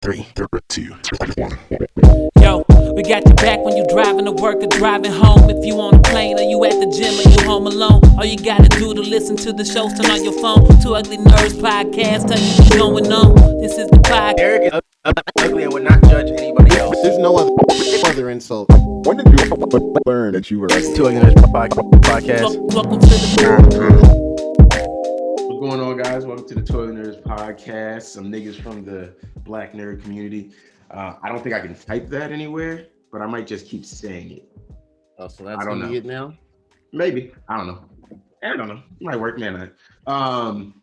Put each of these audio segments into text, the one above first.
Three, two, one. Yo, we got your back when you driving to work or driving home. If you on a plane or you at the gym or you home alone, all you gotta do to listen to the shows, turn on your phone. Two Ugly Nerds podcast, tell you what's going on. This is the podcast. Eric is ugly and would not judge anybody else. There's no other insult. When did you learn that you were ugly? Two Ugly Nerds podcast. Welcome to the What's going on, guys? Welcome to the Toilet Nerds podcast. Some niggas from the black nerd community. I don't think I can type that anywhere, but I might just keep saying it. Oh, so that's I don't gonna know. be it now? Maybe. I don't know. It might work, man. I'm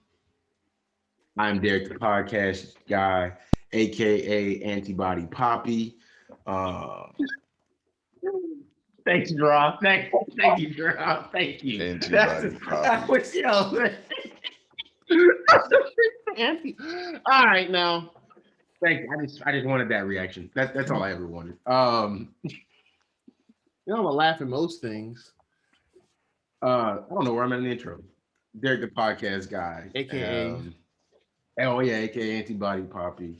Derek, the podcast guy, aka Antibody Poppy. Thanks, Draw. Thank you, Draw. Thank you. Antibody Poppy. That was yo. All right, now. Thank you. I just wanted that reaction. That's all I ever wanted. I'm gonna laugh at most things. I don't know where I'm at in the intro. Derek, the podcast guy, AKA. AKA Antibody Poppy.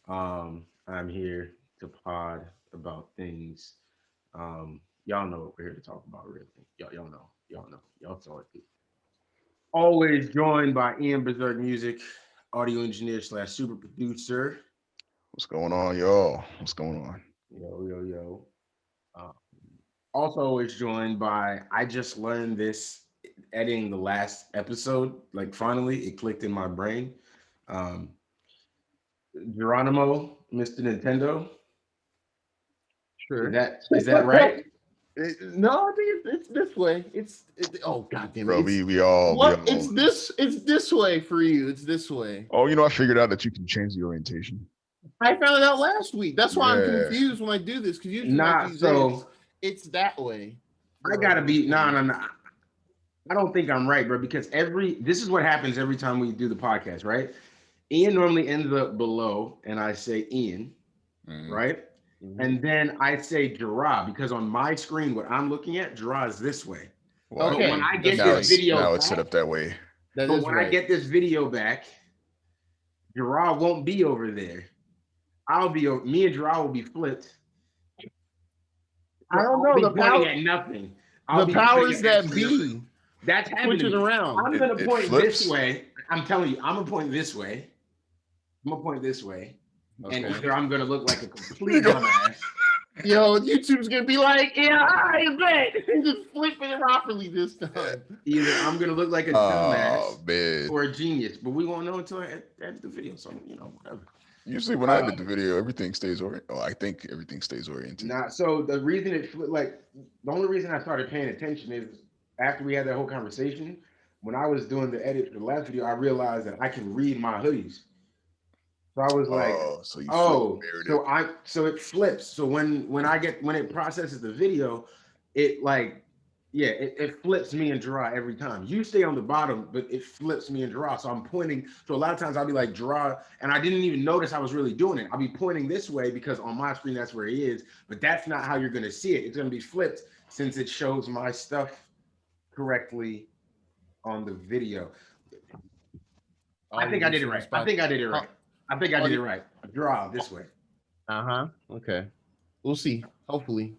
I'm here to pod about things. Y'all know what we're here to talk about, really. Y'all know. Y'all saw it. Always joined by Ian Berserk Music, audio engineer / super producer. What's going on, y'all? What's going on? Yo. Also always joined by, I just learned this editing the last episode. Like, finally, it clicked in my brain. Geronimo, Mr. Nintendo. Sure. Is that right? No, I think it's this way. Oh god damn it. Bro, we all. It's this way for you. It's this way. Oh, I figured out that you can change the orientation. I found it out last week. That's why I'm Yeah. confused when I do this, because usually Nah, when I do so- this, it's that way. I gotta be no. I don't think I'm right, bro. Because this is what happens every time we do the podcast, right? Ian normally ends up below, and I say Ian, right? Mhm. And then I say Gerard, because on my screen, what I'm looking at, Gerard is this way. Well, Okay. When I get now this it's, video now it's back, set up that way. That but is when right. I get this video back, Gerard won't be over there. Me and Gerard will be flipped. I don't I'll know, be the pointing power- at nothing. the powers pointing that at be nothing. That's happening. switch it around. I'm gonna It point flips. this way. I'm telling you, I'm gonna point this way. And Okay. either I'm gonna look like a complete dumbass. Yo, YouTube's gonna be like, yeah, I bet. And just flip it properly this time. Either I'm gonna look like a Oh dumbass man! or a genius, but we won't know until I edit the video. So whatever. Usually when I did the video, everything stays oriented. Oh, I think everything stays oriented. So the reason the only reason I started paying attention is after we had that whole conversation. When I was doing the edit for the last video, I realized that I can read my hoodies. So I was like, So you flip narrative. so it flips. So when it processes the video, it flips me and draw every time. You stay on the bottom, but it flips me and draw. So I'm pointing. So a lot of times I'll be like draw, and I didn't even notice I was really doing it. I'll be pointing this way because on my screen that's where he is, but that's not how you're gonna see it. It's gonna be flipped since it shows my stuff correctly on the video. I think I did it right. I think I did it right. Draw this way. Okay. We'll see. Hopefully.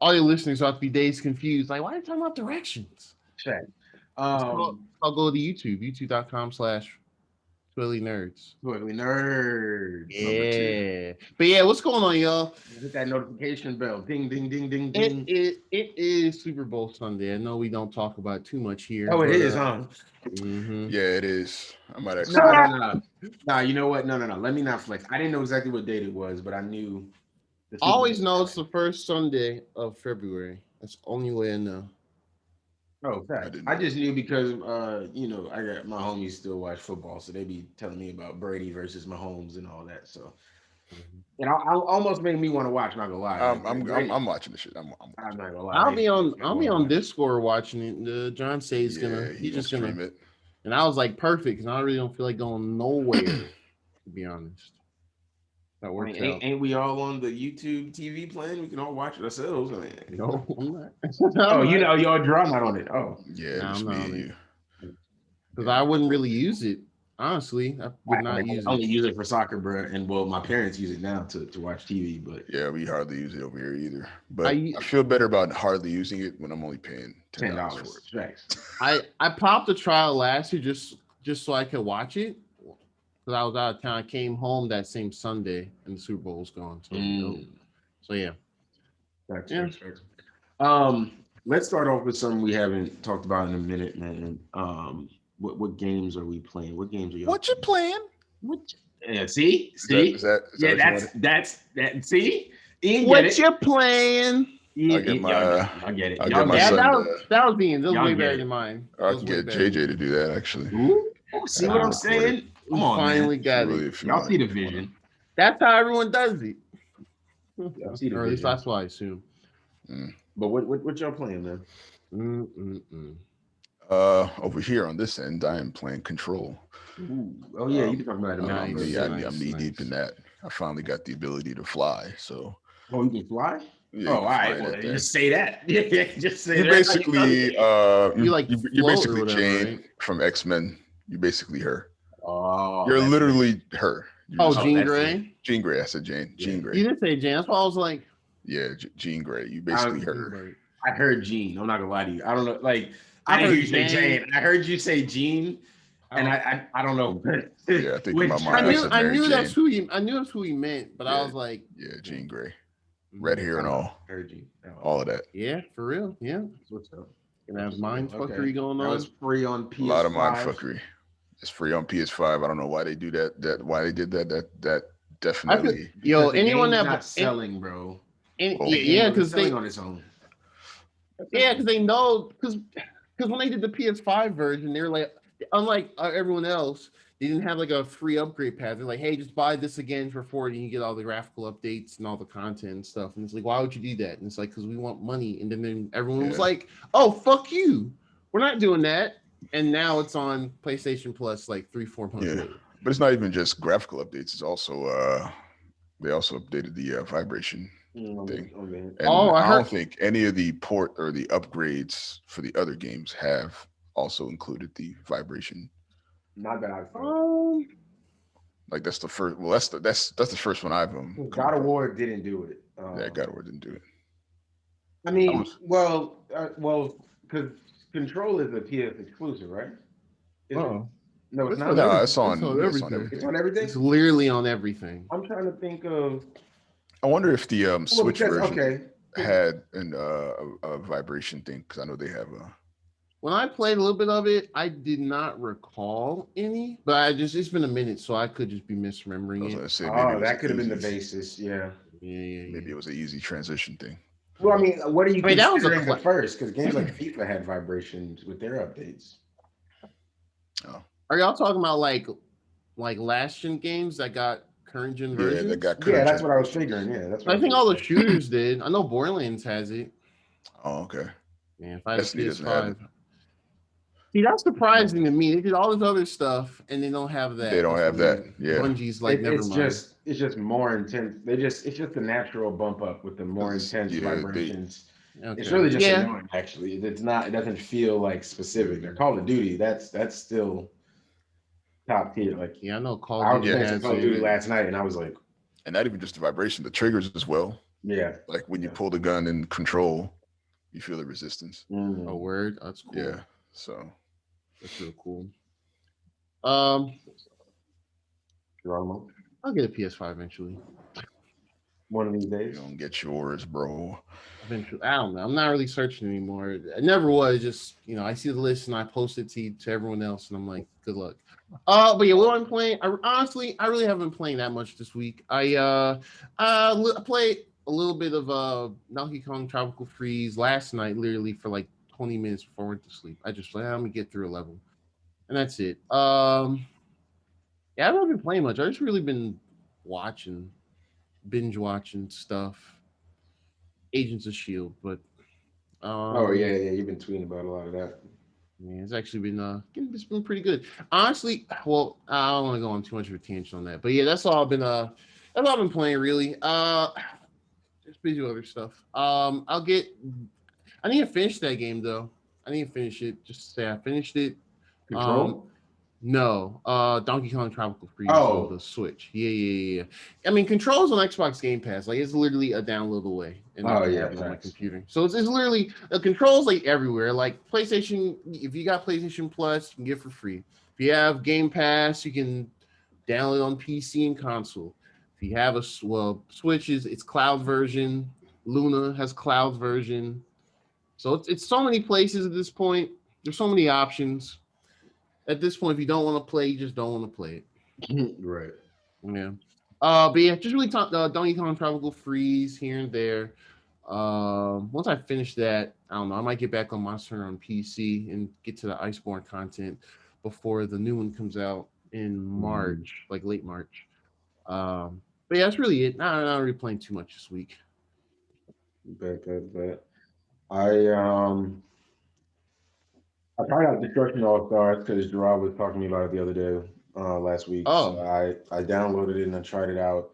All your listeners ought to be dazed confused. Like, why are you talking about directions? Check. I'll go to YouTube, youtube.com/twillynerds. Twilly Nerds. Yeah. But yeah, what's going on, y'all? Hit that notification bell. Ding, ding, ding, ding, ding. It is Super Bowl Sunday. I know we don't talk about it too much here. Oh, it but, is, huh? Mhm. Yeah, it is. I might actually. No. Nah, you know what? No. Let me not flex. I didn't know exactly what date it was, but I knew. I always know it's the first Sunday of February. That's the only way I know. Oh, fact. I just knew because I got my homies still watch football, so they be telling me about Brady versus Mahomes and all that. So, and I almost made me want to watch. Not gonna lie. I'm watching the shit. I'm not gonna lie. I'll be on Discord watching it. John says he's just gonna stream it. And I was like, perfect, because I really don't feel like going nowhere, to be honest. That works out. Ain't we all on the YouTube TV plan? We can all watch it ourselves. No, I'm not. Oh, y'all draw not on it. Oh, Yeah, No, just I'm me not and on you. Because I wouldn't really use it. Honestly, I would not use I only it. use it for soccer, bro. And well, my parents use it now to watch TV. But Yeah, we hardly use it over here either. But I I feel better about hardly using it when I'm only paying $10 for $10. it. Thanks. I popped a trial last year just so I could watch it because I was out of town. I came home that same Sunday and the Super Bowl was gone. So so yeah. Thanks. Let's start off with something we haven't talked about in a minute, man. What games are we playing? What games are you? What you playing? Yeah, see, Is that yeah, what you wanted? that's that. See, Ian get What it. you playing? I'll get my- Y'all get it. I'll Y'all get my get son it. That was Ian. That was Y'all way get better it. than mine. Or I That can was way get better. JJ to do that actually. Ooh, see what I'm saying? Come on, Finally man. got Really, it. if you Y'all wanna- see the if you wanna- vision. That's how everyone does it. Y'all see the Or at least vision. that's what I assume. But what y'all playing, man? Over here on this end, I am playing Control. Ooh. Oh yeah, you been talking about it. Nice. I'm knee deep in that. I finally got the ability to fly. So Oh, you can fly? yeah, Oh, you all can right. fly Well, that you thing. just say that. Yeah, just say You that. basically You like you're float or basically whatever, Jane right? from X-Men. You're basically her. Oh, You're that's literally her. You're Oh, just- Jean that's Grey. it. Jean Grey. I said Jane. Yeah. Jean You Grey. didn't say Jan. That's why I was like, Yeah, Jean Grey. You basically her. Grey. I heard Gene. I'm not gonna lie to you. I don't know. Like I I heard heard you say Jane. Jane. I heard you say Gene, and I don't know. Yeah, I think in my Which- mind, I said I Mary knew that's Jane. who he. I knew that's who he meant, but I Yeah. was like, Yeah, Jean Grey. Red hair and all. Heard you. All of that. yeah, for real, yeah. What's up? Gonna have mind Okay. fuckery going That on. was free on PS5. A lot of mind fuckery. It's free on PS5. I don't know why they do that. Why they did that. That definitely. Yo, Because the anyone game's that not selling, bro. Well, yeah, because selling they on its own. they know because when they did the PS5 version, they were like, unlike everyone else, they didn't have like a free upgrade path. They're like, hey, just buy this again for $40 and you get all the graphical updates and all the content and stuff. And it's like, why would you do that? And it's like, because we want money. And then everyone was Yeah. like, oh, fuck you. We're not doing that. And now it's on PlayStation Plus like 3-4 months later. But it's not even just graphical updates. It's also they also updated the vibration thing. And I don't think any of the port or the upgrades for the other games have also included the vibration. Not that I've seen. Like that's the first. Well, that's the first one I've God of War didn't do it. Yeah, God of War didn't do it. I mean, well, because Control is a PS exclusive, right? Is it? No, it's not. No, it's on everything. everything. It's on everything. It's literally on everything. I'm trying to think of. I wonder if the Switch version Okay. had a vibration thing because I know they have a. When I played a little bit of it, I did not recall any, but it's been a minute, so I could just be misremembering I was it. gonna say maybe it was That could have been the easy- basis. Yeah. Maybe it was an easy transition thing. Well, I mean, what are you that was considering the first? Because games like FIFA had vibrations with their updates. Are y'all talking about like last gen games that got current gen versions? Yeah, that got current. Yeah, that's what I was figuring. Yeah, that's. What I think all the shooters did. I know Borderlands has it. Oh, okay. Yeah, if I had Destiny doesn't have PS5. See, that's surprising to me. They did all this other stuff and they don't have that. They don't have that. Yeah. Bungie's like, never mind. It's just more intense. It's just a natural bump up with the more intense vibrations. Okay. It's really just annoying, actually. It's not. It doesn't feel like specific. They're Call of Duty. That's still top tier. Like I know Call I of was Duty. playing Call of Duty last night, and I was like, and not even just the vibration, the triggers as well. Yeah. Like when you pull the gun in Control, you feel the resistance. A word. That's cool. Yeah. So that's real cool. I'll get a PS5 eventually. One of these days. You don't get yours, bro. Eventually, I don't know. I'm not really searching anymore. I never was. Just I see the list and I post it to everyone else, and I'm like, good luck. But yeah, what I'm playing. I really haven't been playing that much this week. I played a little bit of Donkey Kong Tropical Freeze last night, literally for like 20 minutes before I went to sleep. I just let me get through a level, and that's it. Yeah, I haven't been playing much. I just really been binge watching stuff. Agents of S.H.I.E.L.D., but you've been tweeting about a lot of that. Yeah, it's actually been it's been pretty good. Honestly, well, I don't want to go on too much of a tangent on that, but yeah, that's all I've been playing really. Just busy with other stuff. I need to finish that game though. I need to finish it. Just to say I finished it. Control? No, Donkey Kong Tropical Freeze on the Oh, Switch. Yeah. I mean, controls on Xbox Game Pass, like it's literally a download away, and I oh can yeah, have it on my facts. computer. So it's literally the controls like everywhere. Like PlayStation, if you got PlayStation Plus, you can get it for free. If you have Game Pass, you can download it on PC and console. If you have Switches, it's cloud version. Luna has cloud version. So it's so many places at this point. There's so many options at this point. If you don't want to play, you just don't want to play it. Right. Yeah. But yeah, just really Donkey Kong Tropical Freeze here and there. Once I finish that, I don't know. I might get back on Monster Hunter on PC and get to the Iceborne content before the new one comes out in March, like late March. But yeah, that's really it. Not really playing too much this week. Bet. I tried out Destruction All Stars because Gerard was talking to me about it the other day, last week. Oh. So I downloaded it and I tried it out.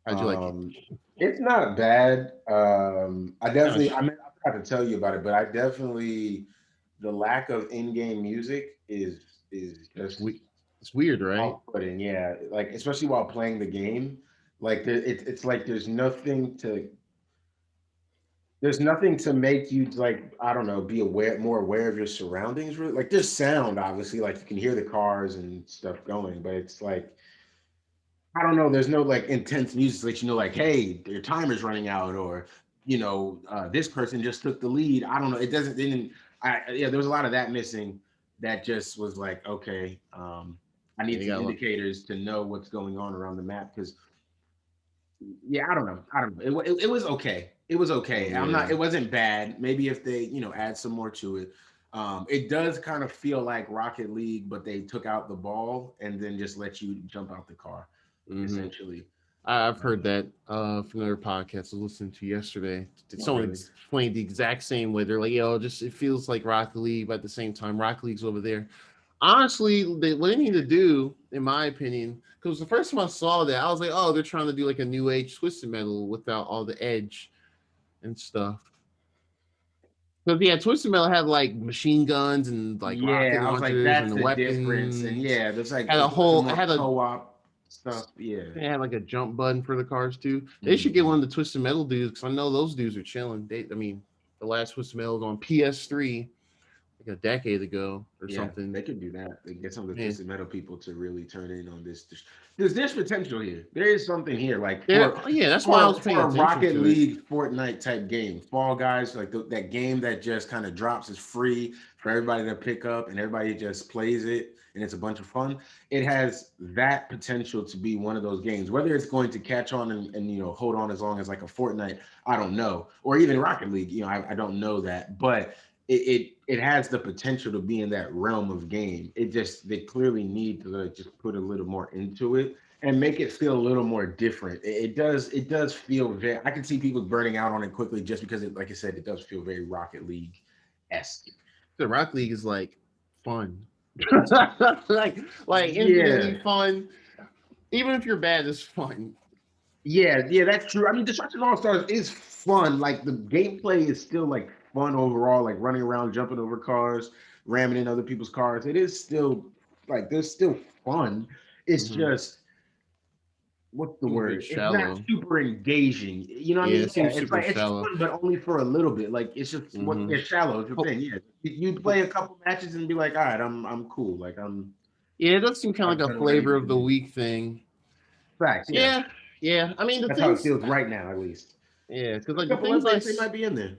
How'd you like it? It's not bad. I definitely, I forgot to tell you about it, but I definitely, the lack of in-game music is just It's weird, right? off-putting. Yeah, like especially while playing the game, like it's like there's nothing to make you like, I don't know, be more aware of your surroundings. Really, like there's sound, obviously, like you can hear the cars and stuff going, but it's like, I don't know. There's no like intense music to let you know, like, hey, your timer's running out, or this person just took the lead. I don't know. It doesn't. Didn't. Yeah. There was a lot of that missing. That just was like, okay, I need some indicators to know what's going on around the map because, yeah, I don't know. It was okay. It was okay. Yeah. I'm not. It wasn't bad. Maybe if they add some more to it. It does kind of feel like Rocket League, but they took out the ball and then just let you jump out the car. Essentially, I've heard that from another podcast I listened to yesterday. Someone explained the exact same way. They're like, just it feels like Rocket League, but at the same time, Rocket League's over there. Honestly, what they need to do, in my opinion, because the first time I saw that, I was like, oh, they're trying to do like a new age Twisted Metal without all the edge and stuff. Because yeah, Twisted Metal had like machine guns and like rocket launchers and the weapons. Difference. And yeah, there's like had a whole had a co-op stuff. Yeah, they had like a jump button for the cars too. They should get one of the Twisted Metal dudes because I know those dudes are chilling. The last Twisted Metal was on PS3 like a decade ago or something. They could do that. They get some of the Twisted Metal people to really turn in on this. There's potential here. There is something here. Like that's why I was paying attention Rocket to League, Fortnite type game. Fall Guys, like that game that just kind of drops is free for everybody to pick up and everybody just plays it and it's a bunch of fun. It has that potential to be one of those games. Whether it's going to catch on and hold on as long as like a Fortnite, I don't know, or even Rocket League. I don't know that, but it has the potential to be in that realm of game. They clearly need to just put a little more into it and make it feel a little more different. It does feel very. I can see people burning out on it quickly just because like I said, it does feel very Rocket League-esque. The Rocket League is like fun, like infinitely fun. Even if you're bad, it's fun. Yeah, that's true. I mean, Destruction All Stars is fun. Like the gameplay is still like fun overall, like running around, jumping over cars, ramming in other people's cars. It is still like there's still fun. It's just what's the word? It's not super engaging. You know what I mean? It's like it's fun, but only for a little bit. Like it's just it's shallow. It's the thing. Yeah, you play a couple matches and be like, all right, I'm cool. Like I'm. Yeah, it does seem kind of like a flavor of the week thing. Facts. Yeah. I mean, that's how it feels right now, at least. Yeah, because like the things they might be in there.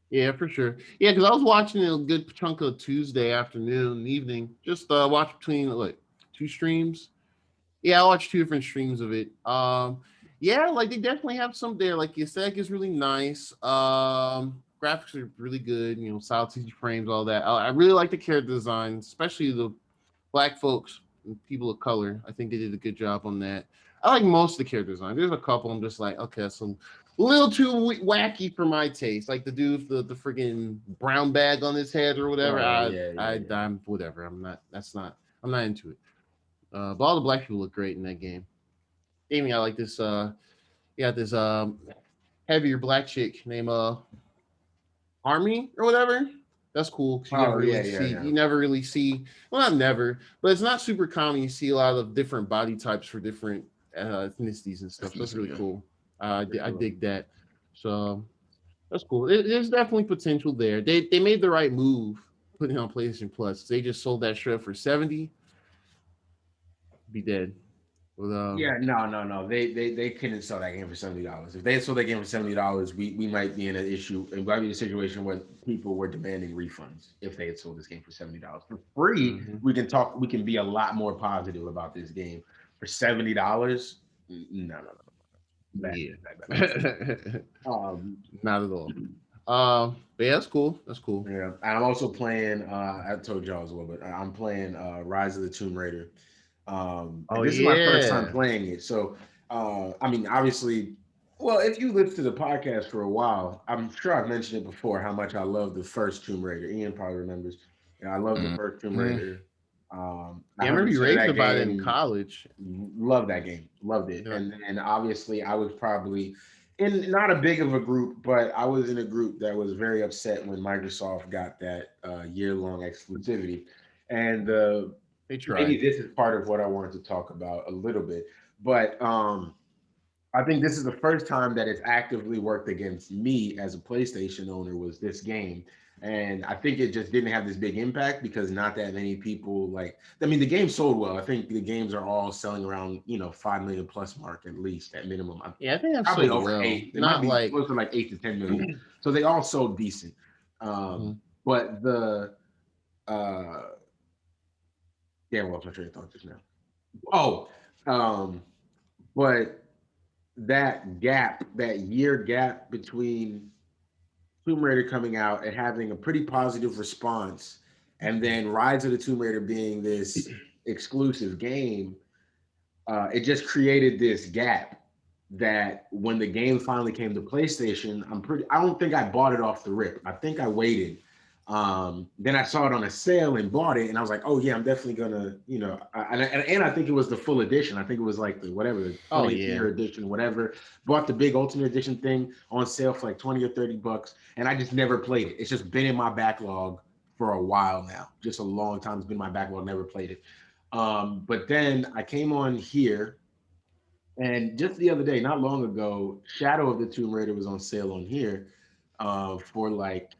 Yeah, for sure. Yeah, because I was watching a good chunk of Tuesday afternoon and evening. Just watch between like 2 streams. Yeah, I watched 2 different streams of it. Yeah, like they definitely have some there. Like the aesthetic is really nice. Graphics are really good. Solid CG frames, all that. I really like the character design, especially the black folks and people of color. I think they did a good job on that. I like most of the character design. There's a couple I'm just like, okay, so a little too wacky for my taste. Like the dude with the freaking brown bag on his head or whatever. I'm whatever. I'm not into it. But all the black people look great in that game. Gaming, I like this. This heavier black chick named Army or whatever. That's cool because you never really see. Well, not never, but it's not super common. You see a lot of different body types for different ethnicities and stuff. So that's really cool. I dig that. So that's cool. There's definitely potential there. They made the right move putting it on PlayStation Plus. They just sold that shit for $70. Be dead. No. They couldn't sell that game for $70. If they sold that game for $70, we might be in an issue. It might be a situation where people were demanding refunds if they had sold this game for $70. For free, we can be a lot more positive about this game. For $70, no. Not at all. But yeah, that's cool. That's cool. Yeah, and I'm also playing. I told y'all as well, but I'm playing Rise of the Tomb Raider. This is my first time playing it, so I mean, obviously, well, if you listen to the podcast for a while, I'm sure I've mentioned it before how much I love the first Tomb Raider. Ian probably remembers. I love the first Tomb Raider. I remember you raved about it in college. Loved that game, loved it, and obviously I was probably in not a big of a group, but I was in a group that was very upset when Microsoft got that year-long exclusivity, and maybe this is part of what I wanted to talk about a little bit, but I think this is the first time that it's actively worked against me as a PlayStation owner was this game. And I think it just didn't have this big impact because not that many people the game sold well. I think the games are all selling around, 5 million plus mark at least at minimum. I think that's probably over 8. It might be close to 8 to 10 million. So they all sold decent. But the damn, lost my train of thought just now. But that gap, that year gap between Tomb Raider coming out and having a pretty positive response, and then Rise of the Tomb Raider being this exclusive game, it just created this gap that when the game finally came to PlayStation, I don't think I bought it off the rip. I think I waited. Then I saw it on a sale and bought it, and I was like, "Oh yeah, I'm definitely gonna," and I think it was the full edition. I think it was like the 20th edition, whatever. Bought the big Ultimate Edition thing on sale for like $20 or $30, and I just never played it. It's just been in my backlog for a while now, just a long time. It's been in my backlog, never played it. But then I came on here, and just the other day, not long ago, Shadow of the Tomb Raider was on sale on here for like.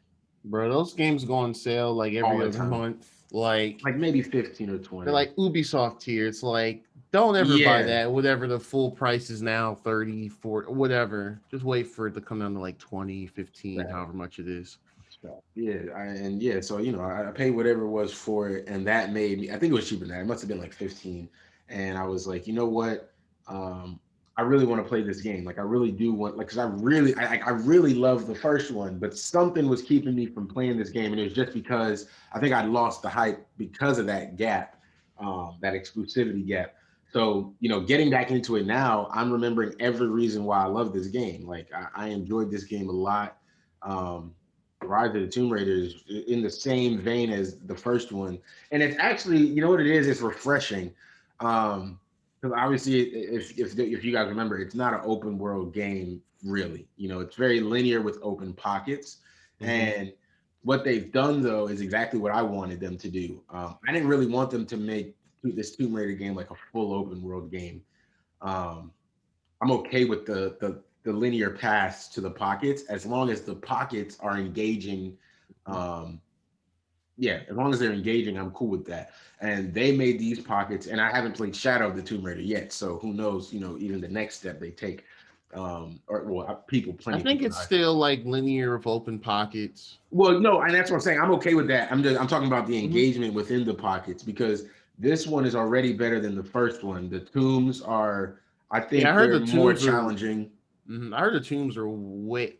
Bro, those games go on sale like every other month. Like maybe 15 or 20. They're like Ubisoft tier. It's like, don't ever buy that. Whatever the full price is now, 30, 40, whatever. Just wait for it to come down to like 20, 15, however much it is. So, I paid whatever it was for it. And that made me, I think it was cheaper than that. It must have been like 15. And I was like, you know what? I really want to play this game. Like I really do want, because I really love the first one, but something was keeping me from playing this game, and it was just because I think I lost the hype because of that gap, that exclusivity gap. So getting back into it now, I'm remembering every reason why I love this game. Like I enjoyed this game a lot. Rise of the Tomb Raider is in the same vein as the first one, and it's actually, you know what it is? It's refreshing. Because obviously, if you guys remember, it's not an open world game, really. It's very linear with open pockets. And what they've done, though, is exactly what I wanted them to do. I didn't really want them to make this Tomb Raider game like a full open world game. I'm okay with the linear paths to the pockets as long as the pockets are engaging. As long as they're engaging, I'm cool with that. And they made these pockets, and I haven't played Shadow of the Tomb Raider yet, so who knows, even the next step they take, people playing. I think it's still like linear with open pockets. Well, no, and that's what I'm saying. I'm okay with that. I'm talking about the engagement within the pockets, because this one is already better than the first one. The tombs are, I think, I heard they're more challenging. I heard the tombs are way.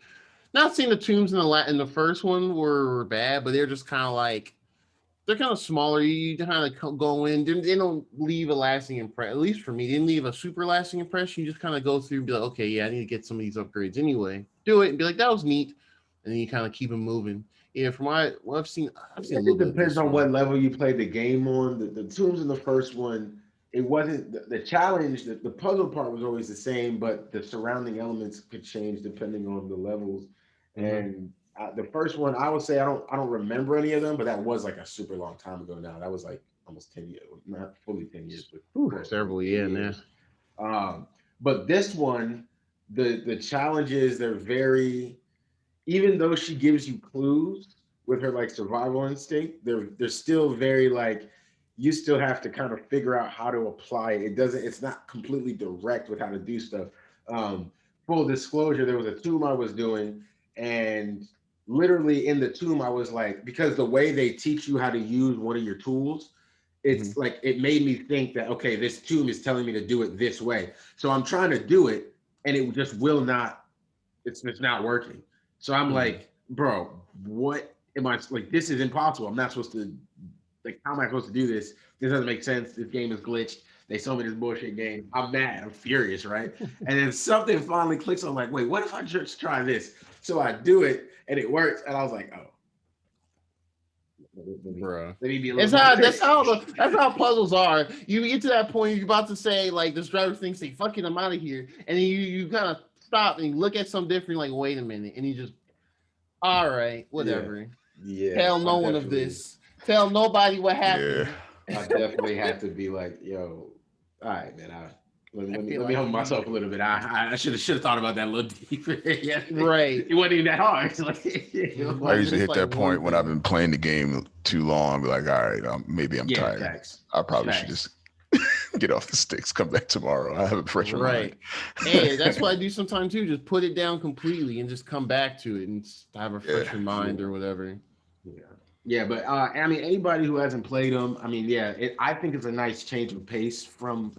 Not saying the tombs in the first one were bad, but they're just kind of like, they're kind of smaller. You kind of go in. They don't leave a lasting impression. At least for me, they didn't leave a super lasting impression. You just kind of go through and be like, okay, yeah, I need to get some of these upgrades anyway. Do it and be like, that was neat. And then you kind of keep them moving. Yeah, from what I've seen a little bit. It depends on what level you played the game on. The tombs in the first one, it wasn't the challenge. The puzzle part was always the same, but the surrounding elements could change depending on the levels. And The first one, I would say I don't remember any of them, but that was like a super long time ago now. That was like almost 10 years, not fully 10 years, but several years. But this one, the challenges, they're very, even though she gives you clues with her like survival instinct, they're still very like, you still have to kind of figure out how to apply it. It's not completely direct with how to do stuff. Full disclosure, there was a tomb I was doing, and literally in the tomb, I was like, because the way they teach you how to use one of your tools, it's like, it made me think that, okay, this tomb is telling me to do it this way. So I'm trying to do it, and it just will not, it's not working. So I'm like, bro, what am I, like, this is impossible. I'm not supposed to, like, how am I supposed to do this? This doesn't make sense. This game is glitched. They sold me this bullshit game. I'm mad. I'm furious, right? And then something finally clicks. I'm like, wait, what if I just try this? So I do it, and it works. And I was like, oh. Bro, that's how puzzles are. You get to that point, you're about to say, like, this driver thinks, say, fuck it, I'm out of here. And then you kind of stop and you look at something different, like, wait a minute. And you just, all right, whatever. Yeah. Tell no one of this. Tell nobody what happened. Yeah. I definitely had to be like, yo, all right, man. Let me hold myself a little bit. I should have thought about that a little deeper. Yeah, right. It wasn't even that hard. Like, I usually hit that point when I've been playing the game too long. Be like, all right, maybe I'm tired. Facts. I probably should just get off the sticks. Come back tomorrow. I have a fresher mind. Hey, that's what I do sometimes too. Just put it down completely and just come back to it and have a fresher mind or whatever. Yeah, but I mean, anybody who hasn't played them, I mean, I think it's a nice change of pace from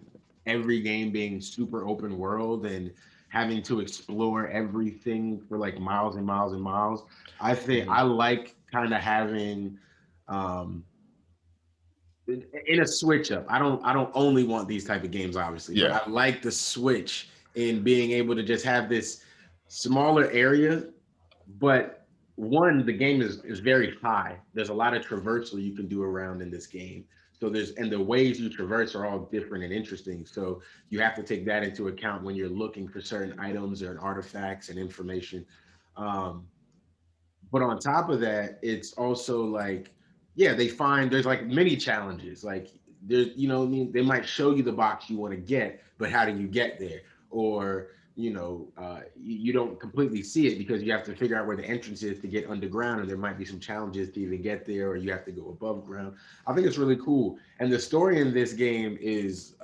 every game being super open world and having to explore everything for like miles and miles and miles. I think I like kind of having in a switch up. I don't only want these type of games, obviously. Yeah. But I like the switch in being able to just have this smaller area, but one, the game is very high. There's a lot of traversal you can do around in this game. So and the ways you traverse are all different and interesting. So you have to take that into account when you're looking for certain items or artifacts and information. But on top of that, it's also like, there's like mini challenges. Like there's, they might show you the box you want to get, but how do you get there? Or you don't completely see it because you have to figure out where the entrance is to get underground, and there might be some challenges to even get there, or you have to go above ground. I think it's really cool, and the story in this game is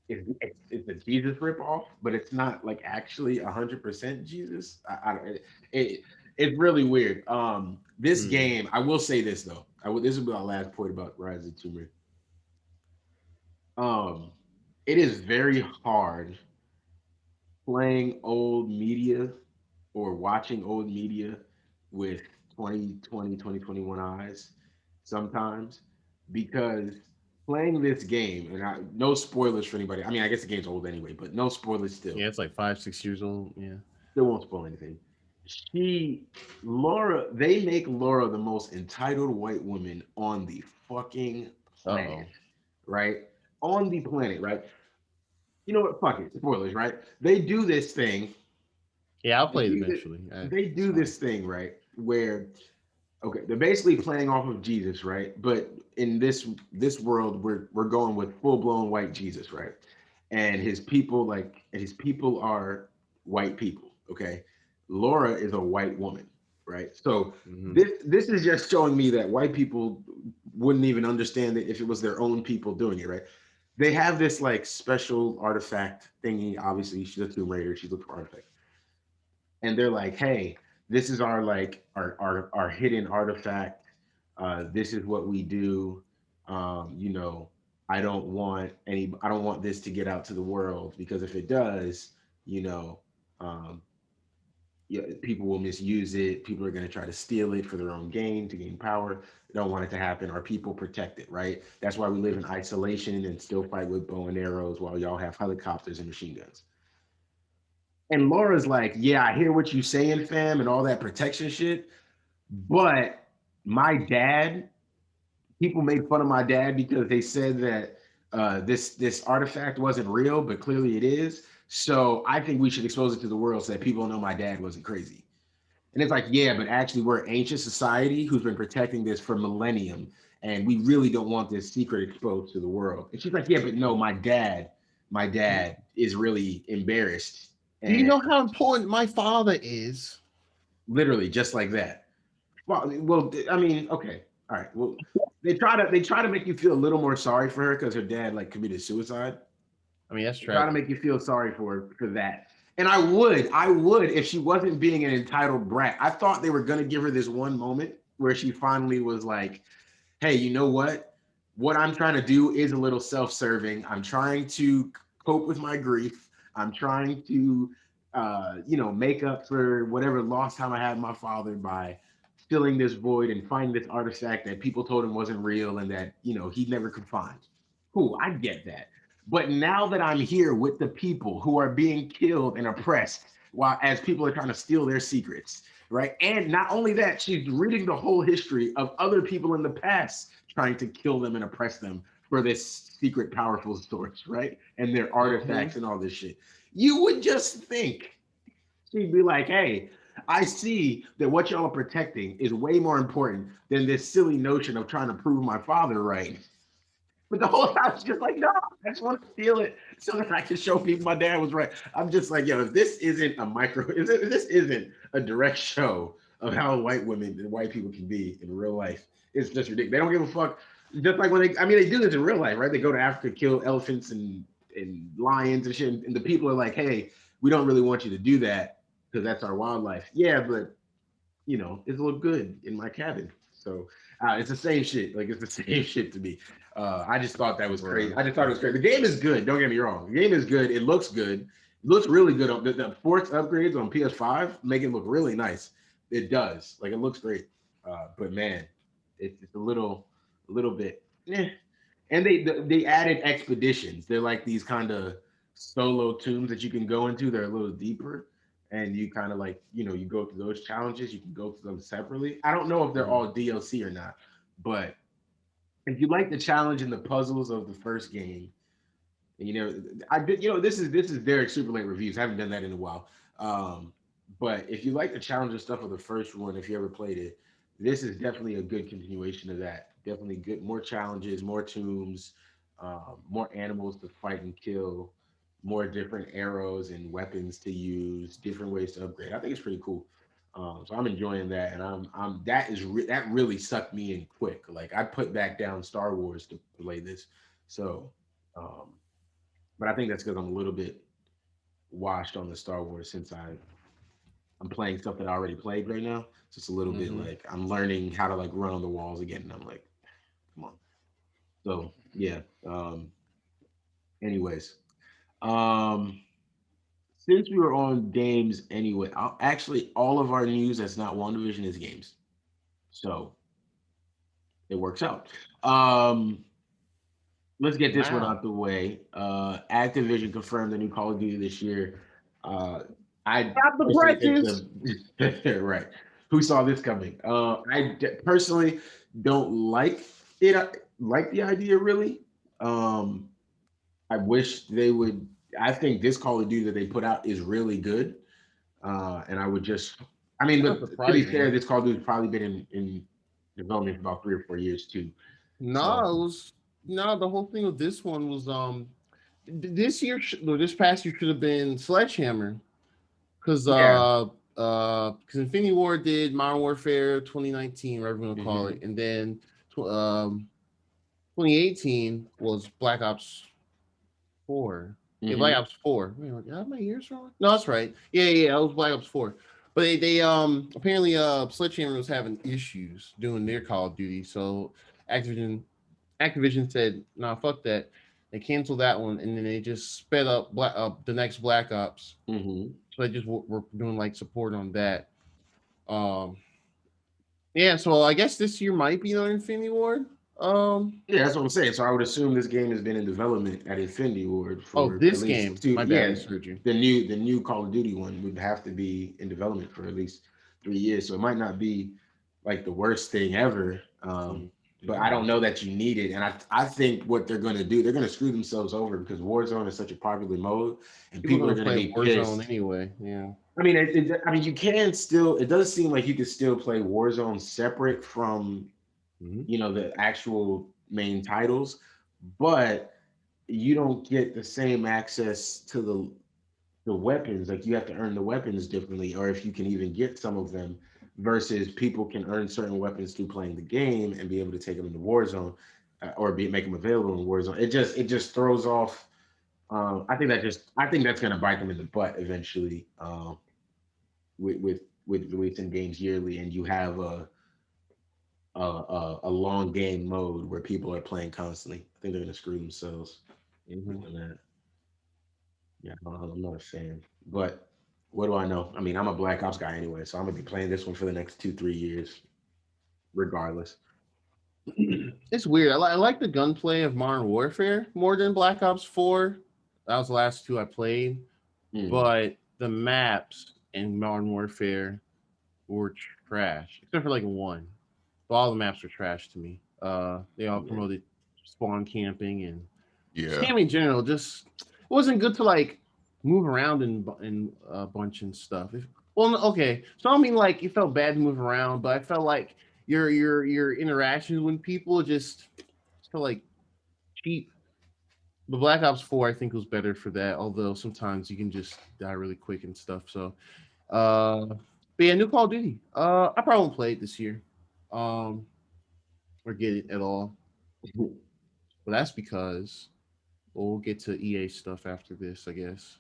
it's a Jesus ripoff, but it's not like actually 100% Jesus. It's really weird. This game, I will say this though. This will be our last point about Rise of the Tomb Raider. It is very hard playing old media or watching old media with 2021 eyes sometimes, because playing this game, and no spoilers for anybody. I mean, I guess the game's old anyway, but no spoilers still. Yeah, it's like 5-6 years old. Yeah. Still won't spoil anything. They make Laura the most entitled white woman on the fucking planet. Right? On the planet, right? You know what? Fuck it. Spoilers, right? They do this thing. Yeah, I'll play it eventually. They do this thing, right? Where, they're basically playing off of Jesus, right? But in this world, we're going with full blown white Jesus, right? And his people are white people. Okay, Laura is a white woman, right? So this is just showing me that white people wouldn't even understand it if it was their own people doing it, right? They have this like special artifact thingy. Obviously, she's a Tomb Raider. She's looking for artifacts, and they're like, "Hey, this is our hidden artifact. This is what we do. I don't want this to get out to the world, because if it does, people will misuse it. People are going to try to steal it for their own gain, to gain power. They don't want it to happen. Our people protect it, right? That's why we live in isolation and still fight with bow and arrows while y'all have helicopters and machine guns." And Laura's like, "Yeah, I hear what you saying, fam, and all that protection shit. But my dad, people made fun of my dad because they said that this artifact wasn't real, but clearly it is. So I think we should expose it to the world so that people know my dad wasn't crazy." And it's like, yeah, but actually we're an ancient society who's been protecting this for millennium. And we really don't want this secret exposed to the world. And she's like, yeah, but no, my dad is really embarrassed. Do you know how important my father is? Literally, just like that. Well, I mean, okay, all right. Well, they try to make you feel a little more sorry for her because her dad like committed suicide. I mean, that's true. Try to make you feel sorry for that. And I would if she wasn't being an entitled brat. I thought they were gonna give her this one moment where she finally was like, "Hey, you know what? What I'm trying to do is a little self-serving. I'm trying to cope with my grief. I'm trying to, make up for whatever lost time I had my father by filling this void and finding this artifact that people told him wasn't real and that he never could find." Cool, I get that. But now that I'm here with the people who are being killed and oppressed, while as people are trying to steal their secrets, right? And not only that, she's reading the whole history of other people in the past trying to kill them and oppress them for this secret powerful source, right? And their artifacts and all this shit. You would just think she'd be like, hey, I see that what y'all are protecting is way more important than this silly notion of trying to prove my father right. But the whole time she's just like, no, I just want to steal it so that I can show people my dad was right. I'm just like, yo, if this isn't if this isn't a direct show of how white women and white people can be in real life, it's just ridiculous. They don't give a fuck. Just like when they do this in real life, right? They go to Africa, kill elephants and lions and shit, and the people are like, hey, we don't really want you to do that because that's our wildlife. Yeah, but it's look good in my cabin. So it's the same shit. Like, it's the same shit to me. I just thought that was crazy. I just thought it was great. The game is good. Don't get me wrong. The game is good. It looks good. It looks really good. On the Force upgrades on PS5 make it look really nice. It does. Like, it looks great. But man, it's a little bit. And they added expeditions. They're like these kind of solo tombs that you can go into. They're a little deeper. And you kind of like, you go through those challenges. You can go through them separately. I don't know if they're all DLC or not, but if you like the challenge and the puzzles of the first game, this is Derek's Super Late Reviews. I haven't done that in a while. But if you like the challenge and stuff of the first one, if you ever played it, this is definitely a good continuation of that. Definitely good, more challenges, more tombs, more animals to fight and kill, more different arrows and weapons to use, different ways to upgrade. I think it's pretty cool. So I'm enjoying that, and that really sucked me in quick. Like, I put back down Star Wars to play this. So, but I think that's because I'm a little bit washed on the Star Wars since I'm playing stuff that I already played right now. So it's a little bit like I'm learning how to like run on the walls again, and I'm like, come on. So yeah. Anyways. Since we were on games anyway, actually all of our news that's not WandaVision is games. So it works out. Let's get this one out the way. Activision confirmed the new Call of Duty this year. I got the prices. Right. Who saw this coming? I personally don't like it. I like the idea really. I wish they would. I think this Call of Duty that they put out is really good. And I would just, I mean, to be fair, this Call of Duty has probably been in development for about 3 or 4 years too. The whole thing with this one was this past year should have been Sledgehammer, because Infinity War did Modern Warfare 2019, whatever you want to call it, and then 2018 was Black Ops 4. Yeah, Black Ops 4. Wait, are my years wrong? No, that's right. Yeah, it was Black Ops 4. But they apparently Sledgehammer was having issues doing their Call of Duty, so Activision said, "Nah, fuck that." They canceled that one, and then they just sped up the next Black Ops. So they just were doing like support on that. Yeah, so I guess this year might be on Infinity Ward. Yeah, that's what I'm saying. So I would assume this game has been in development at Infinity Ward for this game. My bad, the new Call of Duty one would have to be in development for at least 3 years. So it might not be like the worst thing ever. but I don't know that you need it. And I think what they're going to do, they're going to screw themselves over because Warzone is such a popular mode, and people are going to be Warzone pissed. anyway. Yeah. I mean, you can still. It does seem like you can still play Warzone separate from, the actual main titles, but you don't get the same access to the weapons. Like you have to earn the weapons differently, or if you can even get some of them, versus people can earn certain weapons through playing the game and be able to take them into Warzone, or make them available in Warzone. It just throws off. I think that's going to bite them in the butt eventually. With releasing games yearly, and you have a long game mode where people are playing constantly. I think they're going to screw themselves in that. Yeah, I'm not a fan, but what do I know? I mean, I'm a Black Ops guy anyway, so I'm gonna be playing this one for the next 2-3 years, regardless. It's weird. I like the gunplay of Modern Warfare more than Black Ops 4. That was the last two I played, but the maps in Modern Warfare were trash, except for like one. But all the maps were trash to me. They all promoted spawn camping and camping in general. Just wasn't good to like move around in a bunch and stuff. Okay, so I mean like it felt bad to move around, but I felt like your interactions with people just felt like cheap. But Black Ops 4 I think was better for that, although sometimes you can just die really quick and stuff. So but yeah, new Call of Duty. I probably won't play it this year. Or get it at all. But that's because we'll get to EA stuff after this, I guess.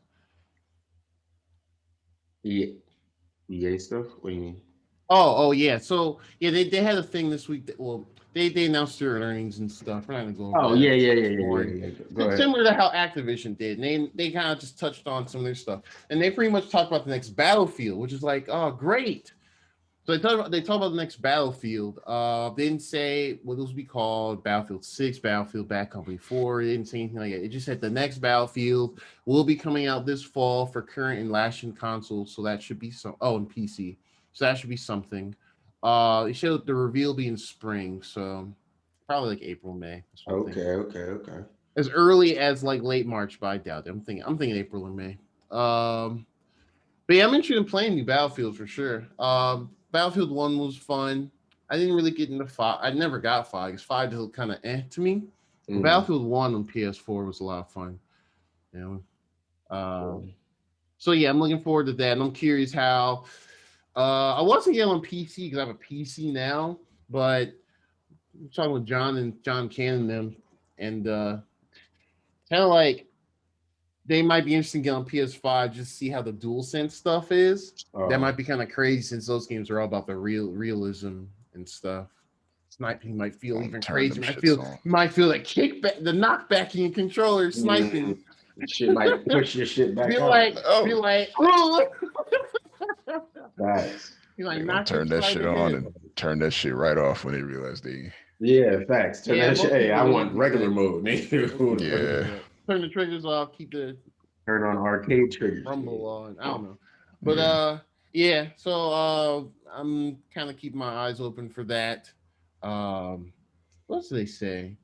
EA stuff? What do you mean? Oh yeah. So yeah, they had a thing this week. They announced their earnings and stuff. We're not gonna go over that. Yeah. Go ahead. Similar to how Activision did. And they kind of just touched on some of their stuff. And they pretty much talked about the next Battlefield, which is like, oh great. So they talk about the next Battlefield. They didn't say what those would be called, Battlefield 6, Battlefield Bad Company 4. They didn't say anything like that. It just said the next Battlefield will be coming out this fall for current and last-gen consoles. So that should be and PC. So that should be something. They showed the reveal be in spring, so probably like April, May. Okay. As early as like late March, but I doubt it. I'm thinking April or May. But yeah, I'm interested in playing new Battlefield for sure. Battlefield 1 was fun. I didn't really get into 5. I never got 5 because 5 is kind of to me. Battlefield 1 on PS4 was a lot of fun. So yeah, I'm looking forward to that. And I'm curious how. I wasn't getting on PC because I have a PC now, but I'm talking with John Cannon them, and kind of like they might be interested in getting on PS5 just to see how the DualSense stuff is. That might be kind of crazy since those games are all about the realism and stuff. Sniping might feel even crazier. You might feel that kickback, the knockback in your controller, sniping. Shit might push your shit back. Be like, oh. Facts. Turn that shit on and turn that shit right off when they realize they. Yeah, facts. Turn that shit. Hey, I want regular mode. Yeah. Turn the triggers off. Turn on arcade triggers. Rumble on. I don't know, but yeah. So I'm kind of keeping my eyes open for that. What do they say?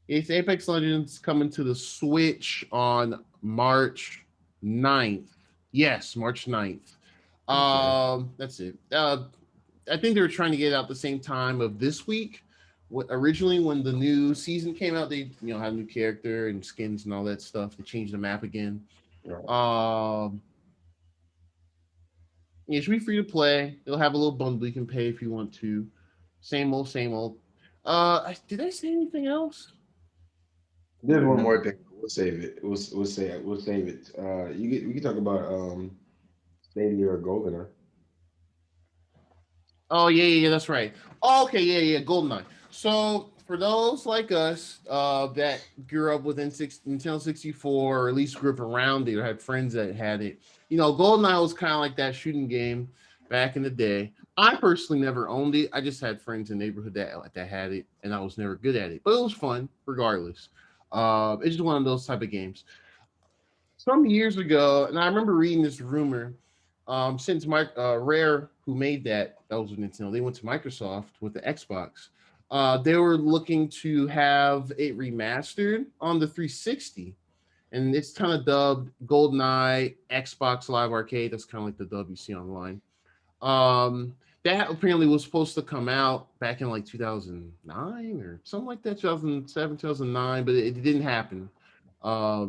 It's Apex Legends coming to the Switch on March 9th. Yes, March 9th. That's it. I think they were trying to get it out the same time of this week. Originally, when the new season came out, they had a new character and skins and all that stuff. They changed the map again. Right. It should be free to play. It'll have a little bundle you can pay if you want to. Same old. Did I say anything else? There's one more thing. We'll save it. We'll save it. We can talk about Stadia or GoldenEye. Oh yeah, that's right. Oh, okay, yeah, GoldenEye. So for those like us that grew up with Nintendo 64, or at least grew up around it, or had friends that had it, GoldenEye was kind of like that shooting game back in the day. I personally never owned it. I just had friends in the neighborhood that had it, and I was never good at it. But it was fun regardless. It's just one of those type of games. Some years ago, and I remember reading this rumor, Since Rare, who made that was with Nintendo, they went to Microsoft with the Xbox. They were looking to have it remastered on the 360, and it's kind of dubbed GoldenEye Xbox Live Arcade. That's kind of like the dub you see online. That apparently was supposed to come out back in like 2009 or something like that, 2007, 2009, but it didn't happen. So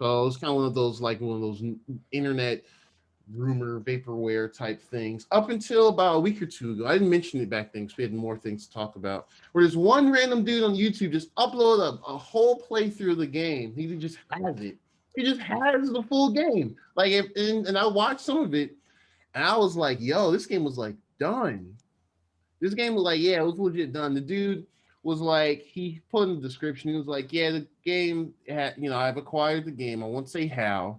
it was kind of one of those internet rumor vaporware type things up until about a week or two ago. I didn't mention it back then because we had more things to talk about. Where there's one random dude on YouTube just upload a whole playthrough of the game. He just has it. He just has the full game. Like and I watched some of it, and I was like, "Yo, this game was like done." This game was like, yeah, it was legit done. The dude was like, he put in the description, he was like, yeah, the game had, I've acquired the game. I won't say how.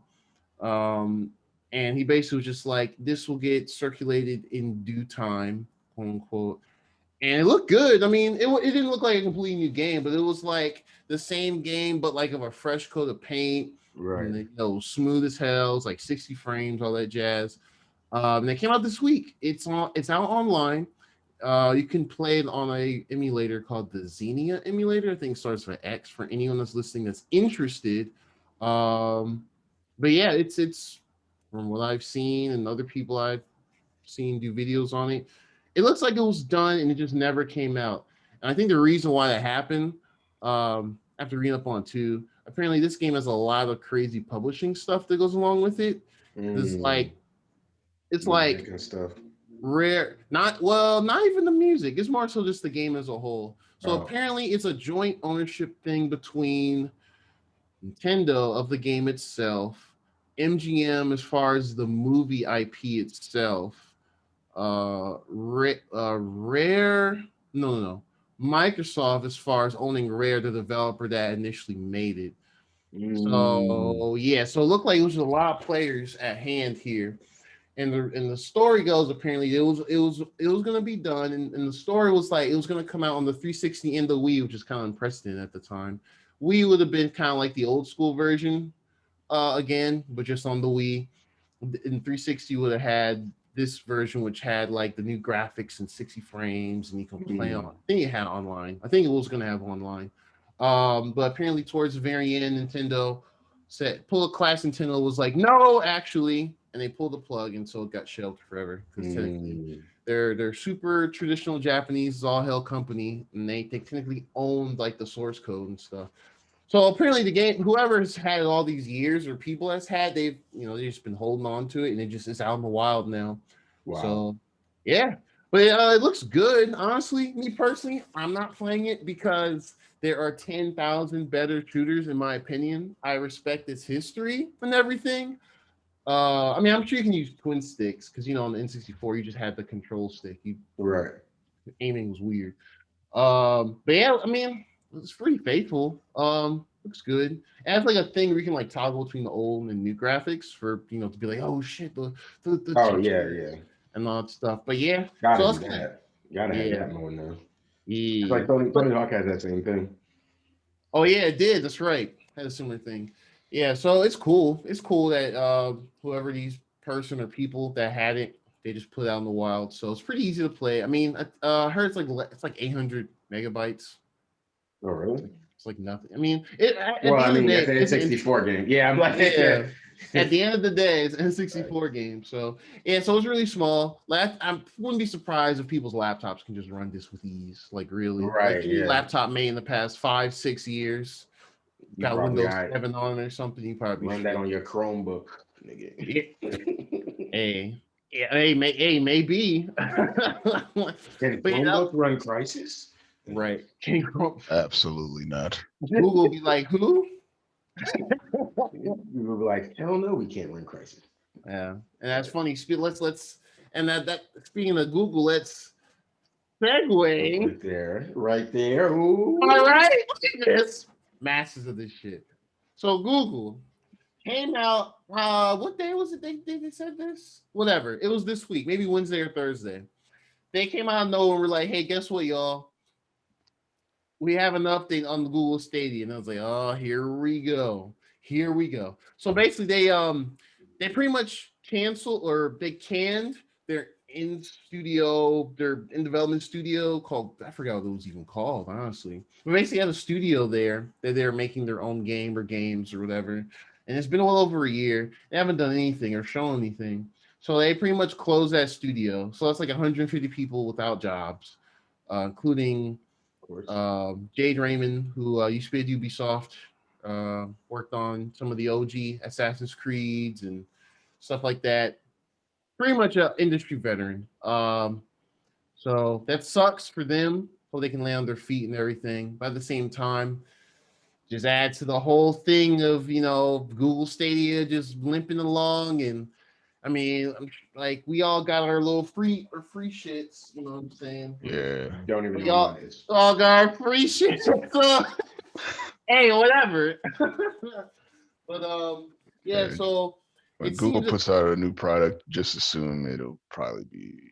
And he basically was just like, this will get circulated in due time, quote unquote. And it looked good. I mean, it didn't look like a completely new game, but it was like the same game, but like of a fresh coat of paint. Right. And, smooth as hell. It's like 60 frames, all that jazz. And it came out this week. It's out online. You can play it on a emulator called the Xenia emulator. I think it starts with X for anyone that's listening that's interested. But yeah, it's from what I've seen and other people I've seen do videos on it. It looks like it was done and it just never came out. And I think the reason why that happened, after reading up on it too, apparently this game has a lot of crazy publishing stuff that goes along with it. It's like stuff. Rare, not even the music. It's more so just the game as a whole. So apparently it's a joint ownership thing between Nintendo of the game itself, MGM as far as the movie IP itself, Rare, no, Microsoft as far as owning Rare, the developer that initially made it. So yeah, so it looked like it was a lot of players at hand here. And the story goes, apparently it was gonna be done, and the story was like it was gonna come out on the 360 and the Wii, which is kind of unprecedented at the time. Wii would have been kind of like the old school version, again, but just on the Wii. In 360 would have had this version, which had like the new graphics and 60 frames, and you can play on. I think it had online. I think it was gonna have online, but apparently towards the very end, Nintendo pull a class. Nintendo was like, no, actually. And they pulled the plug, and so it got shelved forever. Because they're super traditional Japanese all hell company, and they technically owned like the source code and stuff. So apparently the game, whoever has had it all these years or people has had, they've just been holding on to it, and it's out in the wild now. Wow. So yeah, but it looks good. Honestly, me personally, I'm not playing it because there are 10,000 better shooters in my opinion. I respect its history and everything. I mean, I'm sure you can use twin sticks because on the N64 you just had the control stick. Right. Aiming was weird. But yeah, I mean, it's pretty faithful. Looks good. It has like a thing where you can like toggle between the old and new graphics for to be like, oh shit, the yeah, and all that stuff. But yeah, gotta have that mode now. Yeah, it's like Tony Hawk has that same thing. Oh yeah, it did. That's right. Had a similar thing. Yeah, so it's cool. It's cool that whoever these person or people that had it, they just put it out in the wild. So it's pretty easy to play. I mean, I heard it's like 800 megabytes. Oh, really? It's like nothing. I mean, it's an N64 game. Yeah, I'm like, yeah. At the end of the day, it's an N64 game. So yeah, so it's really small. I wouldn't be surprised if people's laptops can just run this with ease. Like really, right? Like any laptop made in the past 5-6 years. Got Windows 7 on or something, you probably run that on your Chromebook, nigga. Maybe. Can Chromebook run Crysis? Right. Absolutely not. Google will be like, who? You will be like, hell no, we can't run Crysis. Yeah, and that's funny. Let's and that speaking of Google, let's segue right there. Ooh. All right, look at this. Masses of this shit. So Google came out. What day was it? They said this. Whatever. It was this week, maybe Wednesday or Thursday. They came out of nowhere and were like, "Hey, guess what, y'all? We have an update on the Google Stadia." And I was like, "Oh, here we go. Here we go." So basically, they pretty much canceled or they canned their in development studio called, I forgot what it was even called, honestly. But basically had a studio there that they're making their own game or games or whatever. And it's been well over a year. They haven't done anything or shown anything. So they pretty much closed that studio. So that's like 150 people without jobs, including Jade Raymond, who used to be at Ubisoft, worked on some of the OG Assassin's Creeds and stuff like that. Pretty much an industry veteran. So that sucks for them, so they can lay on their feet and everything. But at the same time, just add to the whole thing of, Google Stadia just limping along. And I mean, like, we all got our little free shits, you know what I'm saying? Yeah. Don't even We know all got our free shits. So, hey, whatever. But yeah, so when Google puts out a new product, just assume it'll probably be,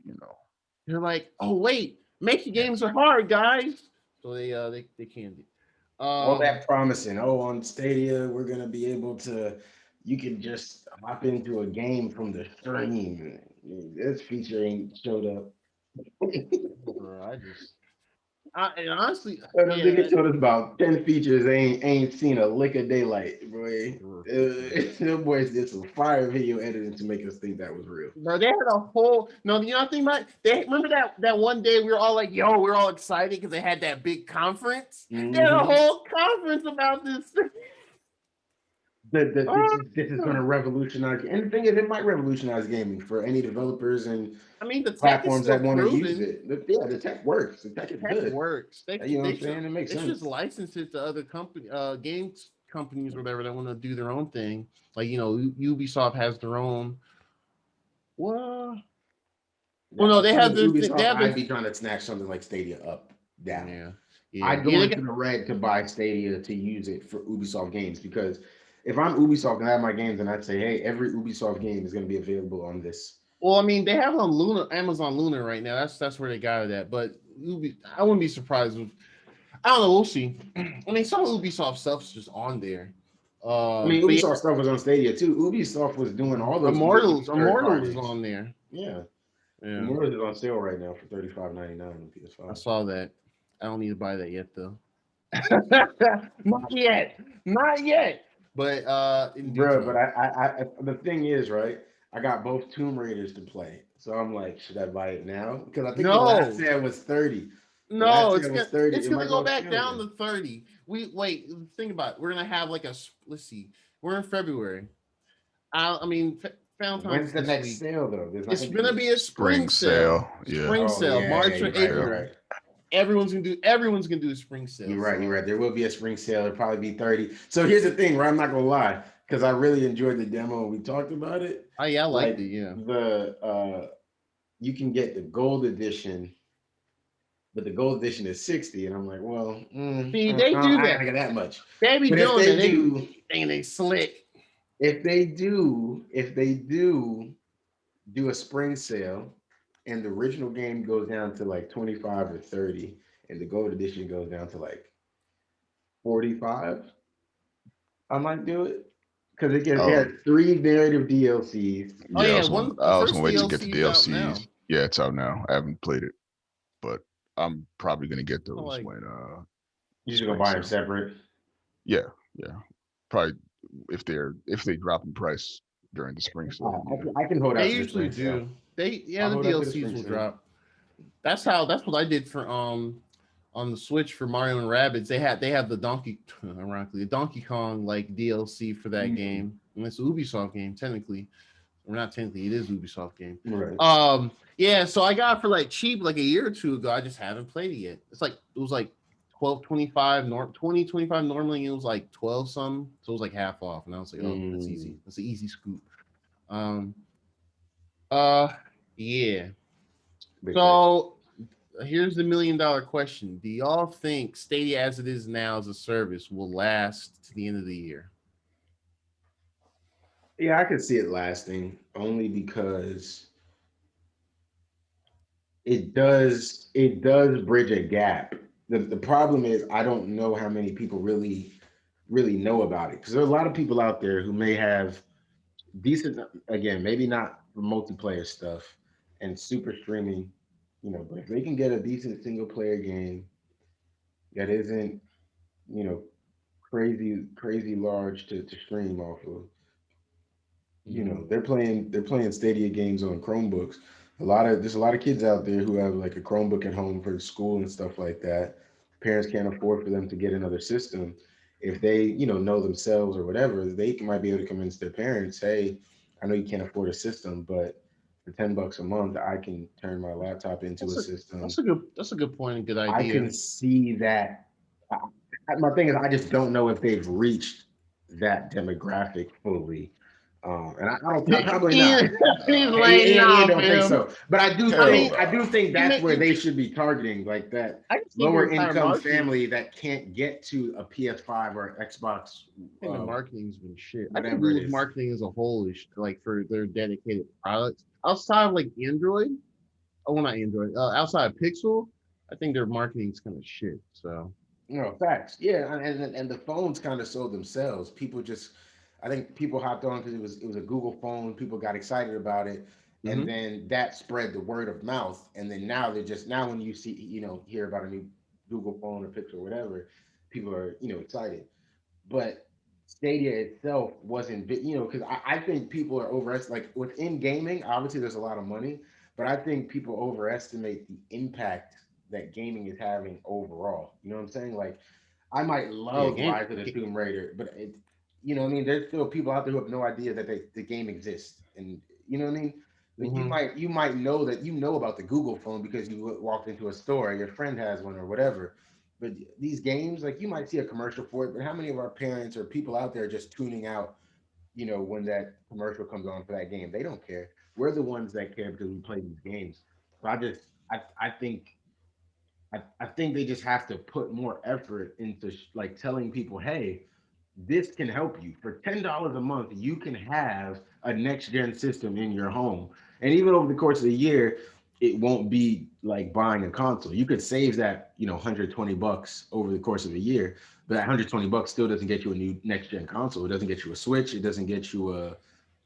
they're like, oh wait, making games are hard, guys. So they can't do. All that promising. Oh, on Stadia, we're gonna be able to. You can just hop into a game from the stream. This feature ain't showed up. Bro, and honestly, They told us about 10 features. Ain't seen a lick of daylight, boy. Them boys did some fire video editing to make us think that was real. Bro, they had a whole thing about remember that one day we were all like, yo, we're all excited because they had that big conference. Mm-hmm. They had a whole conference about this. This is going to revolutionize, and the thing is, it might revolutionize gaming for any developers and the platforms that want to use it. The tech works. The tech is good. Works. You know what I'm saying? It makes sense. They should license it to other games companies or whatever that want to do their own thing. Like, Ubisoft has their own. What? Well, no, they have their. I'd be trying to snatch something like Stadia up down. Yeah. I'd go into the red to buy Stadia to use it for Ubisoft games, because if I'm Ubisoft and I have my games, and I'd say, hey, every Ubisoft game is going to be available on this. Well, they have it on Amazon Luna right now. That's where they got it at. But I wouldn't be surprised if, I don't know. We'll see. Some of Ubisoft stuff's just on there. Ubisoft stuff was on Stadia too. Ubisoft was doing all those. Immortals is on there. Yeah. Immortals is on sale right now for $35.99 on PS5. I saw that. I don't need to buy that yet though. Not yet. But bro, but I the thing is, right? I got both Tomb Raiders to play, so I'm like, should I buy it now? Because I think the last sale was 30. No, it's gonna go back down to 30. Think about it. We're gonna have like let's see. We're in February. Valentine's. When's the next sale though? It's gonna be a spring sale. Yeah. Spring sale, March or April. Right. Everyone's gonna do a spring sale. You're right. There will be a spring sale. It'll probably be 30. So here's the thing, right? I'm not gonna lie, because I really enjoyed the demo and we talked about it. Oh yeah, I liked it. Yeah. You can get the gold edition, but the gold edition is 60, and I'm like, well, see, they do that. I don't get that much. They be doing it. They slick. If they do a spring sale, and the original game goes down to like 25 or 30, and the gold edition goes down to like 45, I might do it. Because it has 3 narrative DLCs. I was gonna wait to get the DLCs. Yeah, it's out now. I haven't played it, but I'm probably gonna get those when you should go buy them separate. Yeah. Probably if they drop in price during the spring sale. I can hold out. They usually do. The DLCs will drop. That's what I did for on the Switch for Mario and Rabbids. They have the Donkey Kong like DLC for that game, and it's an Ubisoft game technically. Or not technically, it is an Ubisoft game. Right. Yeah. So I got it for like cheap like a year or two ago. I just haven't played it yet. It was like $12.25 normally. It was like 12 some, so it was like half off, and I was like, oh, that's easy. That's an easy scoop. Yeah. So here's the $1 million question: do y'all think Stadia, as it is now as a service, will last to the end of the year? Yeah, I could see it lasting, only because it does bridge a gap. The problem is, I don't know how many people really know about it, because there are a lot of people out there who may have decent again, maybe not for multiplayer stuff and super streaming, but if they can get a decent single player game that isn't, you know, crazy large to stream off of, they're playing Stadia games on Chromebooks. There's a lot of kids out there who have like a Chromebook at home for school and stuff like that. Parents can't afford for them to get another system. If they, know themselves or whatever, they might be able to convince their parents, hey, I know you can't afford a system, but for $10 a month, I can turn my laptop into a system. That's a good point and good I idea. can see that. My thing is, I just don't know if they've reached that demographic fully. And I don't probably not. He's laying Ian off don't think him. so, but I do Hell think no. I do think that's where you- they should be targeting, like that I just think lower the entire income marketing- family that can't get to a PS5 or Xbox. I think the marketing's been shit. I think whatever it Google's is. marketing as a whole is like for their dedicated products. Outside of like Android, not Android. Outside of Pixel, I think their marketing's kind of shit. So Facts. Yeah, and the phones kind of sold themselves. I think people hopped on because it was a Google phone. People got excited about it, and then that spread the word of mouth. And then now now when you see hear about a new Google phone or Pixel or whatever, people are excited. But Stadia itself wasn't, because I think people are like within gaming. Obviously, there's a lot of money, but I think people overestimate the impact that gaming is having overall. You know what I'm saying? Like, I might love Rise of the Tomb Raider, but what I mean? There's still people out there who have no idea that the game exists, and you know what I mean? Like you might know that about the Google phone because you walked into a store, your friend has one or whatever. But these games, like you might see a commercial for it, but how many of our parents or people out there are just tuning out, when that commercial comes on for that game? They don't care. We're the ones that care because we play these games. So I think I think they just have to put more effort into like telling people, hey, this can help you. For $10 a month, you can have a next gen system in your home. And even over the course of the year, it won't be like buying a console. You could save that, $120 over the course of a year, but that $120 still doesn't get you a new next gen console. It doesn't get you a Switch. It doesn't get you a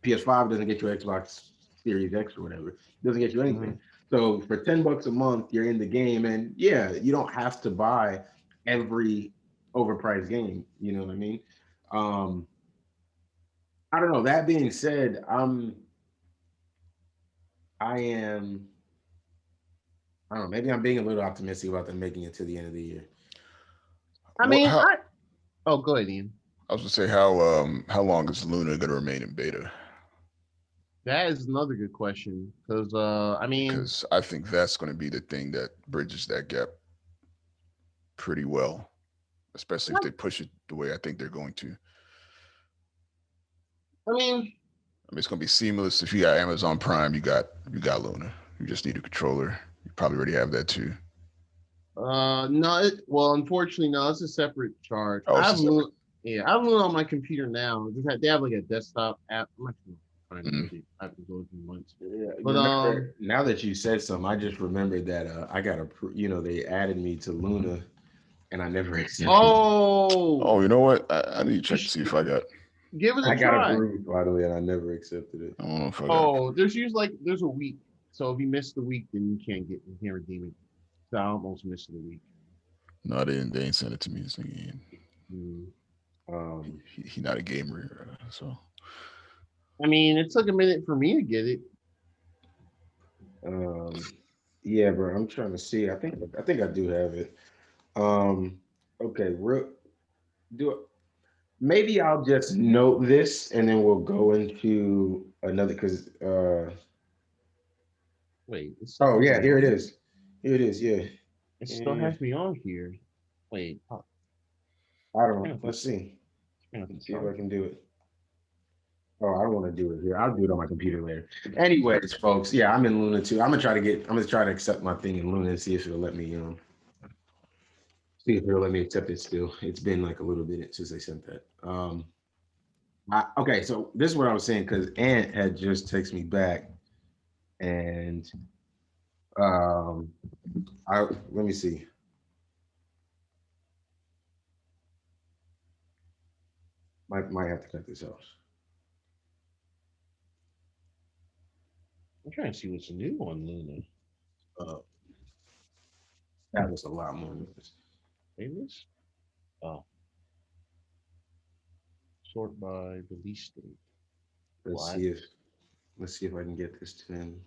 PS5. It doesn't get you an Xbox Series X or whatever. It doesn't get you anything. So for $10 a month, you're in the game, and yeah, you don't have to buy every overpriced game. You know what I mean? I don't know. That being said, I am. I don't know. Maybe I'm being a little optimistic about them making it to the end of the year. go ahead, Ian. I was gonna say how long is Luna gonna remain in beta? That is another good question because because I think that's going to be the thing that bridges that gap pretty well, especially if they push it the way I think they're going to. I mean, it's going to be seamless. If you got Amazon Prime, you got Luna. You just need a controller. You probably already have that too. No. Unfortunately, no. It's a separate charge. Oh, I have Luna on my computer now. They have like a desktop app. I'm actually trying to get it. I have to go through months. Yeah, but now that you said something, I just remembered that I got they added me to Luna, and I never accepted. Oh, you know what? I need to check to see if I got. Give it a try. I got approved, by the way, and I never accepted it. I don't know if I got. There's a week. So if you miss the week, then you can't redeem it. So I almost missed the week. No, they ain't sent it to me. This thing. He not a gamer, so. I mean, it took a minute for me to get it. Yeah, bro. I'm trying to see. I think I do have it. Okay, maybe I'll just note this and then we'll go into another because wait. Oh yeah, here it is. Here it is, yeah. It still has me on here. Wait. I don't know. Let's see. Let's see if I can do it. Oh, I don't want to do it here. I'll do it on my computer later. Anyways, folks, yeah, I'm in Luna too. I'm gonna try to accept my thing in Luna and see if it'll let me accept it still. It's been like a little bit since they sent that. Okay, so this is what I was saying because Ant had just texted me back, and let me see. Might have to cut this off. I'm trying to see what's new on Luna. That was a lot more news. Famous? Oh. Sort by release date. Let's see if I can get this to him.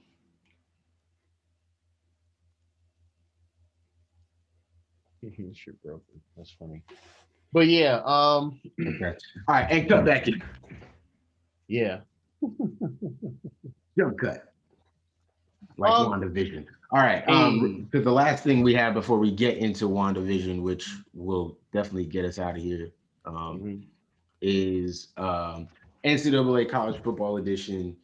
This shit broken. That's funny. But yeah, Okay. All right, and cut back in. Yeah. Jump cut. Like Wandavision. All right. Because the last thing we have before we get into Wandavision, which will definitely get us out of here, is NCAA College Football Edition,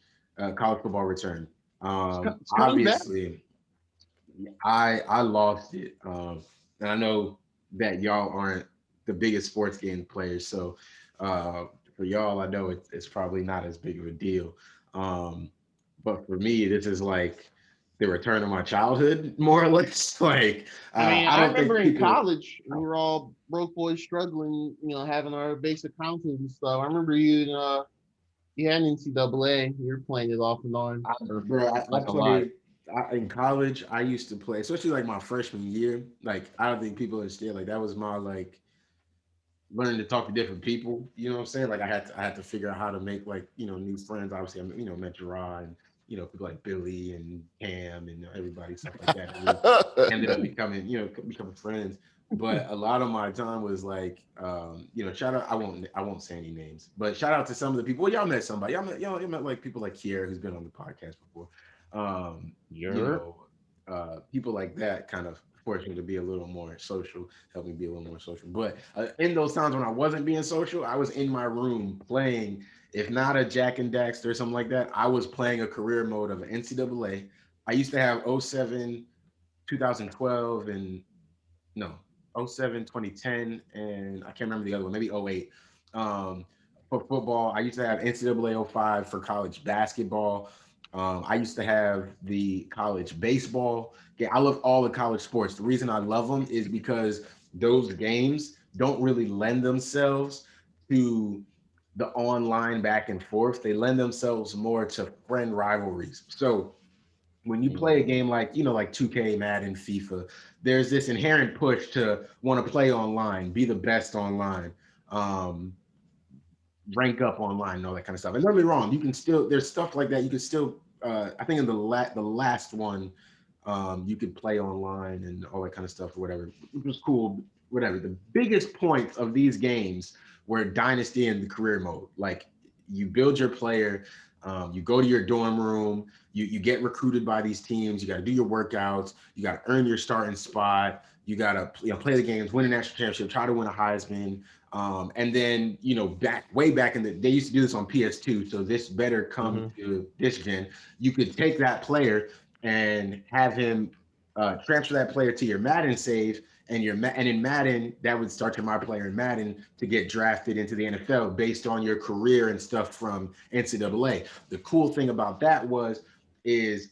College Football Return. Obviously, I lost it, and I know that y'all aren't the biggest sports game players, so for y'all, I know it's probably not as big of a deal. But for me, this is like the return of my childhood, more or less. Like, I remember in college, we were all broke boys struggling, having our basic accounting and stuff. I remember you had an NCAA. You were playing it off and on. In college, I used to play, especially like my freshman year. Like, I don't think people understand. Like, that was my like learning to talk to different people. You know what I'm saying? Like, I had to figure out how to make like new friends. Obviously, I met Gerard and people like Billy and Cam and everybody stuff like that. We ended up becoming friends. But a lot of my time was like, shout out. I won't say any names, but shout out to some of the people. Well, y'all met somebody. Y'all met like people like Kiera, who's been on the podcast before. People like that kind of forced me to be a little more social, helped me be a little more social. But in those times when I wasn't being social, I was in my room playing. If not a Jack and Daxter or something like that, I was playing a career mode of NCAA. I used to have 07, 2012, and 07, 2010, and I can't remember the other one, maybe 08. For football, I used to have NCAA 05 for college basketball. I used to have the college baseball. Yeah, I love all the college sports. The reason I love them is because those games don't really lend themselves to the online back and forth. They lend themselves more to friend rivalries. So when you play a game like 2K, Madden, FIFA, there's this inherent push to want to play online, be the best online, rank up online, and all that kind of stuff. And don't get me wrong, you can still, there's stuff like that. You can still, I think in the last one, you could play online and all that kind of stuff or whatever, which was cool, whatever. The biggest points of these games were dynasty and the career mode. Like, you build your player, you go to your dorm room, you get recruited by these teams, you got to do your workouts, you got to earn your starting spot, you got to play the games, win a national championship, try to win a Heisman. And then, way back in they used to do this on PS2. So this better come to this gen. You could take that player and have him transfer that player to your Madden save, and in Madden, that would start your My Player in Madden to get drafted into the NFL based on your career and stuff from NCAA. The cool thing about that is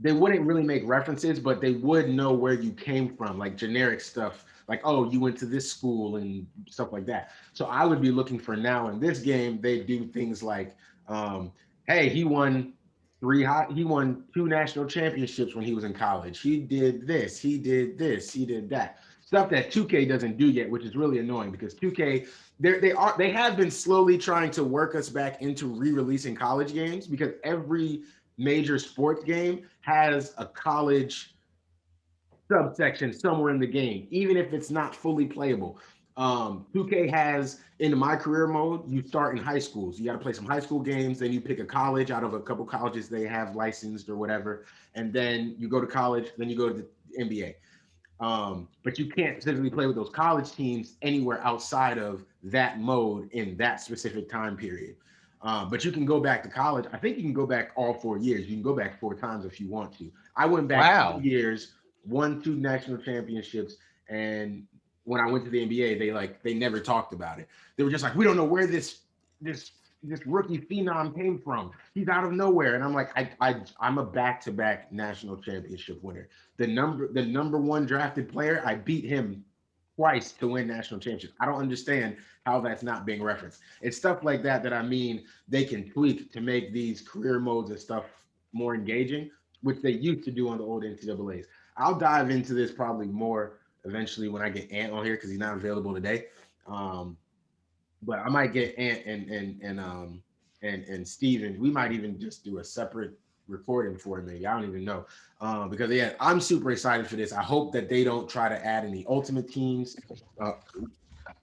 they wouldn't really make references, but they would know where you came from, like generic stuff, like, oh, you went to this school and stuff like that. So I would be looking for now in this game, they do things like, hey, he won 2 national championships when he was in college. He did this, he did that. Stuff that 2K doesn't do yet, which is really annoying because 2K, they have been slowly trying to work us back into re-releasing college games, because every major sports game has a college subsection somewhere in the game, even if it's not fully playable. 2K has, in my career mode, you start in high schools. You got to play some high school games, then you pick a college out of a couple colleges they have licensed or whatever, and then you go to college, then you go to the NBA. But you can't specifically play with those college teams anywhere outside of that mode in that specific time period. But you can go back to college. I think you can go back all 4 years. You can go back 4 times if you want to. I went back 2 years, won 2 national championships, and when I went to the NBA, they never talked about it. They were just like, we don't know where this rookie phenom came from. He's out of nowhere. And I'm like, I'm a back-to-back national championship winner. The number 1 drafted player, I beat him twice to win national championships. I don't understand how that's not being referenced. It's stuff like that I mean they can tweak to make these career modes and stuff more engaging, which they used to do on the old NCAA's. I'll dive into this probably more eventually when I get Ant on here because he's not available today. But I might get Ant and Steven. We might even just do a separate recording for it, maybe. I don't even know. Because yeah, I'm super excited for this. I hope that they don't try to add any ultimate teams.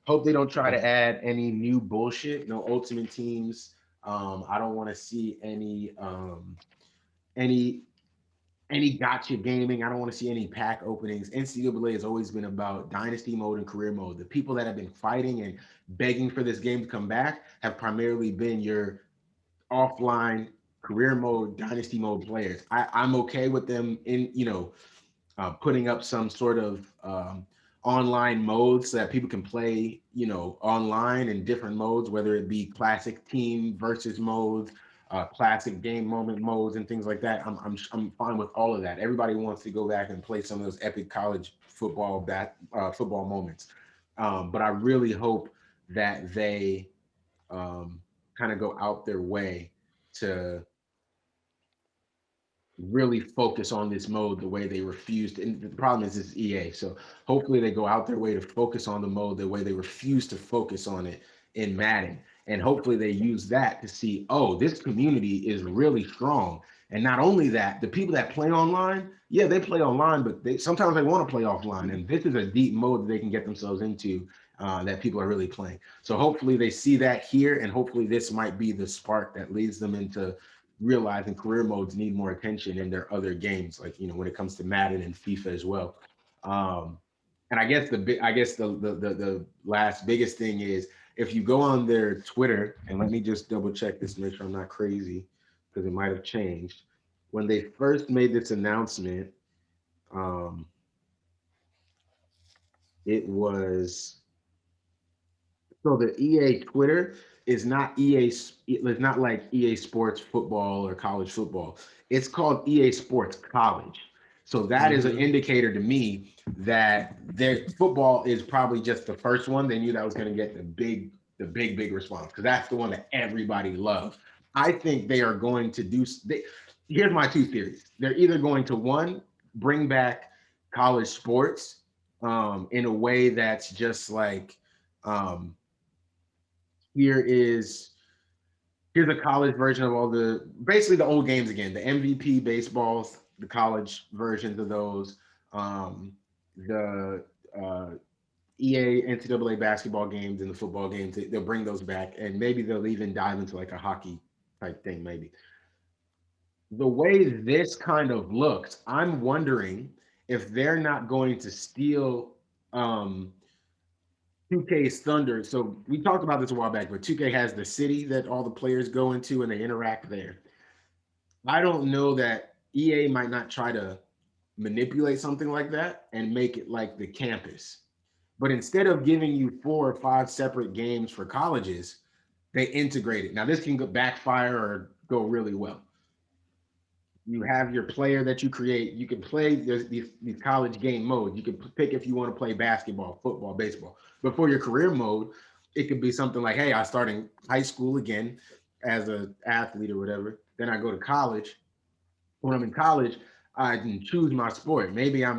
Hope they don't try to add any new bullshit. No ultimate teams. I don't want to see any gotcha gaming. I don't want to see any pack openings. NCAA has always been about dynasty mode and career mode. The people that have been fighting and begging for this game to come back have primarily been your offline career mode, dynasty mode players. I'm okay with them in, putting up some sort of online modes so that people can play, online in different modes, whether it be classic team versus modes, classic game moment modes and things like that. I'm fine with all of that. Everybody wants to go back and play some of those epic college football football moments. But I really hope that they kind of go out their way to really focus on this mode the way they refused. And the problem is it's EA. So hopefully they go out their way to focus on the mode the way they refuse to focus on it in Madden. And hopefully they use that to see, oh, this community is really strong. And not only that, the people that play online, yeah, they play online, but sometimes they want to play offline. And this is a deep mode that they can get themselves into that people are really playing. So hopefully they see that here, and hopefully this might be the spark that leads them into realizing career modes need more attention in their other games, like when it comes to Madden and FIFA as well. And I guess the last biggest thing is if you go on their Twitter, and let me just double check this to make sure I'm not crazy because it might have changed. When they first made this announcement, it was so the EA Twitter is not EA. It's not like EA Sports football or college football. It's called EA Sports College. So that is an indicator to me that their football is probably just the first one. They knew that was going to get the big response because that's the one that everybody loves. I think they are going to do. Here's my two theories. They're either going to one, bring back college sports in a way that's just like. Here's a college version of all basically the old games again, the MVP baseballs, the college versions of those, the EA NCAA basketball games and the football games. They'll bring those back, and maybe they'll even dive into like a hockey type thing. Maybe the way this kind of looks, I'm wondering if they're not going to steal 2K's Thunder. So we talked about this a while back, but 2K has the city that all the players go into and they interact there. I don't know that EA might not try to manipulate something like that and make it like the campus. But instead of giving you 4 or 5 separate games for colleges, they integrate it. Now this can go backfire or go really well. You have your player that you create. You can play these college game modes. You can pick if you want to play basketball, football, baseball. But for your career mode, it could be something like, hey, I start in high school again as an athlete or whatever. Then I go to college. When I'm in college, I can choose my sport. Maybe I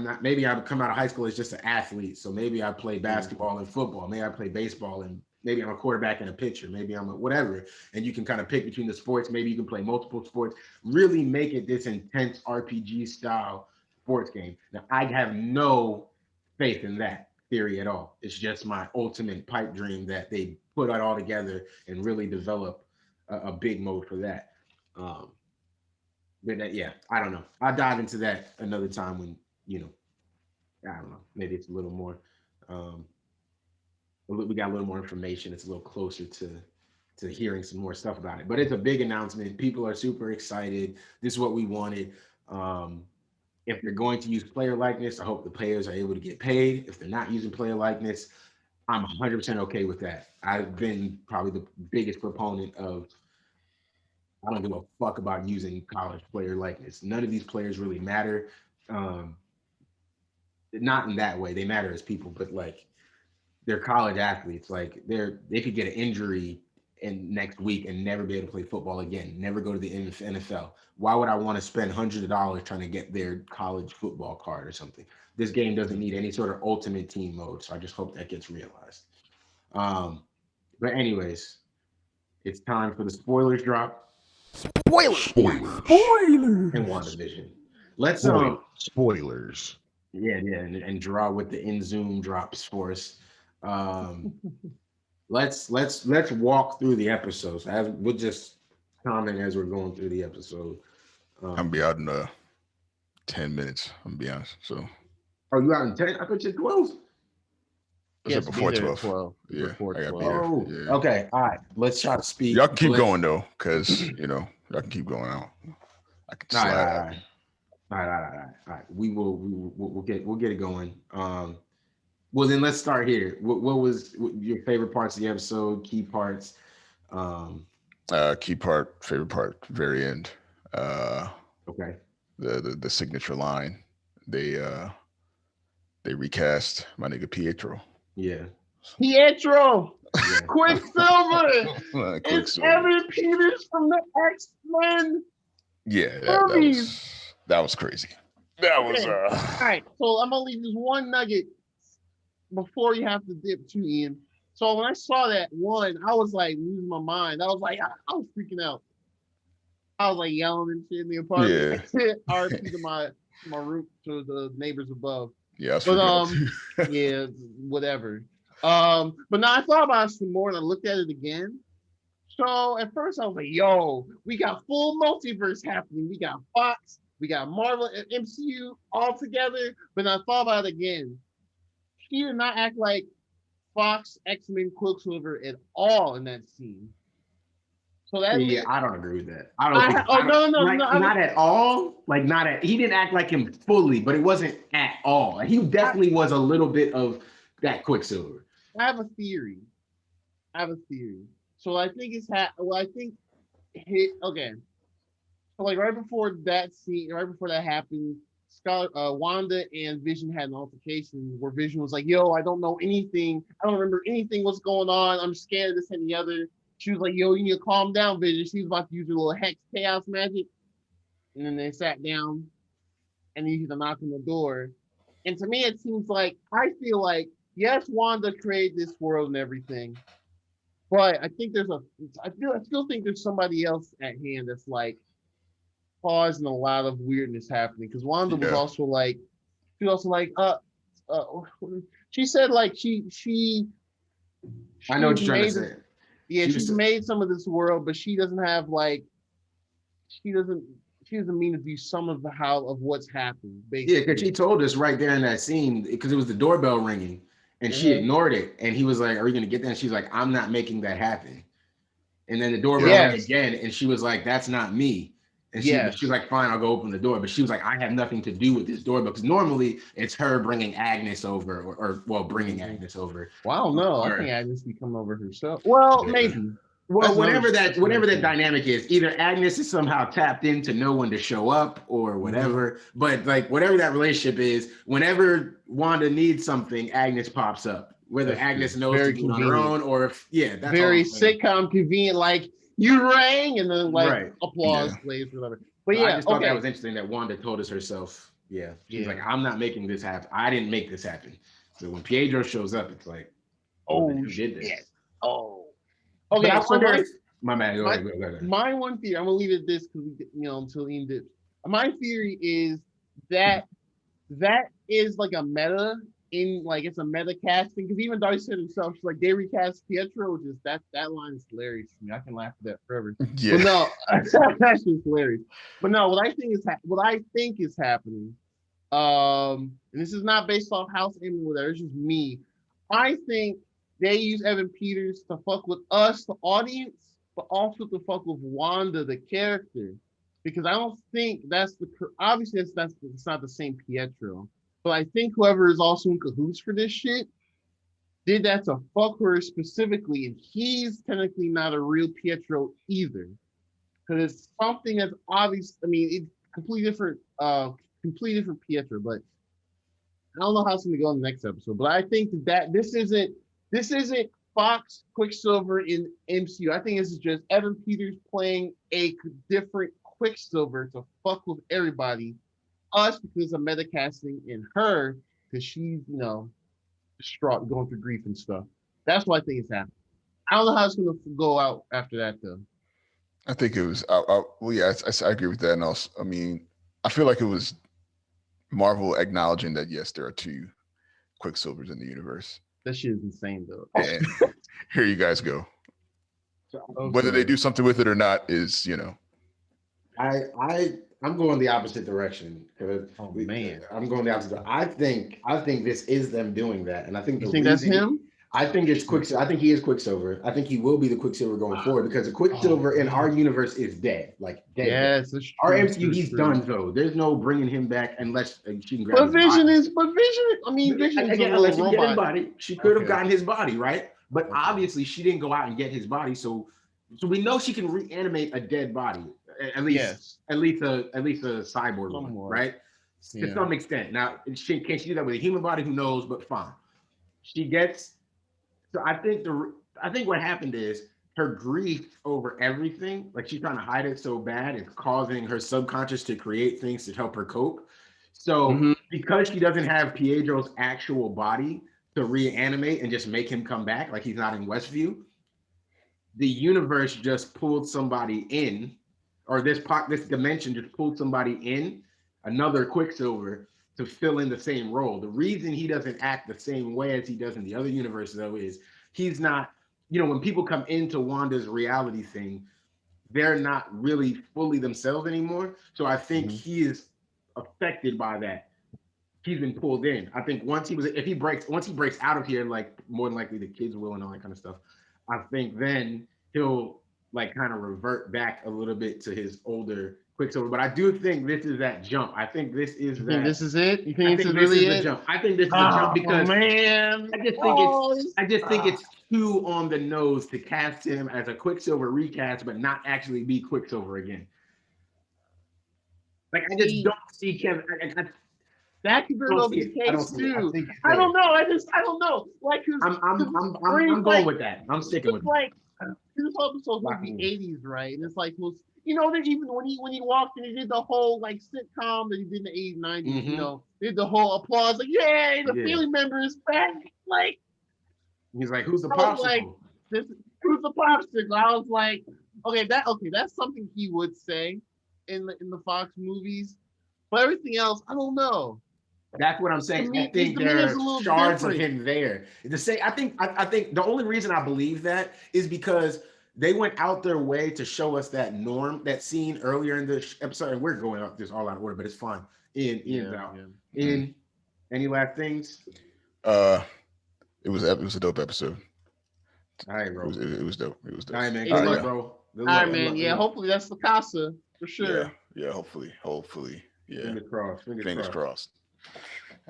come out of high school as just an athlete. So maybe I play basketball and football. Maybe I play baseball and maybe I'm a quarterback and a pitcher. Maybe I'm a whatever. And you can kind of pick between the sports. Maybe you can play multiple sports. Really make it this intense RPG style sports game. Now, I have no faith in that theory at all. It's just my ultimate pipe dream that they put it all together and really develop a big mode for that. But yeah, I don't know. I'll dive into that another time when, I don't know. Maybe it's a little more we got a little more information. It's a little closer to hearing some more stuff about it. But it's a big announcement. People are super excited. This is what we wanted. If they're going to use player likeness, I hope the players are able to get paid. If they're not using player likeness, I'm 100% okay with that. I've been probably the biggest proponent of I don't give a fuck about using college player likeness. None of these players really matter. Not in that way. They matter as people, but like they're college athletes. Like they could get an injury in next week and never be able to play football again. Never go to the NFL. Why would I want to spend hundreds of dollars trying to get their college football card or something? This game doesn't need any sort of ultimate team mode, so I just hope that gets realized. But anyways, it's time for the spoilers drop. Spoilers. And WandaVision. Let's spoilers. Yeah, and draw with the in Zoom drops for us. Let's walk through the episodes. We'll just comment as we're going through the episode. I'll be out in 10 minutes. I'm gonna be honest. So. Oh, you out in 10? I thought you said 12. Yes, before 12. Yeah, before 12. Oh, yeah. Okay. All right. Let's try to speak. Y'all can keep going though, because y'all can keep going out. I can slide out. All right. We'll get it going. Well, then let's start here. What was your favorite parts of the episode? Key parts. Key part, favorite part, very end. Okay. The signature line. They recast my nigga Pietro. Yeah. Pietro. Yeah. Quicksilver. It's Evan Peters from the X-Men. Yeah, that was crazy. That was All right, so I'm gonna leave this one nugget before you have to dip to Ian. So when I saw that one, I was like losing my mind. I was like, I was freaking out. I was like yelling and shit in the apartment. Yeah. RP to my roof, to the neighbors above. Yeah, but yeah, whatever. But now I thought about it some more and I looked at it again. So at first I was like, yo, we got full multiverse happening. We got Fox, we got Marvel and MCU all together. But then I thought about it again. She did not act like Fox, X-Men, Quicksilver at all in that scene. So that I don't agree with that. Not at all. Like he didn't act like him fully, but it wasn't at all. He definitely was a little bit of that Quicksilver. I have a theory. So I think okay. So like right before that scene, right before that happened, Wanda and Vision had an altercation where Vision was like, yo, I don't know anything. I don't remember anything. What's going on? I'm scared of this and the other. She was like, yo, you need to calm down, Vision. She was about to use her little hex chaos magic. And then they sat down and you hear the knock on the door. And to me, it seems like, I feel like, yes, Wanda created this world and everything. But I think I still think there's somebody else at hand that's like causing a lot of weirdness happening. Because Wanda was also like, she said like she I know what you're trying to say. Yeah, she's made some of this world, but she doesn't have like she doesn't mean to be some of what's happened. Basically. Yeah, because she told us right there in that scene, because it was the doorbell ringing and she ignored it, and he was like, are you gonna get that? And she's like, I'm not making that happen. And then the doorbell rang again, and she was like, that's not me. And she was like, fine, I'll go open the door. But she was like, I have nothing to do with this doorbell, because normally it's her bringing Agnes over, or bringing Agnes over. Well, no, I think Agnes be coming over herself. Well, maybe. Well, whatever that dynamic is, either Agnes is somehow tapped in to know when to show up or whatever. But like whatever that relationship is, whenever Wanda needs something, Agnes pops up. Whether Agnes knows to do it on her own or if that's very sitcom convenient, like you rang and then like applause plays or whatever. But I just thought that was interesting that Wanda told us herself. Yeah, she's like, I'm not making this happen. I didn't make this happen. So when Pietro shows up, it's like, oh, who did this? Oh. Okay, I wonder. My one theory, I'm gonna leave it at this because until Ian dips. My theory is that is like a meta it's a meta casting, because even Darcy said himself, she's like, they recast Pietro, which is that line is hilarious to me. I can laugh at that forever. Yeah. But no, that's just hilarious. But no, what I think is happening, and this is not based off House Aim or whatever, it's just me. I think they use Evan Peters to fuck with us, the audience, but also to fuck with Wanda, the character, because I don't think obviously it's not the same Pietro, but I think whoever is also in cahoots for this shit did that to fuck her specifically, and he's technically not a real Pietro either, because it's something that's obvious. I mean, it's completely different Pietro, but I don't know how it's going to go in the next episode. But I think that this isn't this isn't Fox Quicksilver in MCU. I think this is just Evan Peters playing a different Quicksilver to fuck with everybody. Us because of meta casting in her because she's distraught, going through grief and stuff. That's what I think is happening. I don't know how it's gonna go out after that though. I think it was. Well, yeah, I agree with that. And also, I mean, I feel like it was Marvel acknowledging that yes, there are two Quicksilvers in the universe. That shit is insane though. And here you guys go. Whether they do something with it or not is, I'm going the opposite direction because I'm going the opposite. I think this is them doing that, and I think you think that's him. I think it's Quicksilver. I think he is Quicksilver. I think he will be the Quicksilver going forward because the Quicksilver in our universe is dead. Like dead. Yes, our MCU, he's done though. There's no bringing him back unless she can grab But Vision is. I mean, Vision is unless she get his body. She could have gotten his body, right? But obviously, she didn't go out and get his body. So we know she can reanimate a dead body. At least a cyborg one, right? To some extent. Now, can she do that with a human body? Who knows? But fine. She gets. So I think what happened is her grief over everything, like she's trying to hide it so bad, it's causing her subconscious to create things to help her cope. So because she doesn't have Pietro's actual body to reanimate and just make him come back, like he's not in Westview, the universe just pulled somebody in, or this dimension just pulled somebody in, another Quicksilver, to fill in the same role. The reason he doesn't act the same way as he does in the other universe, though, is he's not, when people come into Wanda's reality thing, they're not really fully themselves anymore. So I think he is affected by that. He's been pulled in. I think once he breaks out of here, like more than likely the kids will and all that kind of stuff, I think then he'll like kind of revert back a little bit to his older Quicksilver, but I do think this is that jump. I think this is that. This is it. You think this is really it? Jump. I think this is a jump because I just think it's too on the nose to cast him as a Quicksilver recast, but not actually be Quicksilver again. Like I just don't see Kevin. That could be the case too. I don't know. I don't know. Like I'm going with that. I'm sticking with like this episode was the 80s, right? And it's like that even when he walked and he did the whole like sitcom that he did in the 80s, 90s, did the whole applause, like, yay, the family member is back. Like he's like, who's the popsicle? Like, who's the popsicle? I was like, that's something he would say in the Fox movies. But everything else, I don't know. That's what I'm saying. I think there are shards of him there. I think the only reason I believe that is because they went out their way to show us that that scene earlier in the episode. And we're going up this all out of order, but it's fine. Ian's out. Ian, any last things? It was a dope episode. All right, bro. It was dope. All right, man. Good luck, bro. All right, man. Yeah, hopefully that's the casa for sure. Yeah, hopefully. Yeah. Fingers crossed.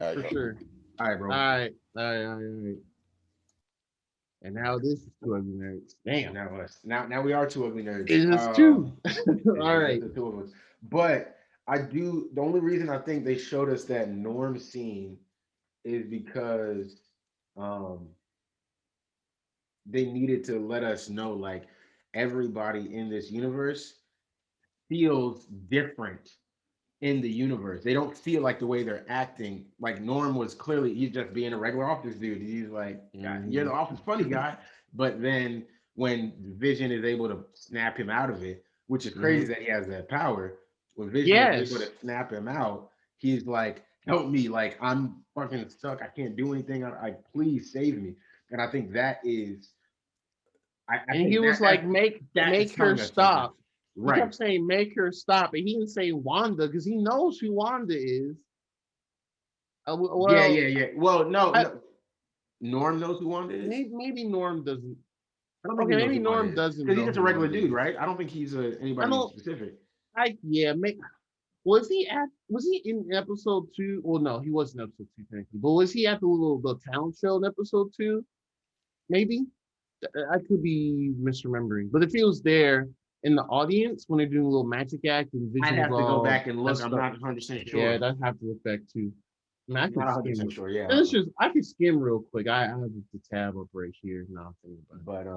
All right, for sure. All right, bro. All right. And now this is Two Ugly Nerds. Damn. Now we are Two Ugly Nerds. It is two. All right. The two of us. But the only reason I think they showed us that Norm scene is because they needed to let us know, like, everybody in this universe feels different in the universe. They don't feel like the way they're acting. Like Norm was clearly, he's just being a regular office dude. He's like, you're the office funny guy. But then when Vision is able to snap him out of it, which is crazy that he has that power, when Vision is able to snap him out, he's like, help me, like I'm fucking stuck. I can't do anything. I please save me. And I think that is and he was like, make her stop. Right. He kept saying, make her stop. And he didn't say Wanda because he knows who Wanda is. Yeah. Well, no. Norm knows who Wanda is? Maybe Norm doesn't. Maybe Norm doesn't. Because he's just a regular dude, right? I don't think he's anybody specific. Was he in episode 2? Well, no, he wasn't in episode 2, technically. But was he at the talent show in episode 2? Maybe. I could be misremembering. But if he was there in the audience when they're doing a little magic act and Vision, I'd have to go back and look. I'm not 100% sure. Yeah, I'd have to look back too. Man, I I'm not can 100% skim. sure. Yeah. I can skim real quick. I have the tab up right here. Now I'm thinking about it.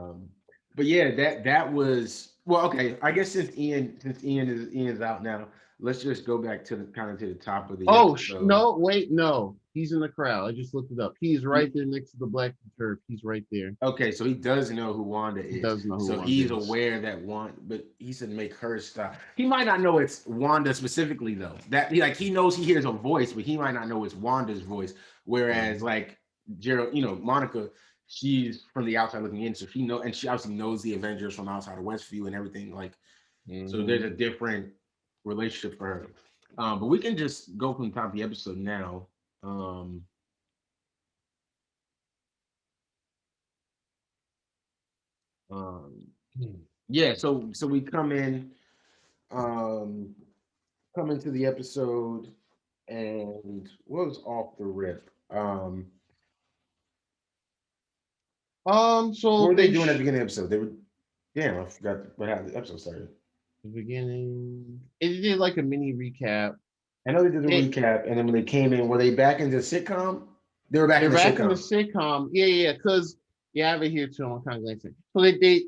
But yeah, that was well. Okay, I guess since Ian's out now, let's just go back to the kind of to the top of the Oh episode. no! Wait, no. He's in the crowd. I just looked it up. He's right there next to the black turf. He's right there. Okay, so he does know who Wanda is. He does know who so Wanda he's is. aware that Wanda, but he said make her stop. He might not know it's Wanda specifically though. That he knows he hears a voice, but he might not know it's Wanda's voice. Whereas like Gerald, Monica, she's from the outside looking in, so she obviously knows the Avengers from outside of Westview and everything. Like, so there's a different relationship for her. But we can just go from the top of the episode now. Yeah, so we come into the episode, and what was off the rip? So what were they doing at the beginning of the episode? They were, damn, I forgot how the episode started. The beginning, it did like a mini recap. I know they did the recap, and then when they came in, were they back into the sitcom? They were back in the sitcom. Yeah, because I have it here too. I'm kind of glancing. So they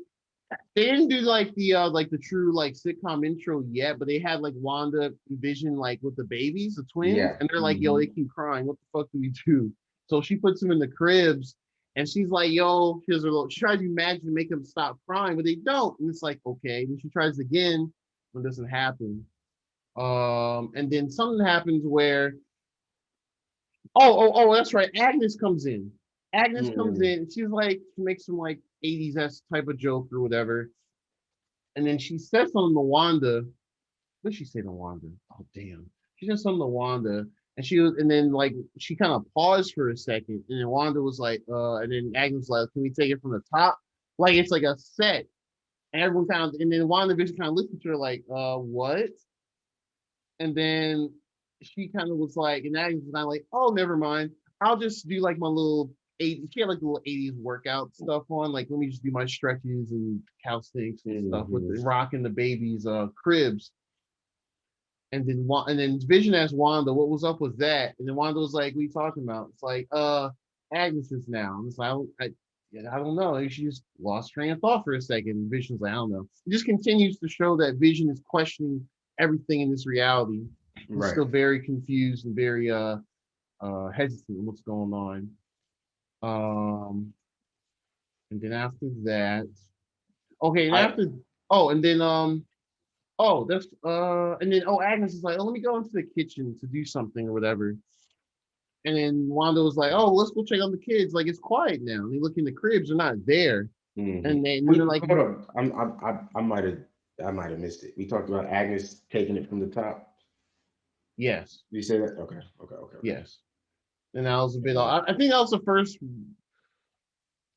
didn't do like the true like sitcom intro yet, but they had like Wandavision like with the babies, the twins, and they're like, yo, they keep crying. What the fuck do we do? So she puts them in the cribs, and she's like, yo, she tries to imagine to make them stop crying, but they don't. And it's like, okay. Then she tries again, but it doesn't happen. And then something happens where, that's right. Agnes comes in. She's like, she makes some like 80s type of joke or whatever. And then she says something to Wanda. What did she say to Wanda? Oh, damn. She said something to Wanda. And then like she kind of paused for a second. And then Wanda was like, and then Agnes was like, can we take it from the top? Like it's like a set. And everyone and then Wandavision kind of looked at her like, what? And then she kind of was like, and Agnes was kind of like, oh, never mind. I'll just do like my little 80s, she had like the little 80s workout stuff on. Like, let me just do my stretches and calisthenics and stuff with the rocking the baby's cribs. And then Vision asked Wanda, what was up with that? And then Wanda was like, what are you talking about? It's like, Agnes is now. And it's like, I don't know. Maybe she just lost train of thought for a second. Vision's like, I don't know. It just continues to show that Vision is questioning everything in this reality. He's still very confused and very hesitant on what's going on. And then after that, Agnes is like, oh, let me go into the kitchen to do something or whatever. And then Wanda was like, oh, let's go check on the kids. Like, it's quiet now. And they look in the cribs, they're not there. And they're like, hold on. I might have missed it. We talked about Agnes taking it from the top. Yes. Did you say that? Okay. Yes. And that was a bit. I think that was the first.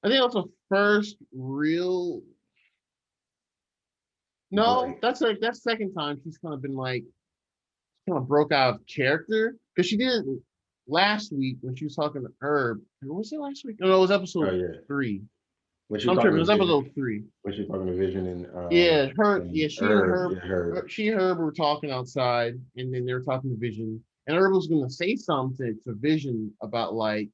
I think that was the first real. No, that's second time she's kind of been like, kind of broke out of character because she did it last week when she was talking to Herb. Was it last week? No, it was episode 3. It was episode 3. When she was talking to Vision and she and Herb were talking outside, and then they were talking to Vision, and Herb was gonna say something to Vision about like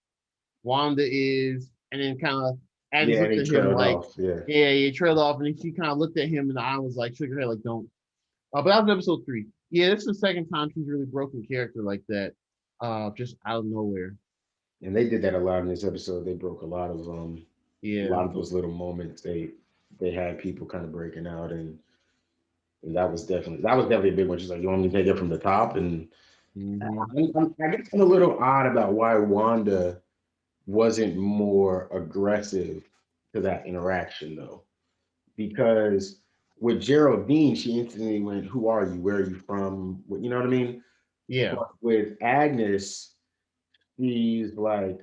Wanda is, and then kind of looked at him like, he trailed off, and then she kind of looked at him, and I was like, shook her head like, don't. But that was episode 3. Yeah, this is the second time she's really broken character like that, just out of nowhere. And they did that a lot in this episode. They broke a lot of a lot of those little moments. They had people kind of breaking out, and that was definitely a big one. She's like, you want me to take it from the top? And I guess I'm a little odd about why Wanda wasn't more aggressive to that interaction though, because with Geraldine, she instantly went, who are you? Where are you from? You know what I mean? Yeah. But with Agnes, she's like,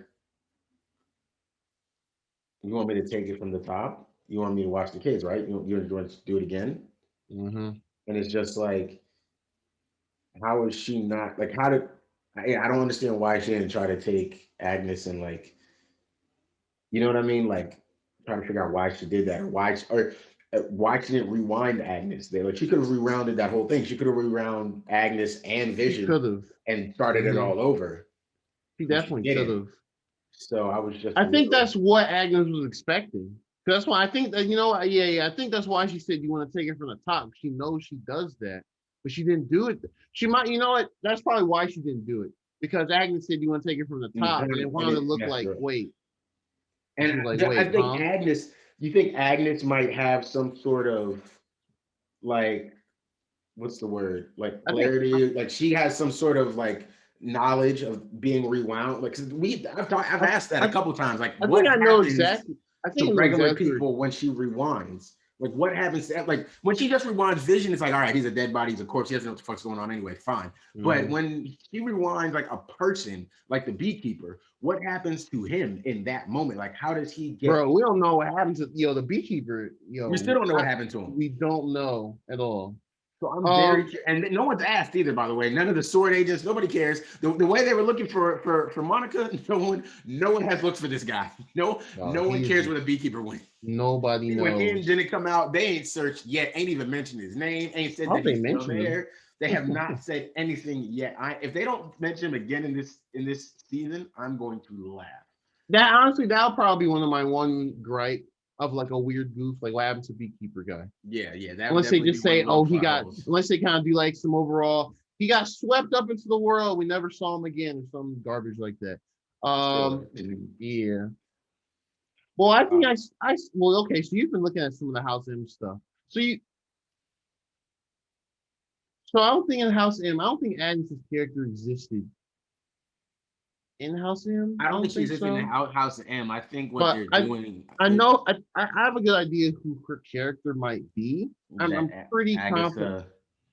you want me to take it from the top? You want me to watch the kids, right? You want to do it again? And it's just like, how is she not like? I don't understand why she didn't try to take Agnes and like, you know what I mean? Like, trying to figure out why she did that, or why she didn't rewind Agnes there. Like, she could have rewounded that whole thing. She could have rewound Agnes and Vision and started it all over. She definitely could have. So I was just. I think that's what Agnes was expecting. That's why I think that I think that's why she said you want to take it from the top. She knows she does that, but she didn't do it. She might, that's probably why she didn't do it because Agnes said you want to take it from the top, and it wanted to look like wait. And like, I think Agnes. You think Agnes might have some sort of like, what's the word? Like clarity. Like she has some sort of like knowledge of being rewound. Like I've asked that a couple times. Like, what I know exactly. I think to regular people when she rewinds. Like what happens to, like when she just rewinds Vision, it's like, all right, he's a dead body, he's a corpse, he doesn't know what the fuck's going on anyway, fine. But when she rewinds like a person, like the beekeeper, what happens to him in that moment? Like how does he get? Bro, we don't know what happens to the beekeeper. We still don't know what happened to him. We don't know at all. So I'm very, and no one's asked either, by the way. None of the sword agents, nobody cares. The way they were looking for Monica, no one has looked for this guy. No one cares where the beekeeper went. Nobody knows. Went in, didn't come out. They ain't searched yet. Ain't even mentioned his name. Ain't said that he's still there. They have not said anything yet. If they don't mention him again in this season, I'm going to laugh. That honestly, that'll probably be one of my one gripe of like a weird goof, like what happened to beekeeper guy. Yeah. Unless they just say, unless they kind of do like some overall, he got swept up into the world. We never saw him again, or some garbage like that. Yeah. Well, I think okay. So you've been looking at some of the House M stuff. So I don't think in House M, I don't think Agnes's character existed in House M. I don't think she's in House M. I think what they're doing. I know. I have a good idea who her character might be. I'm pretty confident.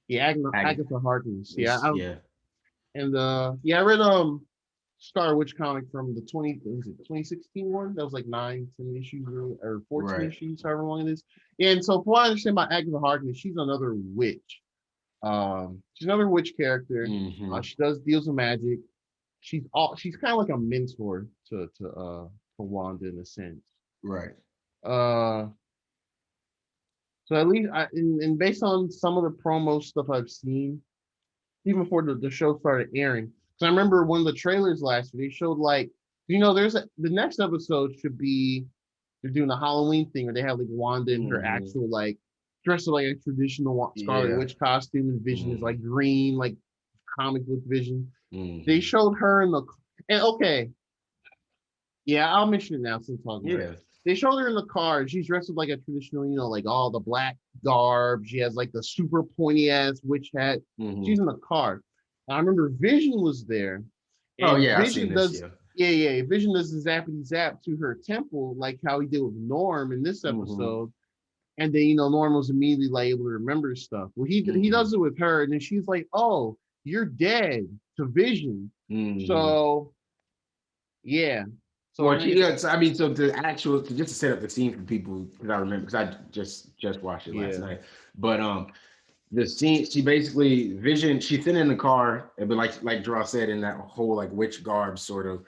Yeah, Agatha Harkness. Yeah. And I read Star Witch comic from the 2016 one. That was like 9, 10 issues or 14 issues, however long it is. And so, from what I understand about Agatha Harkness, she's another witch. She's another witch character. Mm-hmm. She deals with magic. She's kind of like a mentor to Wanda in a sense. Right. So at least and based on some of the promo stuff I've seen, even before the show started airing, because I remember one of the trailers last week, they showed like, the next episode should be, they're doing a Halloween thing where they have like Wanda in her actual like dressed like a traditional Scarlet Witch costume, and Vision is like green, like comic book Vision. They showed her I'll mention it now since talking about it. They showed her in the car, and she's dressed with like a traditional, like all the black garb. She has like the super pointy ass witch hat. She's in the car. I remember Vision was there. Vision does Vision does the zappity zap to her temple, like how he did with Norm in this episode. And then Norm was immediately like able to remember stuff. Well, he does it with her, and then she's like, "Oh, you're dead," to Vision. So, yeah. So just to set up the scene for people, because I remember, because I just watched it last night. But the scene, she basically Vision, she's sitting in the car, but like Draw said, in that whole like witch garb sort of,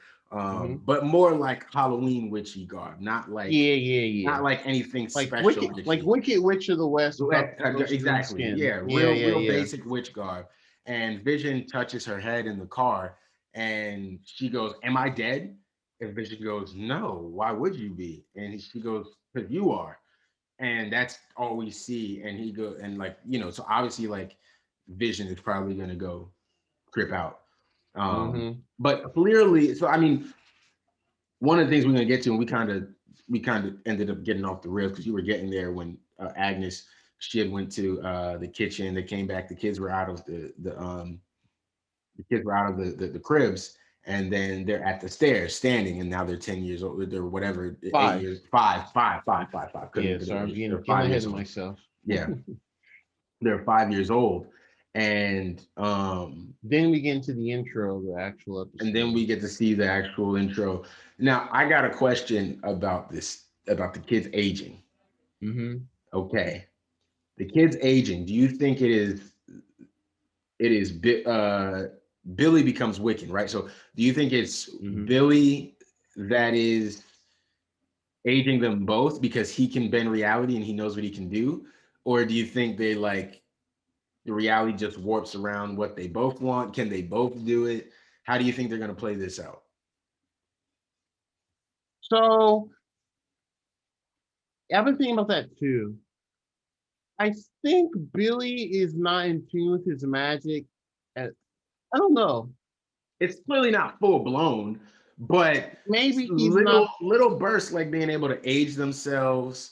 but more like Halloween witchy garb, not like not like anything like special, Wicked Witch of the West. Exactly. Real basic witch garb. And Vision touches her head in the car, and she goes, "Am I dead?" And Vision goes, "No, why would you be?" And she goes, "Because you are." And that's all we see. And he goes, and like, so obviously like Vision is probably going to go trip out. But clearly, so I mean, one of the things we're going to get to, and we kind of ended up getting off the rails because you were getting there when Agnes, she had went to the kitchen. They came back. The kids were out of the cribs, and then they're at the stairs standing. And now they're 10 years old. They're whatever. 5 years. Five. Yeah, sorry, I'm getting ahead of myself. Yeah, they're 5 years old, and then we get into the intro, the actual episode, and then we get to see the actual intro. Now, I got a question about this, about the kids aging. Okay. The kids aging, do you think it is Billy becomes Wiccan, right? So do you think it's Billy that is aging them both because he can bend reality and he knows what he can do? Or do you think they like the reality just warps around what they both want? Can they both do it? How do you think they're going to play this out? So I've been thinking about that too. I think Billy is not in tune with his magic. I don't know. It's clearly not full blown, but Maybe he's little not. little bursts like being able to age themselves,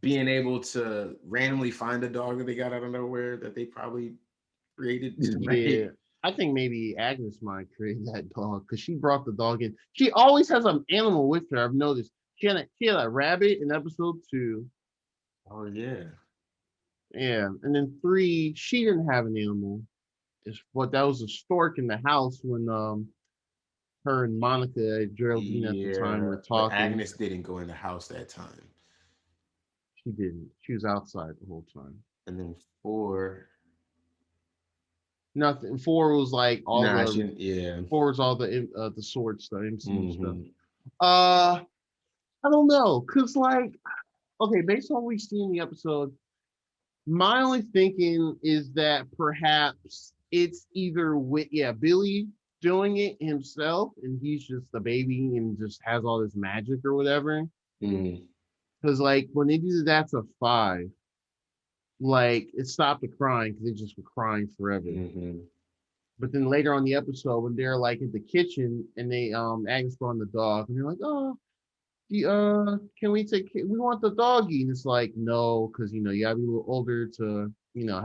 being able to randomly find a dog that they got out of nowhere that they probably created. Yeah, I think maybe Agnes might create that dog because she brought the dog in. She always has an animal with her. I've noticed. She had a rabbit in episode 2. Oh yeah. Yeah, and then 3, she didn't have an animal. But that was a stork in the house when her and Monica Geraldine at the time were But talking. Agnes didn't go in the house that time. She didn't. She was outside the whole time. And then 4. Nothing. 4 was like all Nah, the. she didn't, yeah. 4 was all the sword stuff, MCU stuff. Mhm. I don't know, cause like, okay, based on what we see in the episode, my only thinking is that perhaps it's either with Billy doing it himself and he's just a baby and just has all this magic or whatever. Mhm. Because like when they did that to 5, like it stopped the crying because they just were crying forever. Mhm. But then later on the episode, when they're like in the kitchen and they Agnes brought the dog and they're like, oh, can we we want the doggy? And it's like, no, because you gotta be a little older to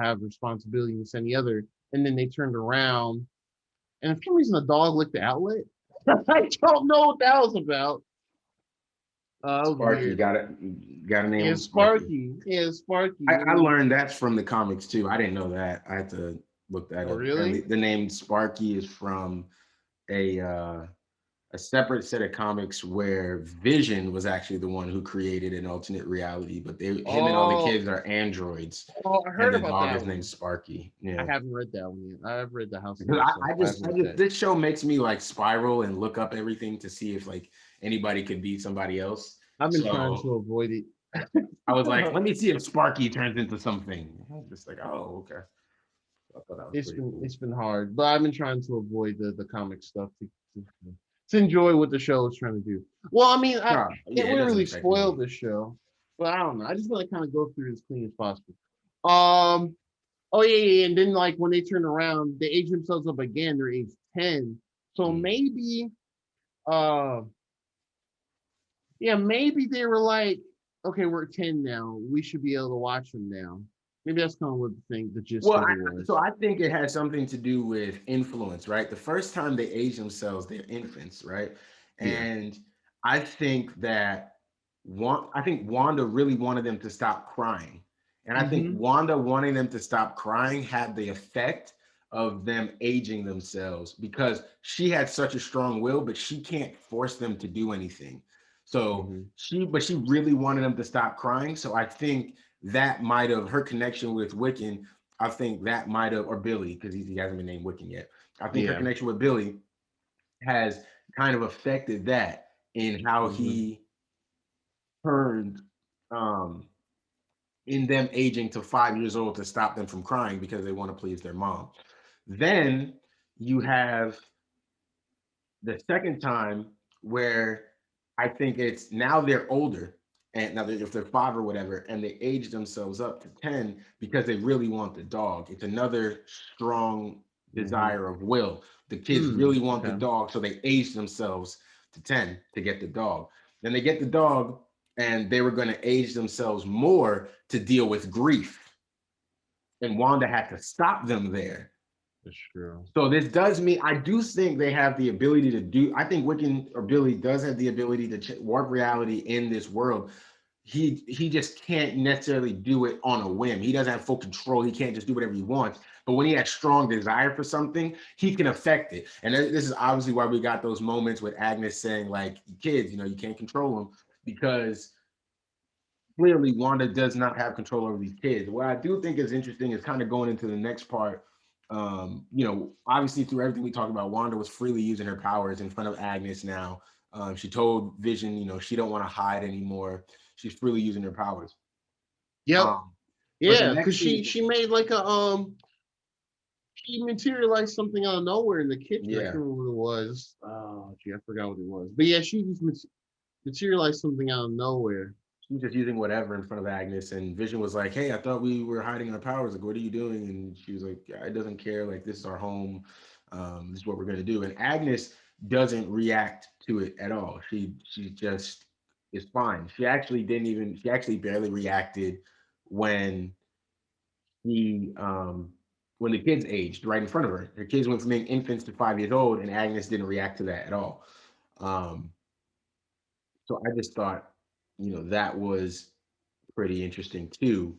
have responsibility and send the other. And then they turned around and for some reason the dog licked the outlet. I don't know what that was about. Sparky got it. Got a name. Yeah, Sparky. Yeah, Sparky. I learned that's from the comics too. I didn't know that. I had to look that up. Really? The name Sparky is from a separate set of comics where Vision was actually the one who created an alternate reality, but him and all the kids are androids. Oh, I heard and the about dog that. is named Sparky. Yeah, I haven't read that one yet. I've read the House. I just this show makes me like spiral and look up everything to see if like anybody could be somebody else. I've been trying to avoid it. I was like, let me see if Sparky turns into something. I was just like, oh, okay. I thought that was It's been hard, but I've been trying to avoid the comic stuff to enjoy what the show is trying to do. Well, I mean, it wouldn't really spoil the show, but I don't know. I just want to kind of go through it as clean as possible. Oh yeah, and then like when they turn around, they age themselves up again. They're age 10, so maybe, maybe they were like, okay, we're 10 now. We should be able to watch them now. Maybe that's kind of what the gist of it was. So I think it has something to do with influence, right? The first time they age themselves, they're infants, right? And I think that Wanda really wanted them to stop crying. And I think Wanda wanting them to stop crying had the effect of them aging themselves because she had such a strong will, but she can't force them to do anything. So she really wanted them to stop crying. So I think that might have her connection with Wiccan. I think that might have, or Billy, because he hasn't been named Wiccan yet. I think her connection with Billy has kind of affected that in how he turned in them aging to 5 years old to stop them from crying because they want to please their mom. Then you have the second time where I think it's now they're older. And now if they're 5 or whatever, and they age themselves up to 10 because they really want the dog. It's another strong desire of will. The kids really want the dog, so they age themselves to 10 to get the dog. Then they get the dog, and they were going to age themselves more to deal with grief. And Wanda had to stop them there. That's true. So this does mean I do think they have the ability to do. I think Wiccan or Billy does have the ability to warp reality in this world. He just can't necessarily do it on a whim. He doesn't have full control. He can't just do whatever he wants. But when he has strong desire for something, he can affect it. And this is obviously why we got those moments with Agnes saying, like, kids, you can't control them, because clearly Wanda does not have control over these kids. What I do think is interesting is kind of going into the next part. Obviously through everything we talked about, Wanda was freely using her powers in front of Agnes now. She told Vision, she don't want to hide anymore. She's freely using her powers. Yep. Because she made like she materialized something out of nowhere in the kitchen. I can't remember what it was. Oh, gee, I forgot what it was. But yeah, she just materialized something out of nowhere. She was just using whatever in front of Agnes, and Vision was like, "Hey, I thought we were hiding our powers. Like, what are you doing?" And she was like, "Yeah, it doesn't care. Like, this is our home. This is what we're gonna do." And Agnes doesn't react to it at all. She just is fine. She actually didn't even. She actually barely reacted when he when the kids aged right in front of her. Her kids went from being infants to 5 years old, and Agnes didn't react to that at all. Um, so I just thought, that was pretty interesting too.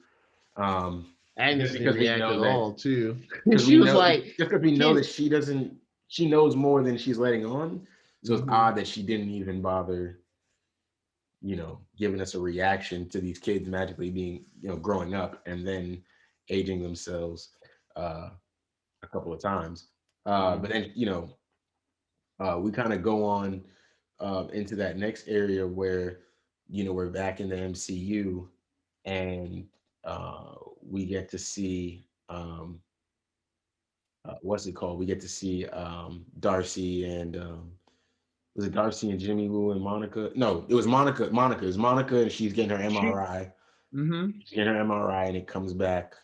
Agnes Just didn't because we react know at that, all too. because She we was know, like, just because we know that "Kids." she knows more than she's letting on. So it's Mhm. odd that she didn't even bother, giving us a reaction to these kids magically being, growing up and then aging themselves a couple of times. But then, we kind of go on into that next area where, we're back in the MCU, and we get to see what's it called? We get to see Darcy and was it Darcy and Jimmy Woo and Monica? No, it was Monica. Monica. It was Monica, and she's getting her MRI. She's getting her MRI, and it comes back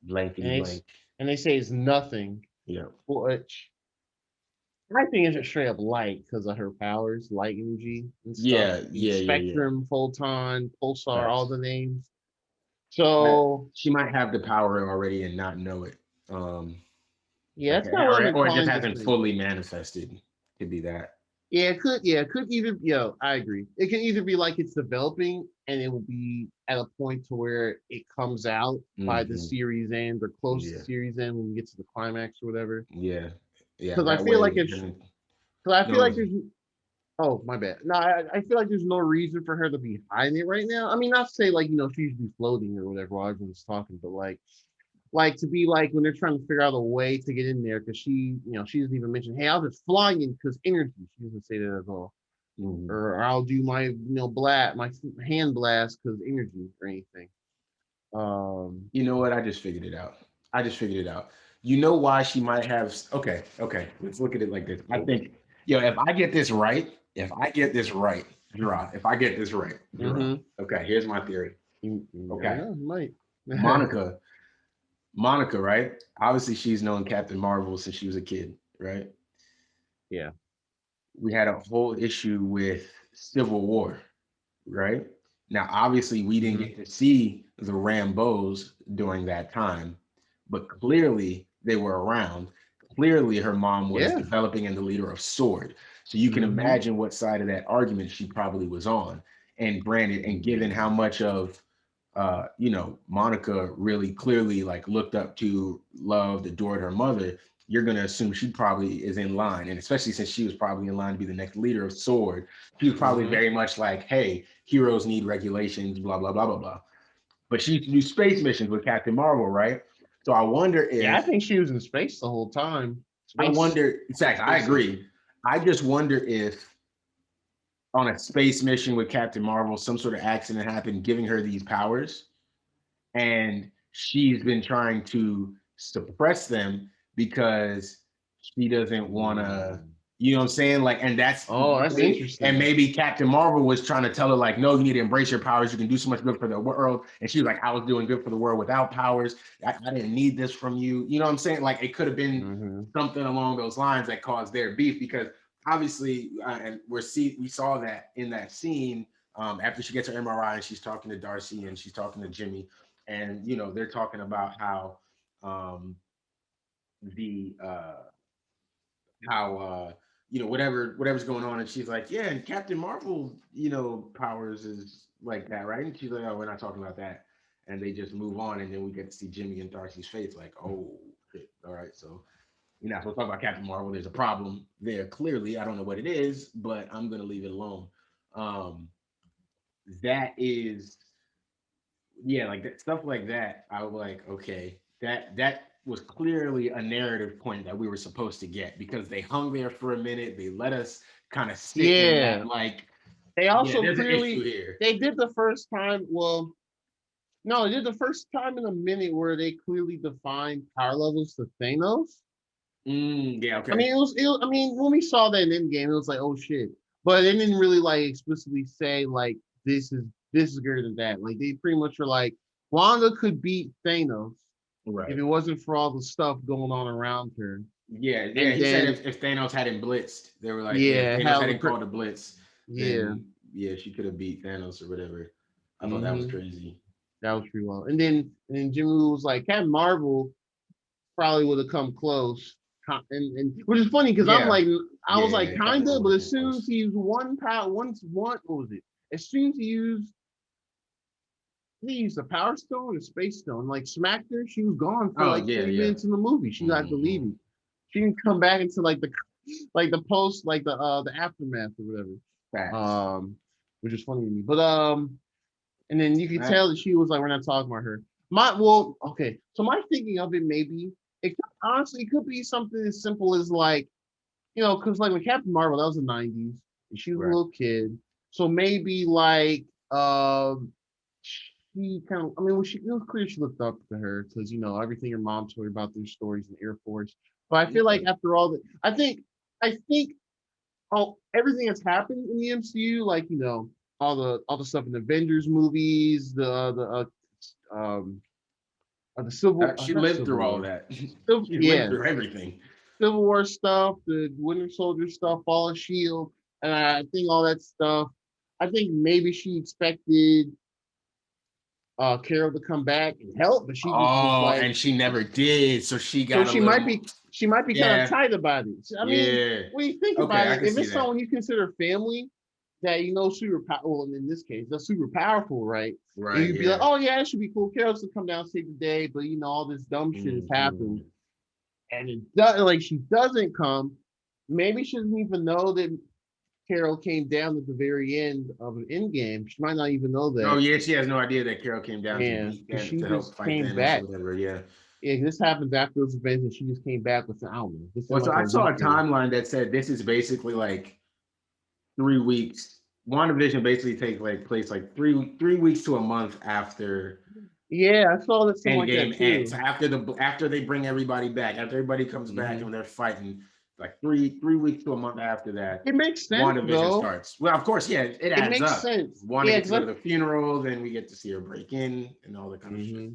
blankety blank. And they say it's nothing. Yeah. Which I think is just straight up light because of her powers, light energy and stuff. Yeah. Spectrum, photon, pulsar, all the names. But So she might have the power already and not know it. yeah, that's not what I'm or it just inclined to hasn't think. fully manifested. Could be that. Yeah, it could either. I agree. It can either be like it's developing, and it will be at a point to where it comes out by the series end or close to series end when we get to the climax or whatever. Yeah. Because I feel like it's. Because I feel like there's. Oh, my bad. No, I feel like there's no reason for her to be hiding it right now. I mean, not to say like she should be floating or whatever while everyone's talking, but like to be like when they're trying to figure out a way to get in there because she doesn't even mention, hey, I'll just fly in because energy. She doesn't say that at all. Or I'll do my my hand blast because energy or anything. You know what? I just figured it out. You know why she might have? Okay. Let's look at it like this. I think, if I get this right, Okay, here's my theory. Okay, might. Monica, right? Obviously, she's known Captain Marvel since she was a kid, right? Yeah. We had a whole issue with Civil War, right? Now, obviously, we didn't get to see the Rambos during that time, but clearly they were around. Clearly, her mom was developing and the leader of S.W.O.R.D. So you can imagine what side of that argument she probably was on. And granted, and given how much of Monica really clearly like looked up to, loved, adored her mother, you're going to assume she probably is in line. And especially since she was probably in line to be the next leader of S.W.O.R.D., she was probably very much like, hey, heroes need regulations, blah, blah, blah, blah, blah. But she used to do space missions with Captain Marvel, right? So I wonder if... Yeah, I think she was in space the whole time. I wonder... Exactly, I agree. I just wonder if on a space mission with Captain Marvel, some sort of accident happened, giving her these powers, and she's been trying to suppress them because she doesn't want to, you know what I'm saying? Like, and that's interesting. And maybe Captain Marvel was trying to tell her, like, no, you need to embrace your powers. You can do so much good for the world. And she was like, I was doing good for the world without powers. I didn't need this from you. You know what I'm saying? Like, it could have been something along those lines that caused their beef, because obviously, and we saw that in that scene after she gets her MRI and she's talking to Darcy and she's talking to Jimmy, and they're talking about how whatever's going on, and she's like, yeah, and Captain Marvel powers is like that, right? And she's like, oh, we're not talking about that, and they just move on, and then we get to see Jimmy and Darcy's face like, oh shit, all right, so you're not supposed to talk about Captain Marvel. There's a problem there. Clearly, I don't know what it is, but I'm gonna leave it alone. That is, like that, stuff like that. I was like, okay, that was clearly a narrative point that we were supposed to get, because they hung there for a minute. They let us kind of sit in that, like. They also clearly they did the first time. Well, no, they did the first time in a minute where they clearly defined power levels to Thanos. Yeah, okay. I mean, it was. I mean, when we saw that in Endgame, it was like, oh shit. but they didn't really like explicitly say like this is greater than that. Like they pretty much were like Wanda could beat Thanos if it wasn't for all the stuff going on around her. Yeah. He said if Thanos hadn't blitzed, they were like, if Thanos hadn't called a blitz, then she could have beat Thanos or whatever. I thought that was crazy. That was pretty well. And then Jimmy Woo was like, Captain Marvel probably would have come close. And which is funny because I'm like, I was like, kinda, but as soon as he used what was it? As soon as he used a Power Stone or Space Stone, like smacked her, she was gone for 30 minutes in the movie. She got to leave him. She didn't come back into like the post, like the aftermath or whatever. Facts. Which is funny to me. But and then you can tell that she was like, we're not talking about her. So my thinking of it maybe it could be something as simple as like, because like with Captain Marvel, that was the 90s, and she was a little kid. So maybe like she kind of, it was clear she looked up to her because everything her mom told her about their stories in the Air Force. But I feel like after all that, I think everything that's happened in the MCU, like all the stuff in the Avengers movies, the Civil. She lived through all of that. She lived through everything. Civil War stuff, the Winter Soldier stuff, Fall of Shield, and I think all that stuff. I think maybe she expected Carol to come back and help, but she and she never did. So she got. So she might be kind of tight about it. I mean, when you think about it, if it's someone you consider family that super powerful, well, in this case, they're super powerful, right? Right. And you'd be like, oh yeah, it should be cool. Carol's to come down and save the day, but all this dumb shit has happened, and she doesn't come. Maybe she doesn't even know that Carol came down at the very end of an Endgame. She might not even know that. Oh yeah, she has no idea that Carol came down to help fight Thanos back. Or whatever. Yeah. Yeah, this happens after those events, and she just came back with an album. So I saw a timeline that said this is basically like 3 weeks. WandaVision basically takes place like three weeks to a month after. Yeah, I saw that. Endgame ends after they bring everybody back. After everybody comes back and they're fighting. Like 3 weeks to a month after that, it makes sense. WandaVision starts. Well, of course, it adds up. It makes sense. Wanda gets to go to the funeral, then we get to see her break in and all that kind of shit.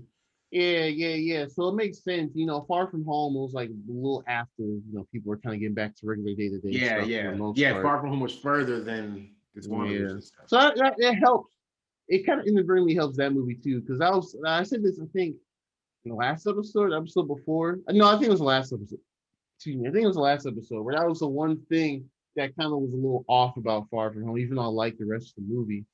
Yeah. So it makes sense. Far From Home was like a little after. People were kind of getting back to regular day to day. Yeah. Far From Home was further than this WandaVision stuff. So that helps. It kind of inadvertently helps that movie too, because I said this, I think in the last episode before. No, I think it was the last episode. Excuse me, I think it was the last episode where that was the one thing that kind of was a little off about Far From Home, even though I liked the rest of the movie.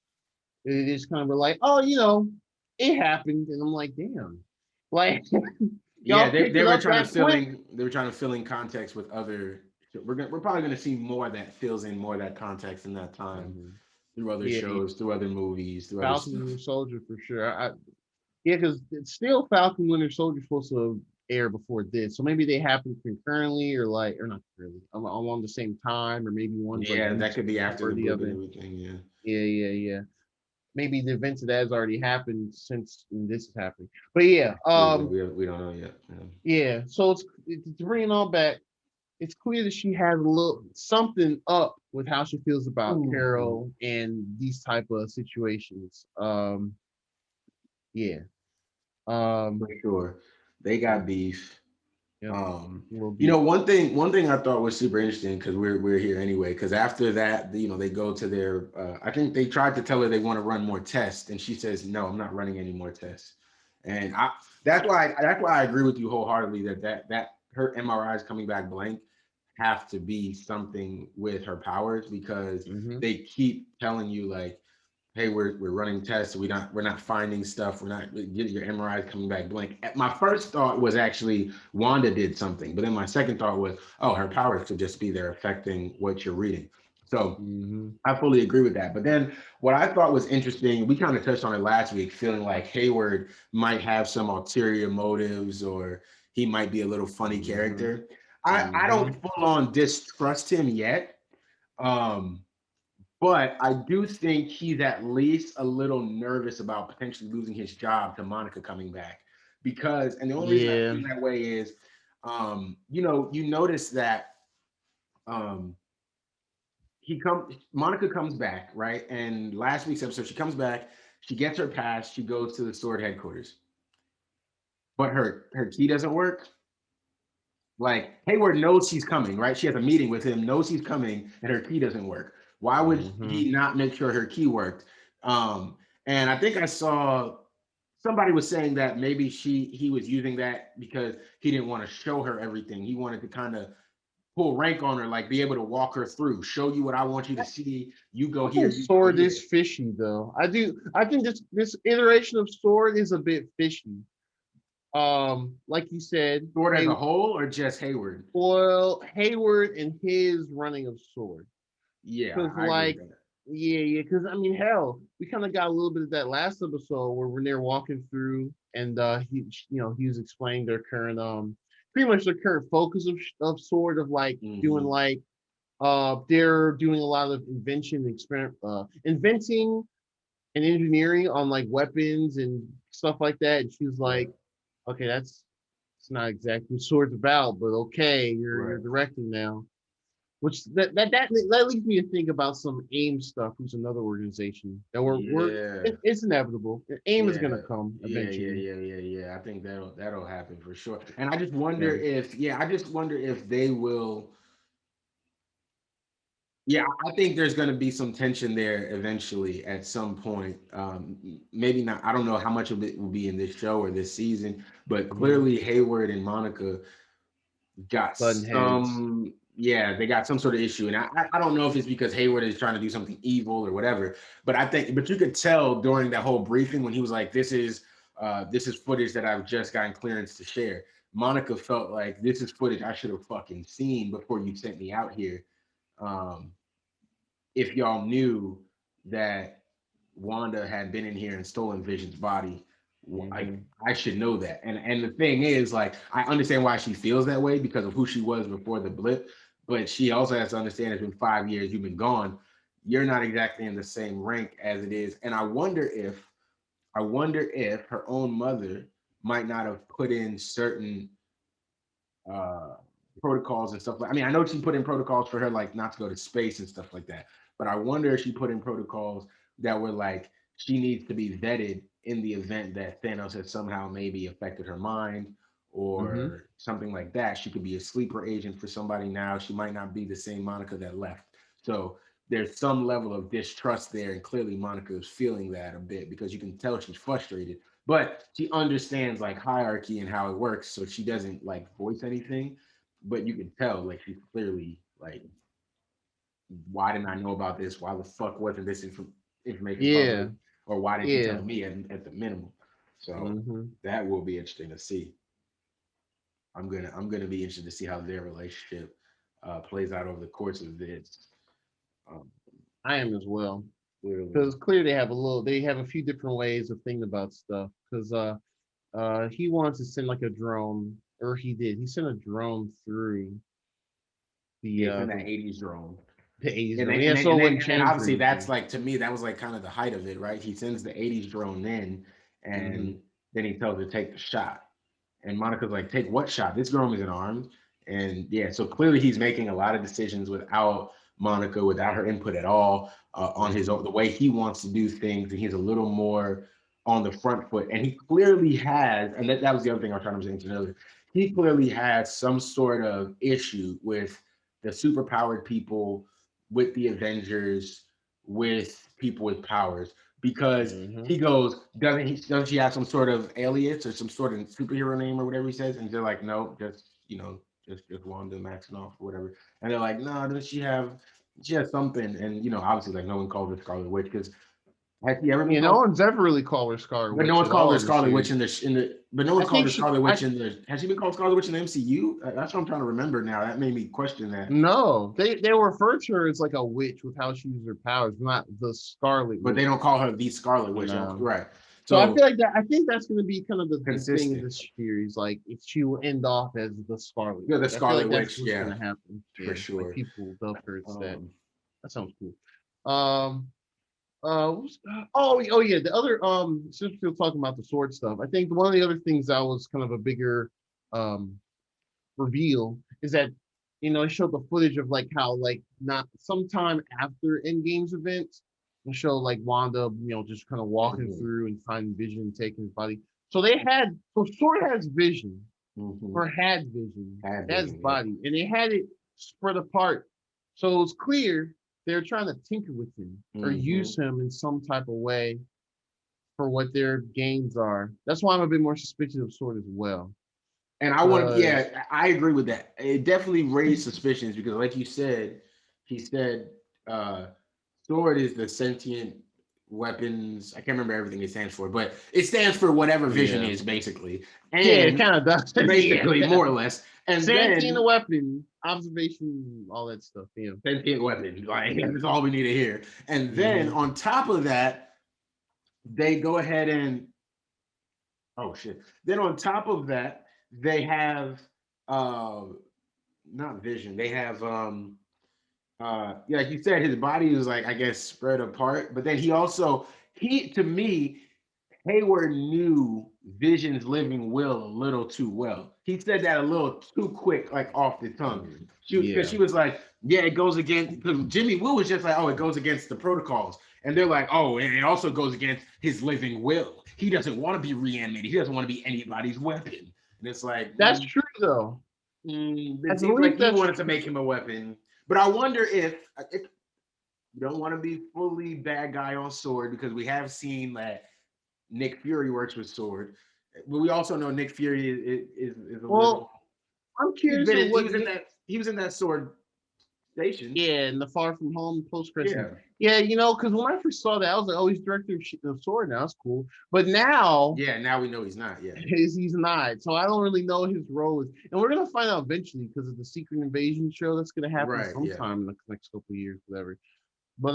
It just kind of were like, it happened, and I'm like, damn, like, they were trying to fill in context with other. We're probably going to see more that fills in more of that context in that time through other shows, through other movies, through Falcon and Winter Soldier for sure. Because it's still Falcon Winter Soldier supposed to air before this, so maybe they happen concurrently or not concurrently along the same time, or maybe one. That could be after the other. Yeah. Maybe the events that has already happened since this is happening. But we don't know yet. Yeah. So it's to bring it all back. It's clear that she has a little something up with how she feels about Carol and these type of situations. For sure. They got beef. One thing I thought was super interesting, because we're here anyway, because after that, they go to their I think they tried to tell her they want to run more tests, and she says, no, I'm not running any more tests. And that's why I agree with you wholeheartedly that her MRIs coming back blank have to be something with her powers, because they keep telling you like, hey, we're running tests. We're not finding stuff. We're not getting your MRIs coming back blank. My first thought was actually Wanda did something, but then my second thought was, oh, her powers could just be there affecting what you're reading. So I fully agree with that. But then what I thought was interesting, we kind of touched on it last week, feeling like Hayward might have some ulterior motives, or he might be a little funny character. I don't full on distrust him yet. But I do think he's at least a little nervous about potentially losing his job to Monica coming back, because, and the only reason I feel that way is, you notice that Monica comes back, right? And last week's episode, she comes back, she gets her pass, she goes to the sword headquarters. But her key doesn't work. Like Hayward knows he's coming, right? She has a meeting with him, knows he's coming, and her key doesn't work. Why would he not make sure her key worked? And I think I saw somebody was saying that maybe he was using that because he didn't want to show her everything. He wanted to kind of pull rank on her, like be able to walk her through, show you what I want you to see. You go here. Sword is fishy though. I think this iteration of Sword is a bit fishy. Like you said, Sword as a whole or just Hayward? Well, Hayward and his running of Sword. Yeah, because I mean, hell, we kind of got a little bit of that last episode where we're there walking through, and he was explaining their current pretty much their current focus of Sword, of like doing like they're doing a lot of inventing and engineering on like weapons and stuff like that. And she was like, okay, it's not exactly what Sword's about, but okay, you're directing now. Which that leads me to think about some AIM stuff, who's another organization that it's inevitable. AIM is gonna come eventually. Yeah. I think that'll happen for sure. And I just wonder if they will. Yeah, I think there's going to be some tension there eventually at some point. Maybe not. I don't know how much of it will be in this show or this season, but clearly Hayward and Monica got some. Yeah, they got some sort of issue, and I don't know if it's because Hayward is trying to do something evil or whatever. But you could tell during that whole briefing when he was like, "This is footage that I've just gotten clearance to share." Monica felt like this is footage I should have fucking seen before you sent me out here. If y'all knew that Wanda had been in here and stolen Vision's body, I should know that. And the thing is, like, I understand why she feels that way because of who she was before the blip, but she also has to understand it's been 5 years you've been gone. You're not exactly in the same rank as it is. And I wonder if her own mother might not have put in certain protocols and stuff. I mean, I know she put in protocols for her, like not to go to space and stuff like that. But I wonder if she put in protocols that were like, she needs to be vetted in the event that Thanos has somehow maybe affected her mind or something like that. She could be a sleeper agent for somebody now. She might not be the same Monica that left. So there's some level of distrust there. And clearly Monica is feeling that a bit because you can tell she's frustrated, but she understands like hierarchy and how it works. So she doesn't like voice anything, but you can tell like she's clearly like, why didn't I know about this? Why the fuck wasn't this information public? Or why didn't you tell me at the minimum? So that will be interesting to see. I'm gonna be interested to see how their relationship plays out over the course of this. I am as well, because clearly they have a few different ways of thinking about stuff. Because he wants to send like a drone, or he sent a drone through the 80s drone. The 80s drone. And obviously that's like, to me, that was like kind of the height of it, right? He sends the 80s drone in, and then he tells her to take the shot. And Monica's like, take what shot? This girl isn't armed. And yeah, so clearly he's making a lot of decisions without Monica, without her input at all, on his own, the way he wants to do things. And he's a little more on the front foot. And he clearly has, and that was the other thing I was trying to mention earlier, he clearly has some sort of issue with the superpowered people, with the Avengers, with people with powers, because he goes, doesn't she have some sort of alias or some sort of superhero name or whatever he says? And they're like, no, just Wanda Maximoff or whatever. And they're like, no, does she has something? And obviously, like, no one calls her Scarlet Witch because has he ever been no one's ever really called her Scarlet Witch. But no one's called her Scarlet Witch but no one's called her Scarlet Witch in the. Has she been called Scarlet Witch in the MCU? That's what I'm trying to remember now. That made me question that. No, they refer to her as like a witch with how she uses her powers, not the Scarlet Witch. But they don't call her the Scarlet Witch, right? So I feel like that. I think that's going to be kind of the thing in this series. Like, if she will end off as the Scarlet. Yeah, the Scarlet Witch. That's going to happen for sure. Like, people dub her instead. That sounds cool. The other since we're talking about the sword stuff, I think one of the other things that was kind of a bigger reveal is that It showed the footage of like how like not sometime after Endgame's events, it showed like Wanda, just kind of walking through and finding Vision taking his body. So Sword has Vision, or had Vision, has body, and they had it spread apart. So it was clear they're trying to tinker with him or use him in some type of way for what their gains are. That's why I'm a bit more suspicious of Sword as well. And I agree with that. It definitely raised suspicions because, like you said, he said Sword is the sentient weapons. I can't remember everything it stands for, but it stands for whatever Vision is, basically. And it kind of does. Basically, more or less. And sentient weapon, observation, all that stuff. Sentient weapon. Like, that's all we need to hear. And then on top of that, they go ahead and Then on top of that, they have not Vision. They have like you said, his body is like, I guess, spread apart. But then to me, Hayward knew Vision's living will a little too well. He said that a little too quick, like off the tongue. Because she was like, yeah, it goes against, because Jimmy Woo was just like, oh, it goes against the protocols. And they're like, oh, and it also goes against his living will. He doesn't want to be reanimated. He doesn't want to be anybody's weapon. And it's like, that's true though. It seems like he wanted to make him a weapon. But I wonder if you don't want to be fully bad guy on Sword, because we have seen that Nick Fury works with Sword. But we also know Nick Fury is a little. I'm curious. He was in that Sword station. Yeah, in the Far From Home post-credits. Yeah, because when I first saw that, I was like, oh, he's director of Sword now. That's cool. But now... Yeah, now we know he's not. Yeah. He's not. So I don't really know his role. And we're going to find out eventually because of the Secret Invasion show that's going to happen sometime in the next couple of years, whatever. But,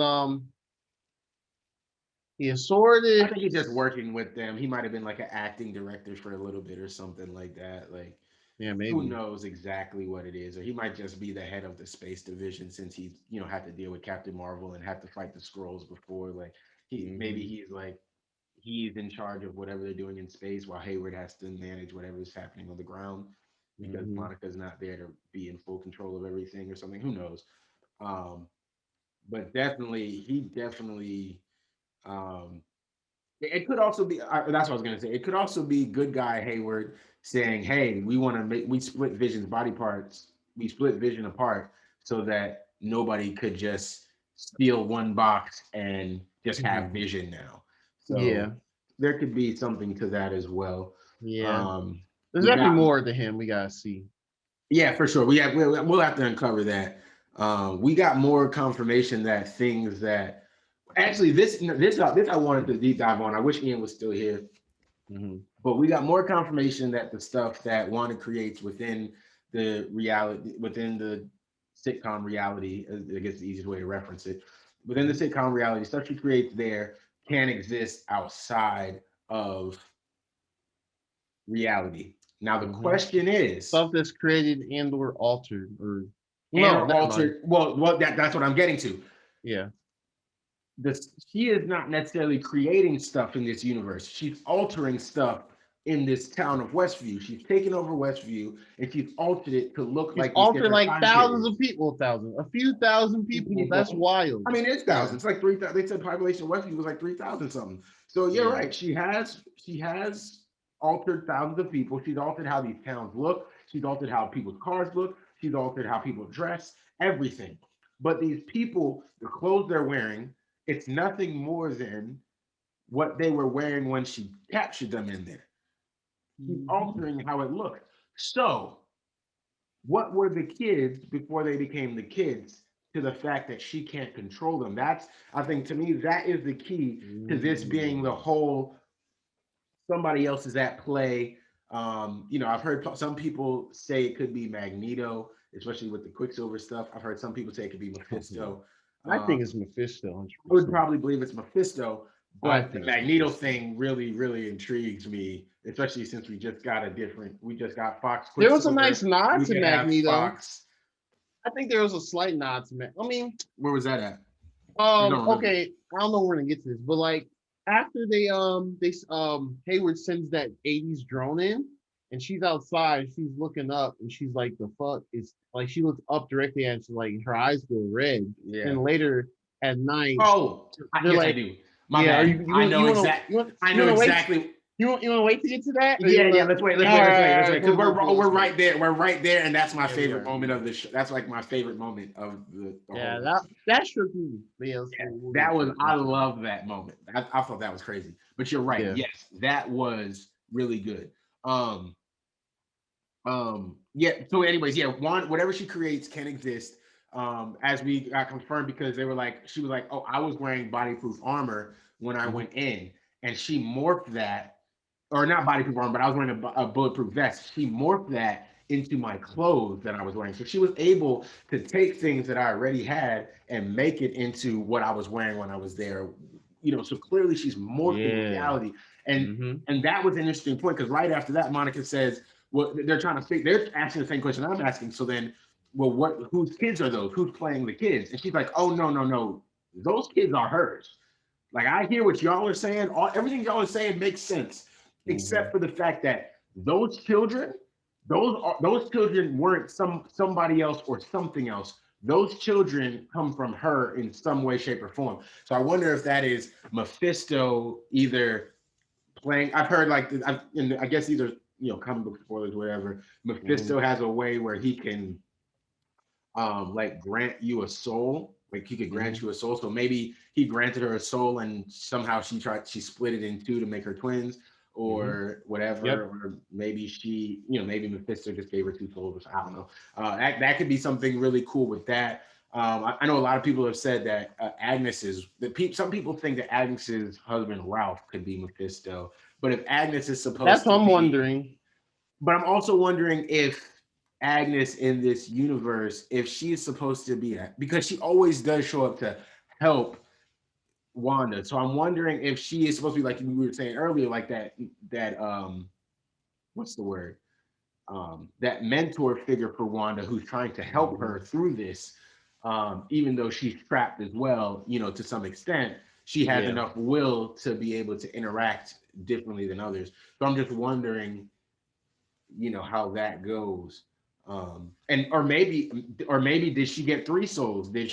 Sword is... I think he's just working with them. He might have been like an acting director for a little bit or something like that. Like, yeah, maybe. Who knows exactly what it is? Or he might just be the head of the space division, since he's, had to deal with Captain Marvel and had to fight the Skrulls before. Like, maybe he's in charge of whatever they're doing in space, while Hayward has to manage whatever is happening on the ground, because Monica's not there to be in full control of everything or something. Who knows? But he definitely. It could also be. That's what I was gonna say. It could also be good guy Hayward saying, "Hey, we split Vision's body parts. We split Vision apart so that nobody could just steal one box and just have Vision now." So there could be something to that as well. Yeah, there's definitely more to him. We gotta see. Yeah, for sure. We'll have to uncover that. We got more confirmation that things that. Actually, this I wanted to deep dive on. I wish Ian was still here. But we got more confirmation that the stuff that Wanda creates within the reality, within the sitcom reality, I guess the easiest way to reference it, within the sitcom reality, stuff she creates there can exist outside of reality. Now the question is, stuff that's created and or altered, or altered. Well, that's what I'm getting to. Yeah. She is not necessarily creating stuff in this universe. She's altering stuff in this town of Westview. She's taken over Westview and she's altered it to look like altered like thousands of people. A few thousand people. That's wild. I mean, it's thousands. It's like 3,000. They said population of Westview was like 3,000 something. So you're right. She has altered thousands of people. She's altered how these towns look. She's altered how people's cars look. She's altered how people dress. Everything. But these people, the clothes they're wearing, it's nothing more than what they were wearing when she captured them in there. She's altering how it looked. So, what were the kids before they became the kids to the fact that she can't control them? I think to me, that is the key to this being the whole somebody else is at play. I've heard some people say it could be Magneto, especially with the Quicksilver stuff. I've heard some people say it could be Mephisto. I think it's Mephisto. 100%. I would probably believe it's Mephisto, but the Magneto thing really, really intrigues me, especially since we just got Fox. There was a nice nod to Magneto. I think there was a slight nod to Magneto. I mean, where was that at? Okay, I don't know where we're gonna get to this, but like after they Hayward sends that 80s drone in, and she's outside. She's looking up, and she's like, "The fuck is like?" She looks up directly at, like her eyes go red. Yeah. And later at night, they're like, I do. My bad. I know exactly. You want to wait to get to that? Yeah. Let's wait. Because we're right there. We're right there, and that's my favorite moment of the show. That's like my favorite moment of the that shook me. That was. I love that moment. I thought that was crazy. But you're right. Yeah. Yes, that was really good. Yeah. So, anyways, yeah. Whatever she creates can exist. As we got confirmed, because they were like, she was like, "Oh, I was wearing bodyproof armor when I went in," and she morphed that, or not bodyproof armor, but I was wearing a bulletproof vest. She morphed that into my clothes that I was wearing. So she was able to take things that I already had and make it into what I was wearing when I was there. So clearly she's morphing reality, and that was an interesting point, because right after that, Monica says, "Well, they're trying to they're asking the same question I'm asking. So then, well, whose kids are those? Who's playing the kids?" And she's like, "Oh, no. Those kids are hers. Like, I hear what y'all are saying. Everything y'all are saying makes sense, except for the fact that those children weren't somebody else or something else. Those children come from her in some way, shape, or form." So I wonder if that is Mephisto either playing. I've heard I guess either comic book spoilers, whatever. Mephisto has a way where he can grant you a soul. Like, he could grant you a soul. So maybe he granted her a soul, and somehow she split it in two to make her twins, or whatever. Yep. Or maybe maybe Mephisto just gave her two souls. I don't know. That could be something really cool with that. I know a lot of people have said that some people think that Agnes's husband Ralph could be Mephisto. But if Agnes is supposed that's what I'm wondering. But I'm also wondering if Agnes in this universe, if she is supposed to be because she always does show up to help Wanda. So I'm wondering if she is supposed to be, like we were saying earlier, like that what's the word? That mentor figure for Wanda, who's trying to help her through this, even though she's trapped as well, to some extent. She has enough will to be able to interact differently than others. So I'm just wondering, how that goes. Or maybe did she get three souls? Did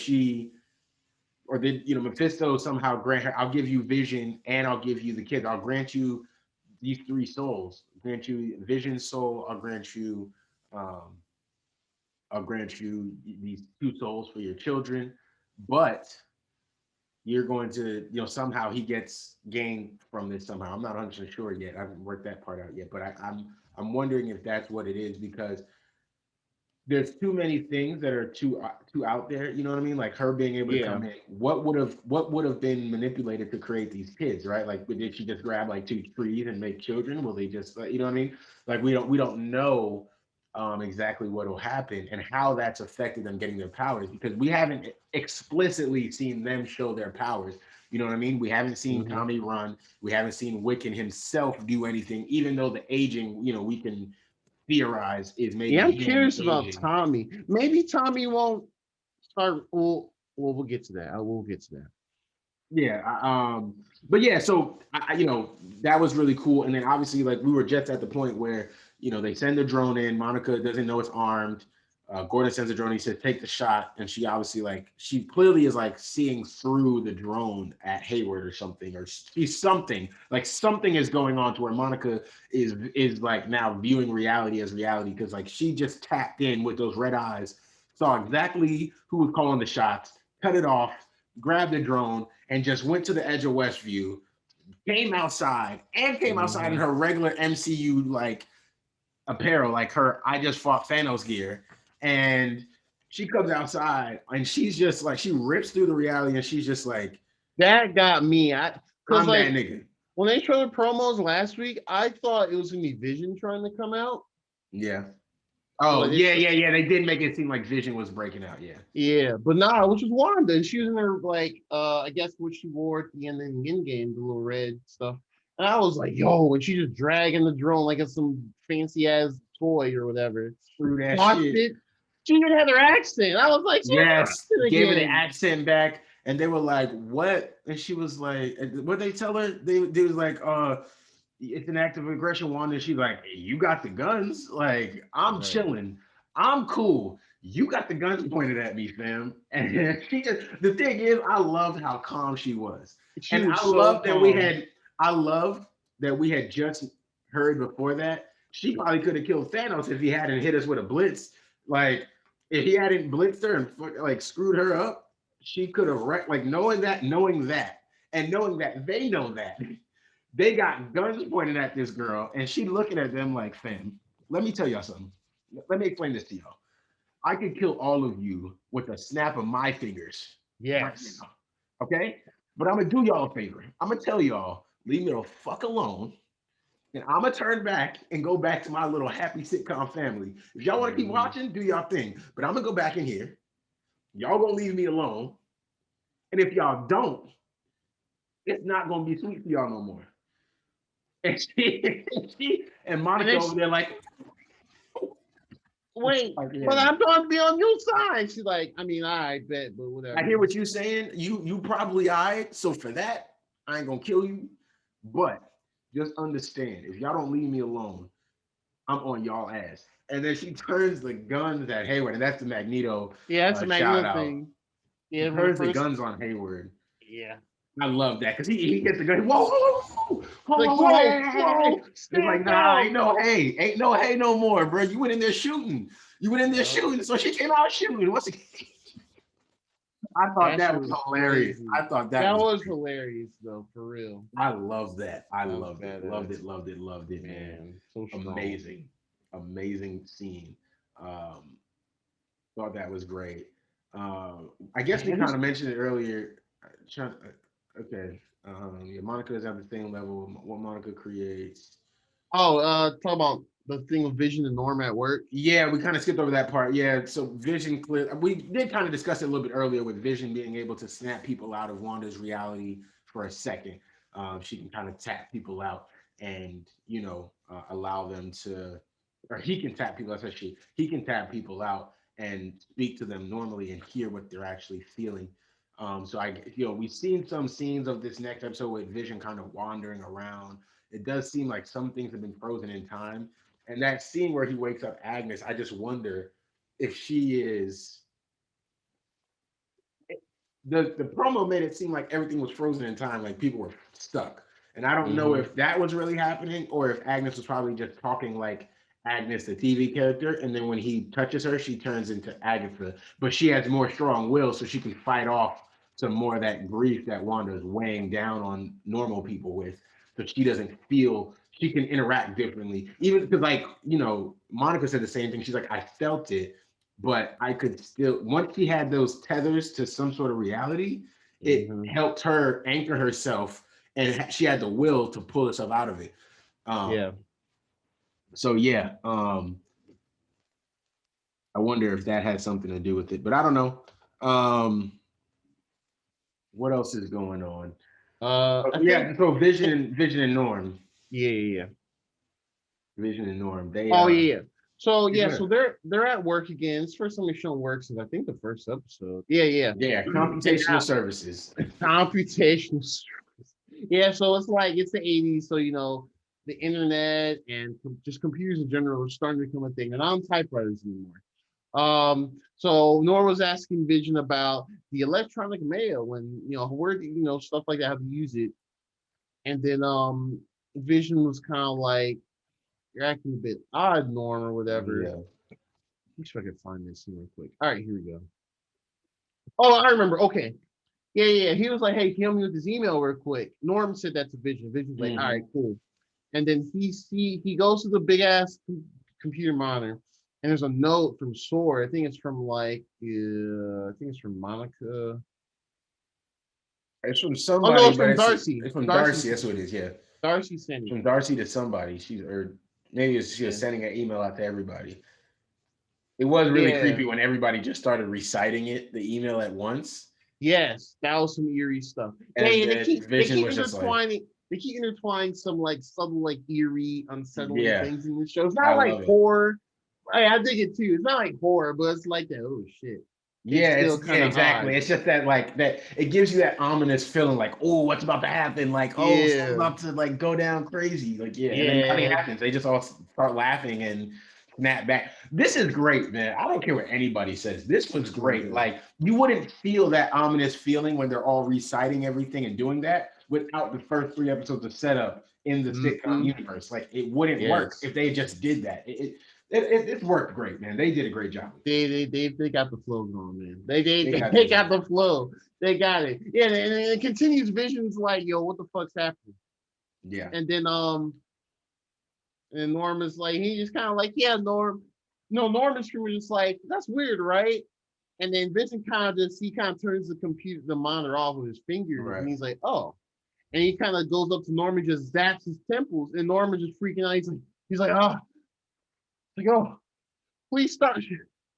Mephisto somehow grant her, "I'll give you Vision and I'll give you the kids. I'll grant you these three souls. I'll grant you Vision's soul. I'll grant you these two souls for your children, but you're going to, somehow he gets gain from this somehow." I'm not 100% sure yet. I haven't worked that part out yet, but I'm wondering if that's what it is, because there's too many things that are too out there. You know what I mean? Like her being able to come in. What would have been manipulated to create these kids, right? Like, did she just grab like two trees and make children? Will they just, you know what I mean? Like, we don't know exactly what will happen and how that's affected them getting their powers, because we haven't explicitly seen them show their powers. You know what I mean? We haven't seen Tommy run. We haven't seen Wiccan himself do anything, even though the aging, we can theorize is maybe. Yeah, I'm curious about Tommy. Maybe Tommy won't start. We'll get to that. We'll get to that. Yeah. But yeah, so that was really cool. And then obviously, like, we were just at the point where they send the drone in. Monica doesn't know it's armed. Gordon sends a drone. He says, "Take the shot," and she obviously, she clearly is seeing through the drone at Hayward or something, or she's something is going on to where Monica is like now viewing reality as reality, because she just tapped in with those red eyes, saw exactly who was calling the shots, cut it off, grabbed the drone, and just went to the edge of Westview, came outside in her regular MCU apparel, like her "I just fought Thanos" gear. And she comes outside and she's just she rips through the reality, and she's just like, that got me. I'm that nigga. When they showed promos last week, I thought it was gonna be Vision trying to come out. Yeah. Oh, yeah. They did make it seem like Vision was breaking out. Yeah. Yeah, but nah, which was Wanda, and she was in her I guess what she wore at the end of the Endgame, the little red stuff. And I was like, yo, and she just dragging the drone like it's some fancy ass toy or whatever. Screw that shit. She even had her accent. I was like, yes, gave her the accent back. And they were like, "What?" And she was like, "What they tell her?" They was like, it's an act of aggression. Wanda, she's like, hey, you got the guns. Like, I'm chilling. I'm cool. You got the guns pointed at me, fam. And she just, the thing is, I loved how calm she was. I love that we had just heard before that. She probably could have killed Thanos if he hadn't hit us with a blitz. Like, if he hadn't blitzed her and like screwed her up, she could have wrecked. Like, knowing that, and knowing that they know that. They got guns pointed at this girl, and she looking at them like, fam, let me tell y'all something. Let me explain this to y'all. I could kill all of you with a snap of my fingers. Yes. Right now, okay? But I'm going to do y'all a favor. I'm going to tell y'all, leave me the fuck alone, and I'm going to turn back and go back to my little happy sitcom family. If y'all want to keep watching, do y'all thing. But I'm going to go back in here. Y'all going to leave me alone. And if y'all don't, it's not going to be sweet for y'all no more. And and Monica over there like, wait, but I'm going to be on your side. She's like, I mean, I bet, but whatever. I hear what you're saying. You probably so for that, I ain't gonna kill you. But just understand, if y'all don't leave me alone, I'm on y'all ass. And then she turns the guns at Hayward, and that's the Magneto. Yeah, that's the Magneto thing. Yeah, turns the guns on Hayward. Yeah. I love that because he gets the gun. Whoa. It's like, nah, ain't no hay no more, bro. You went in there shooting. So she came out shooting. I thought that was hilarious. Crazy. I thought that was hilarious, though, for real. I love that. I loved it. Loved it, man. So amazing scene. Thought that was great. I guess we kind of mentioned it earlier. Okay. Monica is at the same level. What Monica creates. Talk about the thing with Vision and Norm at work. Yeah, we kind of skipped over that part. Yeah, so Vision we did kind of discuss it a little bit earlier with Vision being able to snap people out of Wanda's reality for a second. She can kind of tap people out and allow them to, or he can tap people. Especially he can tap people out and speak to them normally and hear what they're actually feeling. So we've seen some scenes of this next episode with Vision kind of wandering around. It does seem like some things have been frozen in time. And that scene where he wakes up Agnes, I just wonder if she is. The promo made it seem like everything was frozen in time, like people were stuck. And I don't know if that was really happening or if Agnes was probably just talking like Agnes, the TV character, and then when he touches her, she turns into Agatha. But she has more strong will, so she can fight off some more of that grief that Wanda is weighing down on normal people with. So she doesn't feel, she can interact differently. Even because, Monica said the same thing. She's like, I felt it, but I could still, once she had those tethers to some sort of reality, it helped her anchor herself, and she had the will to pull herself out of it. So I wonder if that had something to do with it, but I don't know. What else is going on? So Vision and Norm. Yeah. Vision and Norm. They. So they're at work again. It's the first time they've shown work since I think the first episode. Yeah. Computational services. Computational services. Yeah, so it's like it's the 80s, so the internet and just computers in general are starting to become a thing. And I don't typewriters anymore. So Nora was asking Vision about the electronic mail and where stuff like that, how to use it. And then Vision was kind of like, you're acting a bit odd, Norm, or whatever. Yeah. Let me see if I can find this real quick. All right, here we go. Oh, I remember. Okay. Yeah. He was like, hey, can you help me with this email real quick? Norm said that to Vision. Vision's like, all right, cool. And then he goes to the big ass computer monitor, and there's a note from Sword. I think it's from Monica. It's from somebody. Oh no, it's from Darcy. It's from Darcy. That's what it is. Yeah. Darcy sent it. From Darcy to somebody. She was sending an email out to everybody. It was really creepy when everybody just started reciting the email at once. Yes, that was some eerie stuff. And they keep intertwining some like subtle, like eerie, unsettling things in the show. It's not like horror. I dig it too. It's not like horror, but it's like that. Oh shit. Yeah, exactly. It's just that like that it gives you that ominous feeling like, oh, what's about to happen? Like, oh, someone's about to like go down crazy. Like, and then nothing happens. They just all start laughing and snap back. This is great, man. I don't care what anybody says. This was great. Like, you wouldn't feel that ominous feeling when they're all reciting everything and doing that without the first 3 episodes of setup in the sitcom universe. Like, it wouldn't work if they just did that. It worked great, man. They did a great job. They got the flow going, man. They got the flow. They got it. Yeah, and it continues. Vision's like, yo, what the fuck's happening? Yeah. And then and Norm is like, he just kind of like, yeah, Norm. No, Norm is just like, that's weird, right? And then Vision kind of turns the monitor off with his fingers, and he's like, oh. And he kind of goes up to Norm and just zaps his temples, and Norm is just freaking out. He's like, oh. Like, oh, please stop.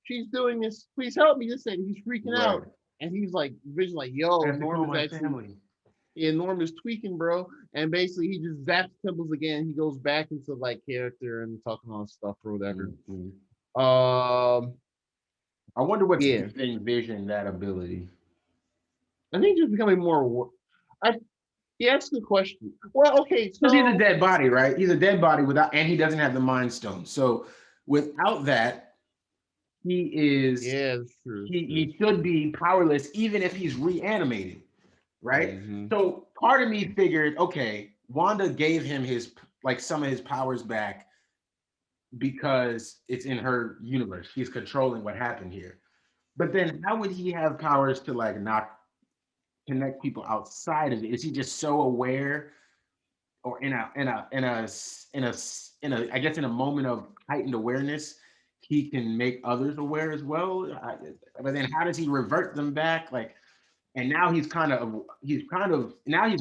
She's doing this. Please help me. This thing. He's freaking out. And he's like, Vision, like, yo, Norm is actually. Yeah, Norm is tweaking, bro. And basically, he just zaps temples again. He goes back into like character and talking on stuff or whatever. I wonder what's giving Vision that ability. I think just becoming more. Yeah, that's a good question. Well, okay, so he's a dead body, right? He's a dead body and he doesn't have the Mind Stone. So without that, he is. Yeah, that's true. He should be powerless, even if he's reanimated, right? Mm-hmm. So part of me figured, okay, Wanda gave him some of his powers back because it's in her universe. He's controlling what happened here. But then, how would he have powers to like not connect people outside of it? Is he just so aware, or in a I guess in a moment of heightened awareness, he can make others aware as well? But then how does he revert them back? Like, and now he's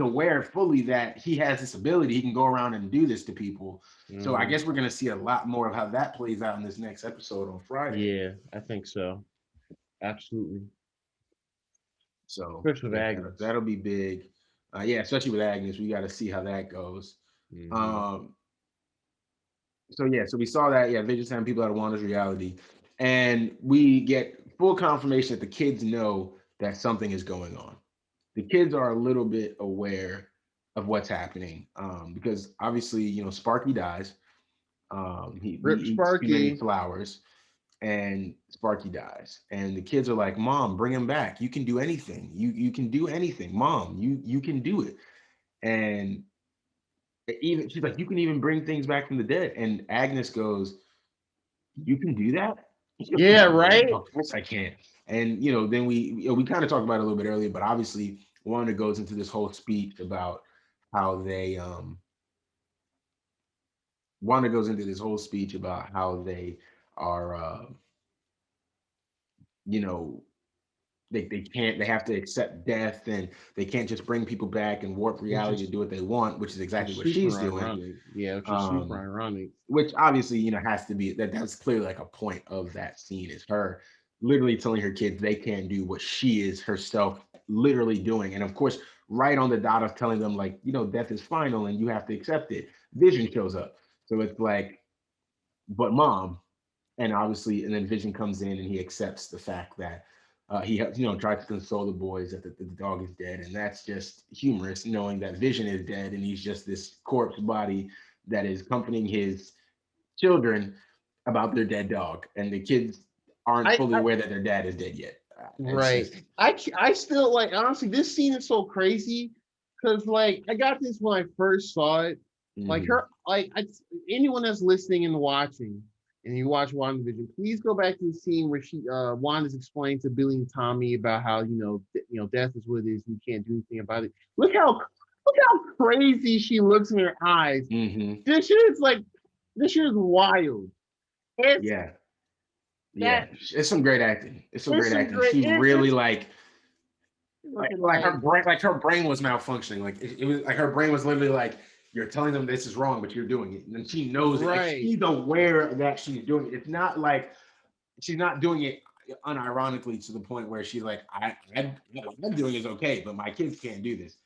aware fully that he has this ability. He can go around and do this to people. Mm-hmm. So I guess we're gonna see a lot more of how that plays out in this next episode on Friday. Yeah, I think so. Absolutely. So especially with Agnes, that'll be big. Especially with Agnes, we got to see how that goes. Mm-hmm. So we saw that. Yeah, Vision sending people out of Wanda's reality, and we get full confirmation that the kids know that something is going on. The kids are a little bit aware of what's happening because obviously, Sparky dies. He eats too many flowers. And Sparky dies, and the kids are like, "Mom, bring him back. You can do anything. You can do anything, Mom. You can do it." And even she's like, "You can even bring things back from the dead." And Agnes goes, "You can do that?" Yeah, right. Of course I can. And then we kind of talked about it a little bit earlier, but obviously Wanda goes into this whole speech about how they are they have to accept death, and they can't just bring people back and warp reality to do what they want, which is exactly what she's doing. Yeah, which is super ironic. Which obviously, has to be that's clearly like a point of that scene, is her literally telling her kids they can't do what she is herself literally doing. And of course, right on the dot of telling them like, death is final and you have to accept it. Vision shows up. So it's like, but Mom, and obviously, and then Vision comes in and he accepts the fact that he tried to console the boys that the dog is dead, and that's just humorous, knowing that Vision is dead and he's just this corpse body that is comforting his children about their dead dog, and the kids aren't fully aware that their dad is dead yet. Right. I still like, honestly, this scene is so crazy because like I got this when I first saw it. Like anyone that's listening and watching, and you watch Wandavision, please go back to the scene where Wanda's explaining to Billy and Tommy about how death is what it is and you can't do anything about it. Look how crazy she looks in her eyes. Mm-hmm. This shit is wild. It's some great acting. It's some great acting. She really like her brain was malfunctioning. Like it was like her brain was literally like, you're telling them this is wrong, but you're doing it. And she knows it. Like, she's aware that she's doing it. It's not like she's not doing it unironically to the point where she's like, I'm doing is okay, but my kids can't do this.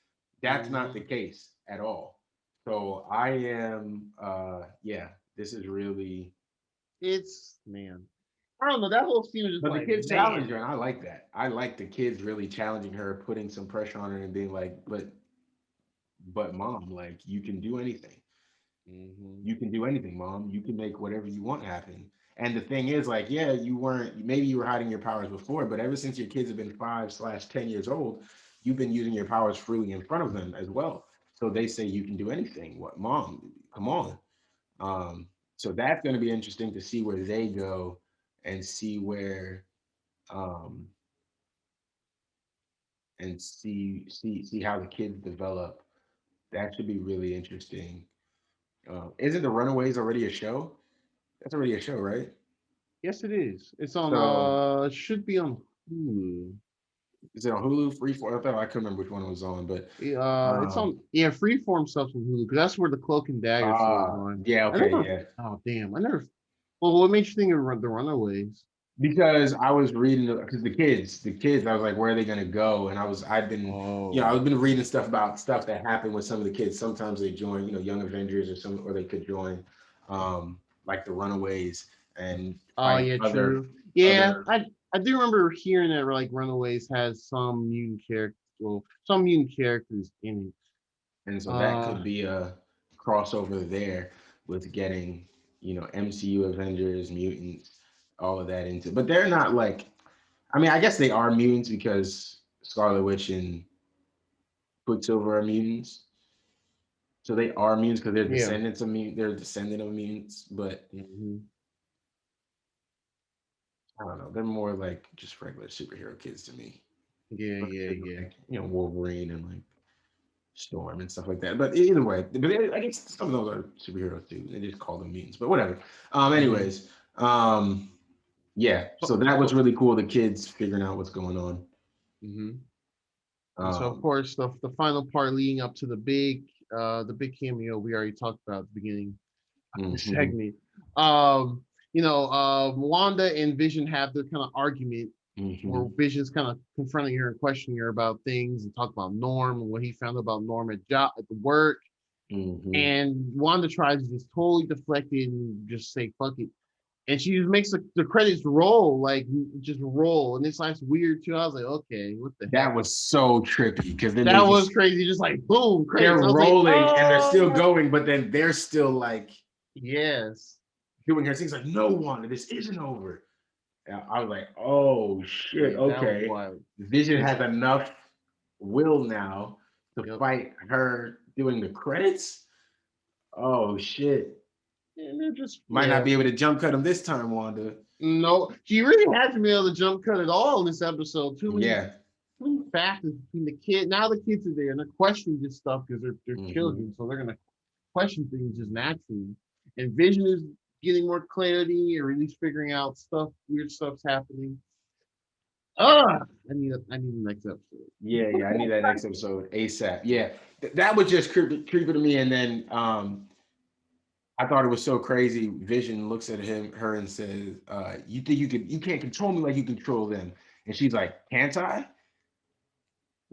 That's not the case at all. So I am, this is really. It's, man. I don't know. That whole scene was just But like, the kids man. challenged her, and I like that. I like the kids really challenging her, putting some pressure on her, and being like, but mom, like you can do anything. You can do anything, mom. You can make whatever you want happen. And the thing is, like, yeah, maybe you were hiding your powers before, but ever since your kids have been 5/10 years old, you've been using your powers freely in front of them as well. So they say you can do anything. What, mom? Come on. Um, so that's going to be interesting to see where they go and see where, um, and see how the kids develop. That should be really interesting. Isn't the Runaways already a show? That's already a show, right? Yes, it is. It's on. So Should be on Hulu. is it on Hulu, Freeform? I couldn't remember which one it was on, but It's on. Yeah, Freeform stuff's on Hulu because that's where the Cloak and Dagger show is on. yeah, I okay, never. yeah. Oh damn! I never. Well, what makes you think of the Runaways? Because I was reading because the kids, I was like, where are they gonna go? And I've been, I've been reading stuff about stuff that happened with some of the kids. Sometimes they join, Young Avengers or they could join, like the Runaways and Oh fight yeah, other true. Yeah, other, I do remember hearing that like Runaways has some mutant characters. Well, some mutant characters in and it. so that could be a crossover there with getting, MCU Avengers, mutants, all of that into. But they're not like, I mean, I guess they are mutants because Scarlet Witch and Quicksilver are mutants. So they are mutants because they're Yeah. descendants of mutants. They're a descendant of mutants, but I don't know. They're more like just regular superhero kids to me. Yeah, yeah. Like, Wolverine and like Storm and stuff like that. But either way, I guess some of those are superheroes too. They just call them mutants. But whatever. Anyways, yeah. So that was really cool. The kids figuring out what's going on. And so of course the final part leading up to the big cameo we already talked about at the beginning of the segment. Wanda and Vision have their kind of argument where Vision's kind of confronting her and questioning her about things and talk about Norm and what he found about Norm at the work. And Wanda tries to just totally deflect it and just say fuck it. And she just makes the credits roll, like just roll. And it's like weird too. I was like, okay, what the heck? That was so trippy because that was crazy. Just like boom, crazy. They're rolling and they're still going, but then they're still like, yes, doing her things like, no, Wanda, this isn't over. And I was like, oh shit, okay. Vision has enough will now to fight her doing the credits. Oh shit. And they're just might not be able to jump cut him this time, Wanda. No, she really hasn't been able to jump cut at all in this episode. Too many factors between the kid. Now the kids are there and they're questioning this stuff because they're children, so they're gonna question things just naturally. And Vision is getting more clarity, or at least figuring out weird stuff's happening. I need the next episode. Yeah, I need that next episode ASAP. Yeah, that was just creepy to me. And then I thought it was so crazy. Vision looks at her and says, "You think you can't control me like you control them?" And she's like, "Can't I?"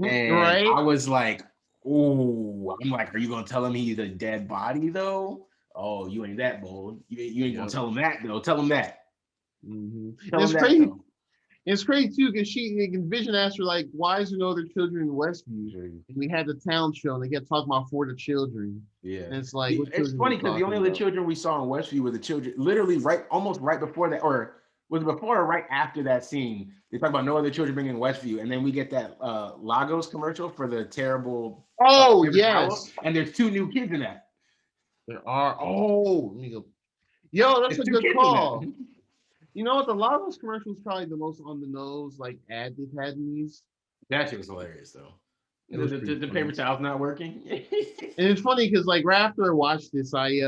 And I was like, "Oh," I'm like, "Are you gonna tell him he's a dead body though?" Oh, you ain't that bold. You ain't gonna tell him that though. Tell him that. It's crazy. It's crazy too because Vision asked her like, "Why is there no other children in Westview?" And we had the town show, and they kept talking about for the children. Yeah, and it's like it's funny because the only other children we saw in Westview were the children, literally almost right before that, or was it before or right after that scene? They talk about no other children being in Westview, and then we get that Lagos commercial for the terrible. Oh yes, and there's 2 new kids in that. There are. Oh, let me go. Yo, that's a good call. You know what? The Lagos commercial is probably the most on the nose like ad they've had in these. That shit was hilarious though. The paper towel's not working. And it's funny because like right after I watched this, I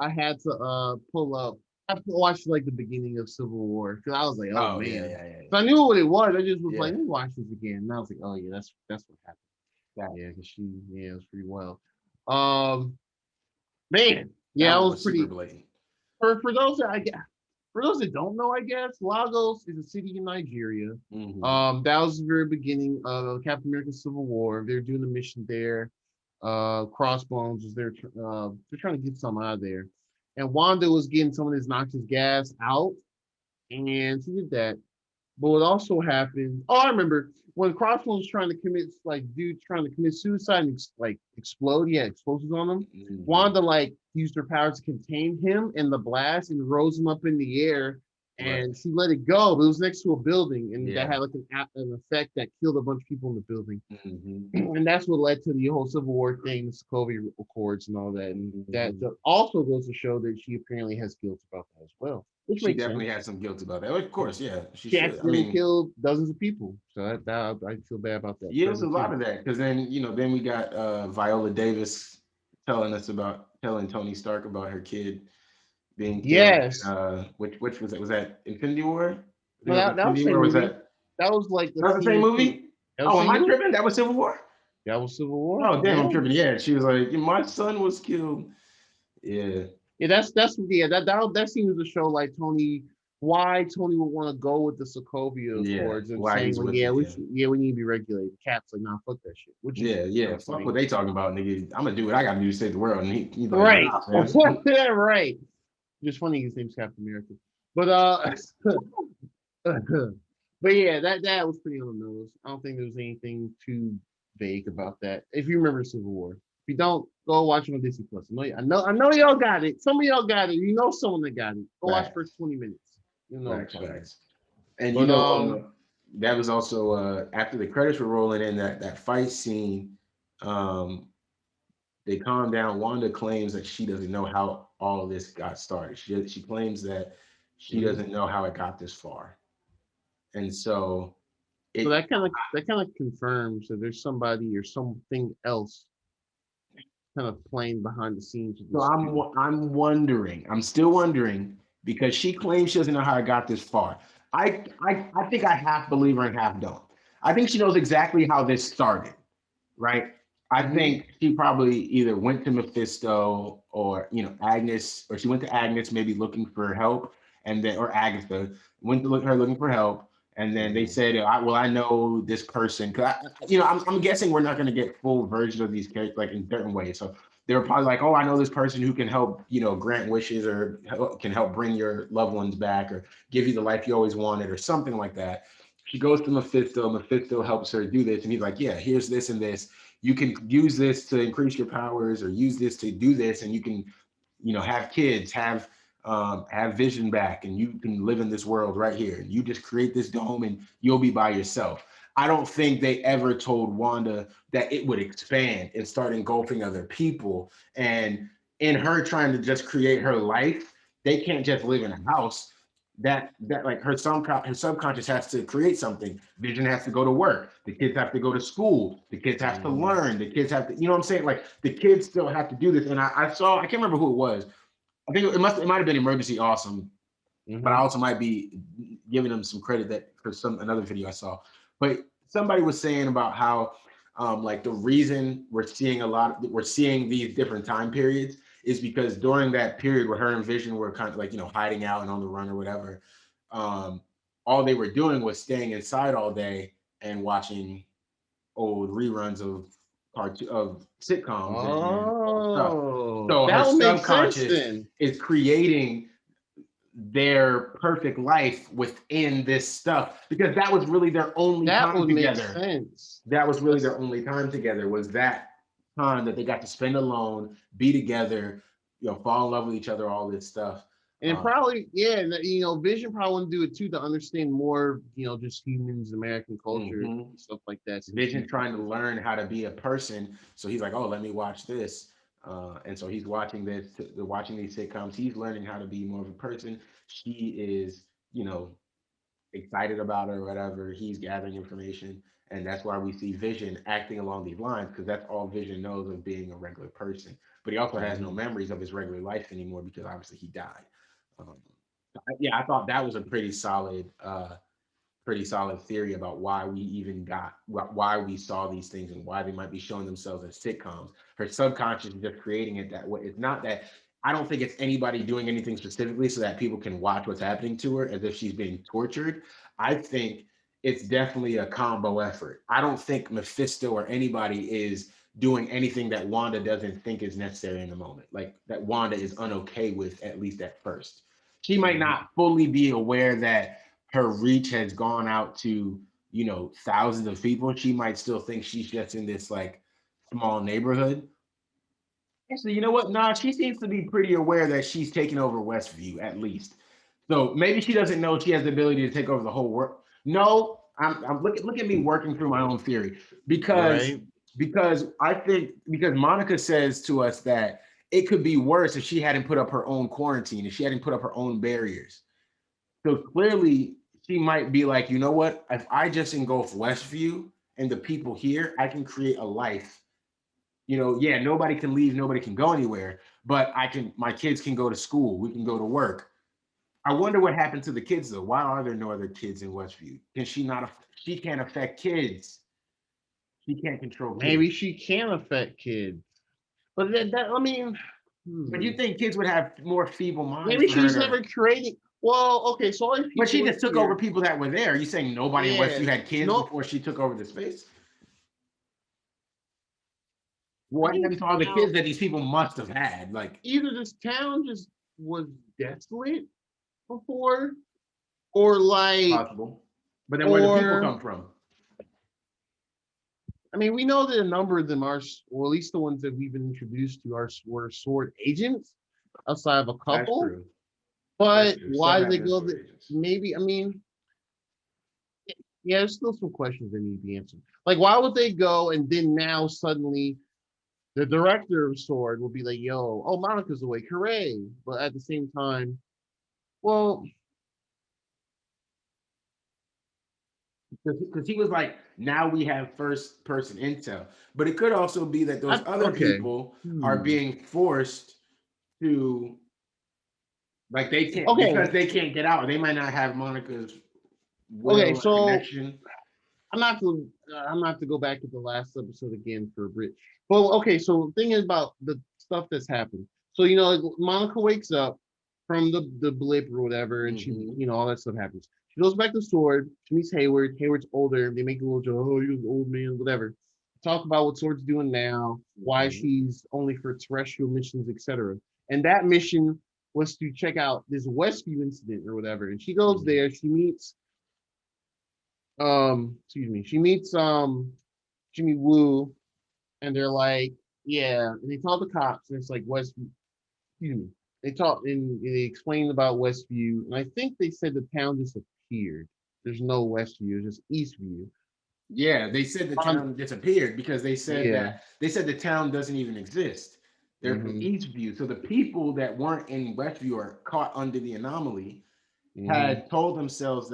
had to pull up. I watched like the beginning of Civil War because I was like, oh man. Yeah. So I knew what it was. I just was like, let me watch this again. And I was like, oh yeah, that's what happened. Yeah, because it was pretty well. Man, yeah, it was pretty blatant. For those that don't know, I guess Lagos is a city in Nigeria. That was the very beginning of Captain America: Civil War. They're doing a mission there. Crossbones was there. They're trying to get some out of there, and Wanda was getting some of this noxious gas out. and she did that. But what also happened? Oh, I remember when Crossbones was trying to commit, dude trying to commit suicide and explode. He had explosives on him. Mhm. Wanda used her powers to contain him in the blast and rose him up in the air, and she let it go. But it was next to a building, and that had an effect that killed a bunch of people in the building. Mm-hmm. And that's what led to the whole Civil War thing, the Sokovia Accords, and all that. And that also goes to show that she apparently has guilt about that as well. Which she definitely has some guilt about that. Of course, yeah. She accidentally killed dozens of people. So I feel bad about that. Yeah, there's a lot of that. Because then, then we got Viola Davis telling Tony Stark about her kid being killed. Yes. Which was that? Was that Infinity War? No, that was the same movie. That was like the same movie? Oh, am I tripping? That was Civil War? That was Civil War. Oh, damn, I'm tripping. Yeah, she was like, my son was killed. Yeah. Yeah, that seems to show why Tony would want to go with the Sokovia Accords and saying, we need to be regulated. Cap's like, nah, fuck that shit. Fuck what they talking about, nigga. I'm gonna do what I gotta do to save the world. And he's like, right, right. Just funny, his name's Captain America. But but yeah, that was pretty on the nose. I don't think there was anything too vague about that. If you remember Civil War. If you don't, go watch it on Disney Plus. I know y'all got it. Some of y'all got it. You know someone that got it. Go watch first 20 minutes. You know. Facts. And that was also after the credits were rolling in, that fight scene, they calmed down. Wanda claims that she doesn't know how all of this got started. She claims that she doesn't know how it got this far. And so that kind of confirms that there's somebody or something else kind of playing behind the scenes. So I'm still wondering, because she claims she doesn't know how I got this far. I think I half believe her and half don't. I think she knows exactly how this started, right? I think she probably either went to Mephisto or Agnes, or she went to Agnes maybe looking for help, and then or Agatha went to her looking for help. And then they said, I know this person. Cause I'm guessing we're not going to get full versions of these characters like in certain ways. So they were probably like, I know this person who can help, grant wishes or can help bring your loved ones back or give you the life you always wanted or something like that. She goes to Mephisto. Mephisto helps her do this. And he's like, yeah, here's this and this. You can use this to increase your powers or use this to do this. And you can, have kids, have Vision back, and you can live in this world right here. You just create this dome and you'll be by yourself. I don't think they ever told Wanda that it would expand and start engulfing other people. And in her trying to just create her life, they can't just live in a house. That like her subconscious has to create something. Vision has to go to work. The kids have to go to school. The kids have to learn. The kids have to, what I'm saying? Like the kids still have to do this. And I can't remember who it was. I think it might have been Emergency Awesome, but I also might be giving them some credit for another video I saw. But somebody was saying about how the reason we're seeing these different time periods is because during that period where her and Vision were kind of hiding out and on the run or whatever, all they were doing was staying inside all day and watching old reruns of sitcoms. So her subconscious is creating their perfect life within this stuff, because that was really their only time together. That was really their only time together, was that time that they got to spend alone, be together, fall in love with each other, all this stuff. And probably, Vision probably want to do it too to understand more, just humans, American culture, stuff like that. So Vision trying to learn how to be a person, so he's like, oh, let me watch this. And so he's watching these sitcoms. He's learning how to be more of a person. She is, excited about her or whatever. He's gathering information. And that's why we see Vision acting along these lines, because that's all Vision knows of being a regular person. But he also has no memories of his regular life anymore, because obviously he died. I thought that was a pretty solid theory about why we saw these things and why they might be showing themselves as sitcoms. Her subconscious is just creating it that way. It's not that, I don't think it's anybody doing anything specifically so that people can watch what's happening to her as if she's being tortured. I think it's definitely a combo effort. I don't think Mephisto or anybody is doing anything that Wanda doesn't think is necessary in the moment, like that Wanda is unokay with, at least at first. She might not fully be aware that her reach has gone out to, thousands of people. She might still think she's just in this like small neighborhood. Actually, you know what? Nah, she seems to be pretty aware that she's taking over Westview at least. So maybe she doesn't know she has the ability to take over the whole world. No, I'm look at me working through my own theory because Right. because Monica says to us that it could be worse if she hadn't put up her own quarantine, if she hadn't put up her own barriers. So clearly she might be like, you know what? If I just engulf Westview and the people here, I can create a life. Yeah, nobody can leave, nobody can go anywhere, but my kids can go to school, we can go to work. I wonder what happened to the kids though. Why are there no other kids in Westview? Can she not? She can't affect kids. She can't control kids. Maybe she can affect kids, but I mean, but you think kids would have more feeble minds? Maybe she's never creating. Well, okay, so all these people. But she just took over people that were there. Are you saying nobody in Westview had kids before she took over the space? What happened to all the kids that these people must have had? Like either this town just was desolate before, or like possible. But then where do people come from? I mean, we know that a number of them are, or at least the ones that we've been introduced to were sword agents, outside of a couple. That's true. But why did they go there? Maybe, I mean, yeah, there's still some questions that need to be answered. Like, why would they go and then now suddenly the director of Sword will be like, yo, oh, Monica's awake, hooray. But at the same time, well, because he was like, now we have first person intel. But it could also be that those other people are being forced to, like, they can't, because they can't get out. They might not have Monica's connection. I'm not to go back to the last episode again for Rich. Well, okay, so the thing is about the stuff that's happened. So, Monica wakes up from the blip or whatever, and she, all that stuff happens. She goes back to Sword. She meets Hayward. Hayward's older. They make a little joke, oh, you're an old man, whatever. Talk about what Sword's doing now, why she's only for terrestrial missions, etc. And that mission was to check out this Westview incident or whatever. And she goes there. She meets, she meets Jimmy Woo, and they're like, yeah, and they tell the cops, and it's like Westview. They talk and they explained about Westview, and I think they said the town disappeared. There's no Westview, it's just Eastview. Yeah, they said the town disappeared because they said the town doesn't even exist. They're from Eastview. So the people that weren't in Westview or caught under the anomaly had told themselves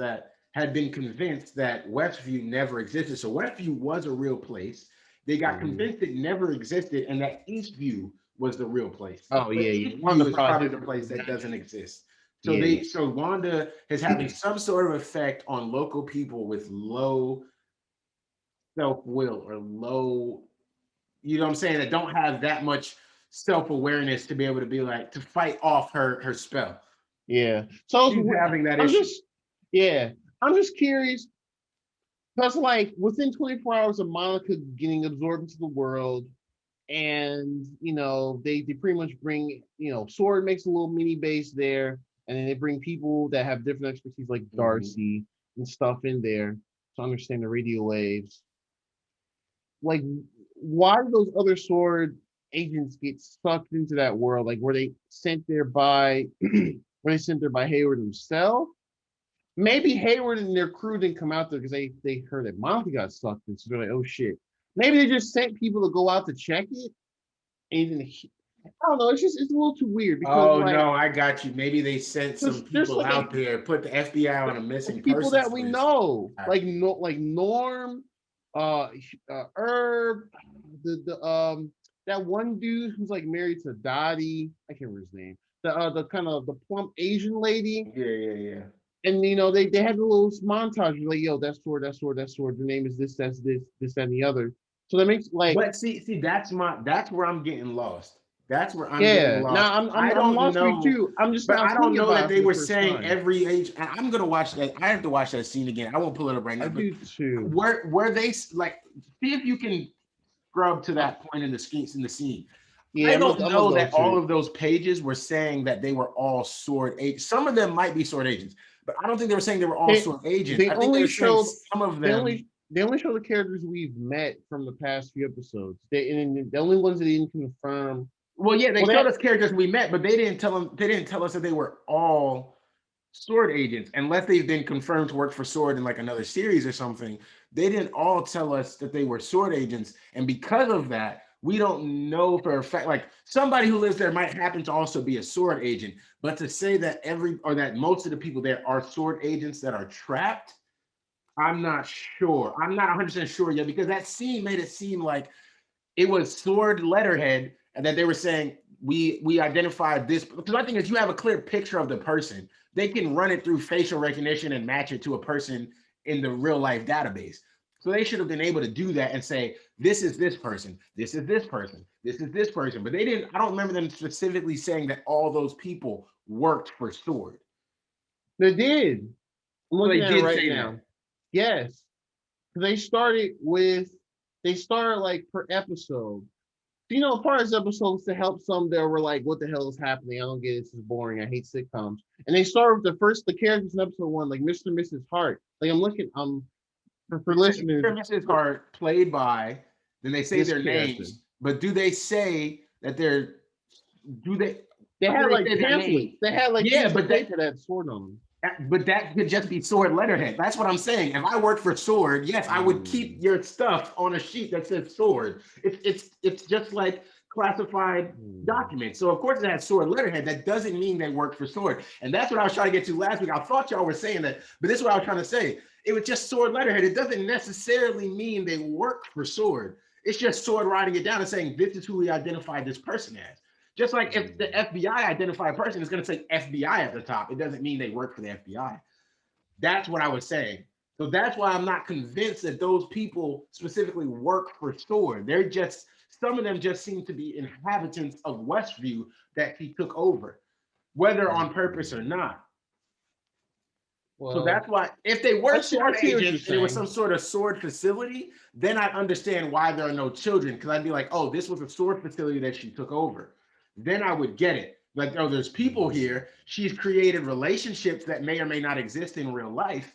had been convinced that Westview never existed. So Westview was a real place. They got convinced it never existed and that Eastview was the real place. Oh, yeah. Eastview is probably the place that doesn't exist. So so Wanda is having some sort of effect on local people with low self-will or low, that don't have that much self-awareness to be able to be like, to fight off her spell. Yeah. So she's having that issue. I'm just curious. Because like within 24 hours of Monica getting absorbed into the world, and they pretty much bring, Sword makes a little mini base there, and then they bring people that have different expertise like Darcy and stuff in there to understand the radio waves. Like, why do those other Sword agents get sucked into that world? Like, were they sent there by Hayward himself? Maybe Hayward and their crew didn't come out there because they heard that Monica got sucked in, so they're like, oh shit. Maybe they just sent people to go out to check it. And I don't know. It's a little too weird. Because, no, I got you. Maybe they sent some people out there, put the FBI on a missing person. People that we know, like Norm, Herb, that one dude who's like married to Dottie. I can't remember his name. The kind of the plump Asian lady. Yeah. And they had a little montage like, yo, that's Sword. The name is this, that's this, that, and the other. So that makes like. But see, that's where I'm getting lost. That's where I'm getting lost. Now I'm lost too. I'm just. But I don't know that they were saying every age. I'm gonna watch that. I have to watch that scene again. I won't pull it up right now. I do too. Where they like, see if you can scrub to that point in the scene. Yeah, I don't know that all of those pages were saying that they were all sword agents. Some of them might be sword agents, but I don't think they were saying they were all sword agents. I think they were saying some of them. They only show the characters we've met from the past few episodes. And the only ones that didn't confirm. Well, yeah, they showed us characters we met, but they didn't tell them. They didn't tell us that they were all sword agents, unless they've been confirmed to work for Sword in like another series or something. They didn't all tell us that they were sword agents, and because of that, we don't know for a fact. Like somebody who lives there might happen to also be a sword agent, but to say that that most of the people there are sword agents that are trapped, I'm not sure. I'm not 100% sure yet, because that scene made it seem like it was sword letterhead, and that they were saying we identified this. Because my thing is, you have a clear picture of the person. They can run it through facial recognition and match it to a person in the real life database. So they should have been able to do that and say, this is this person, this is this person, this is this person. But they didn't. I don't remember them specifically saying that all those people worked for Sword. They did. I'm looking at it right now. Yes. They started like per episode. You know, part of this episode is to help some that were like, what the hell is happening? I don't get it. This is boring. I hate sitcoms. And they start with the characters in episode 1, like Mr. and Mrs. Hart. Like I'm looking, for listeners. Mr. and Mrs. Hart played by, then they say their names, but do they say that they're, they had like pamphlets. They had like, yeah, but they could have Sword on them. But that could just be Sword letterhead. That's what I'm saying. If I worked for Sword, yes, I would keep your stuff on a sheet that says Sword. It's just like classified documents. So of course it has Sword letterhead. That doesn't mean they work for Sword. And that's what I was trying to get to last week. I thought y'all were saying that, but this is what I was trying to say. It was just Sword letterhead. It doesn't necessarily mean they work for Sword. It's just Sword writing it down and saying, this is who we identified this person as. Just like if the FBI identify a person, it's going to say FBI at the top. It doesn't mean they work for the FBI. That's what I was saying. So that's why I'm not convinced that those people specifically work for Sword. They're just, some of them just seem to be inhabitants of Westview that he took over, whether on purpose or not. Well, so that's why, if they were Sword agents and it was some sort of Sword facility, then I understand why there are no children, because I'd be like, oh, this was a Sword facility that she took over. Then I would get it. Like, oh, there's people here. She's created relationships that may or may not exist in real life,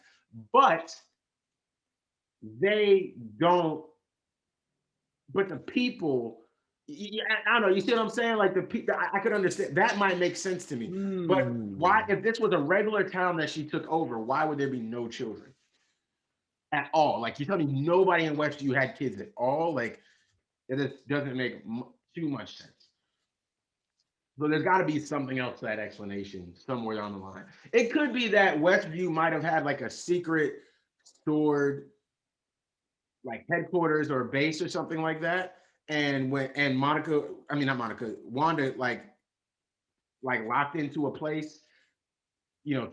but they don't. But the people, I don't know. You see what I'm saying? Like the people, I could understand. That might make sense to me. But why, if this was a regular town that she took over, why would there be no children at all? Like, you tell me nobody in Westview had kids at all? Like, it doesn't make too much sense. So there's got to be something else to that explanation somewhere down the line. It could be that Westview might have had like a secret Sword, like headquarters or base or something like that. And Wanda like locked into a place,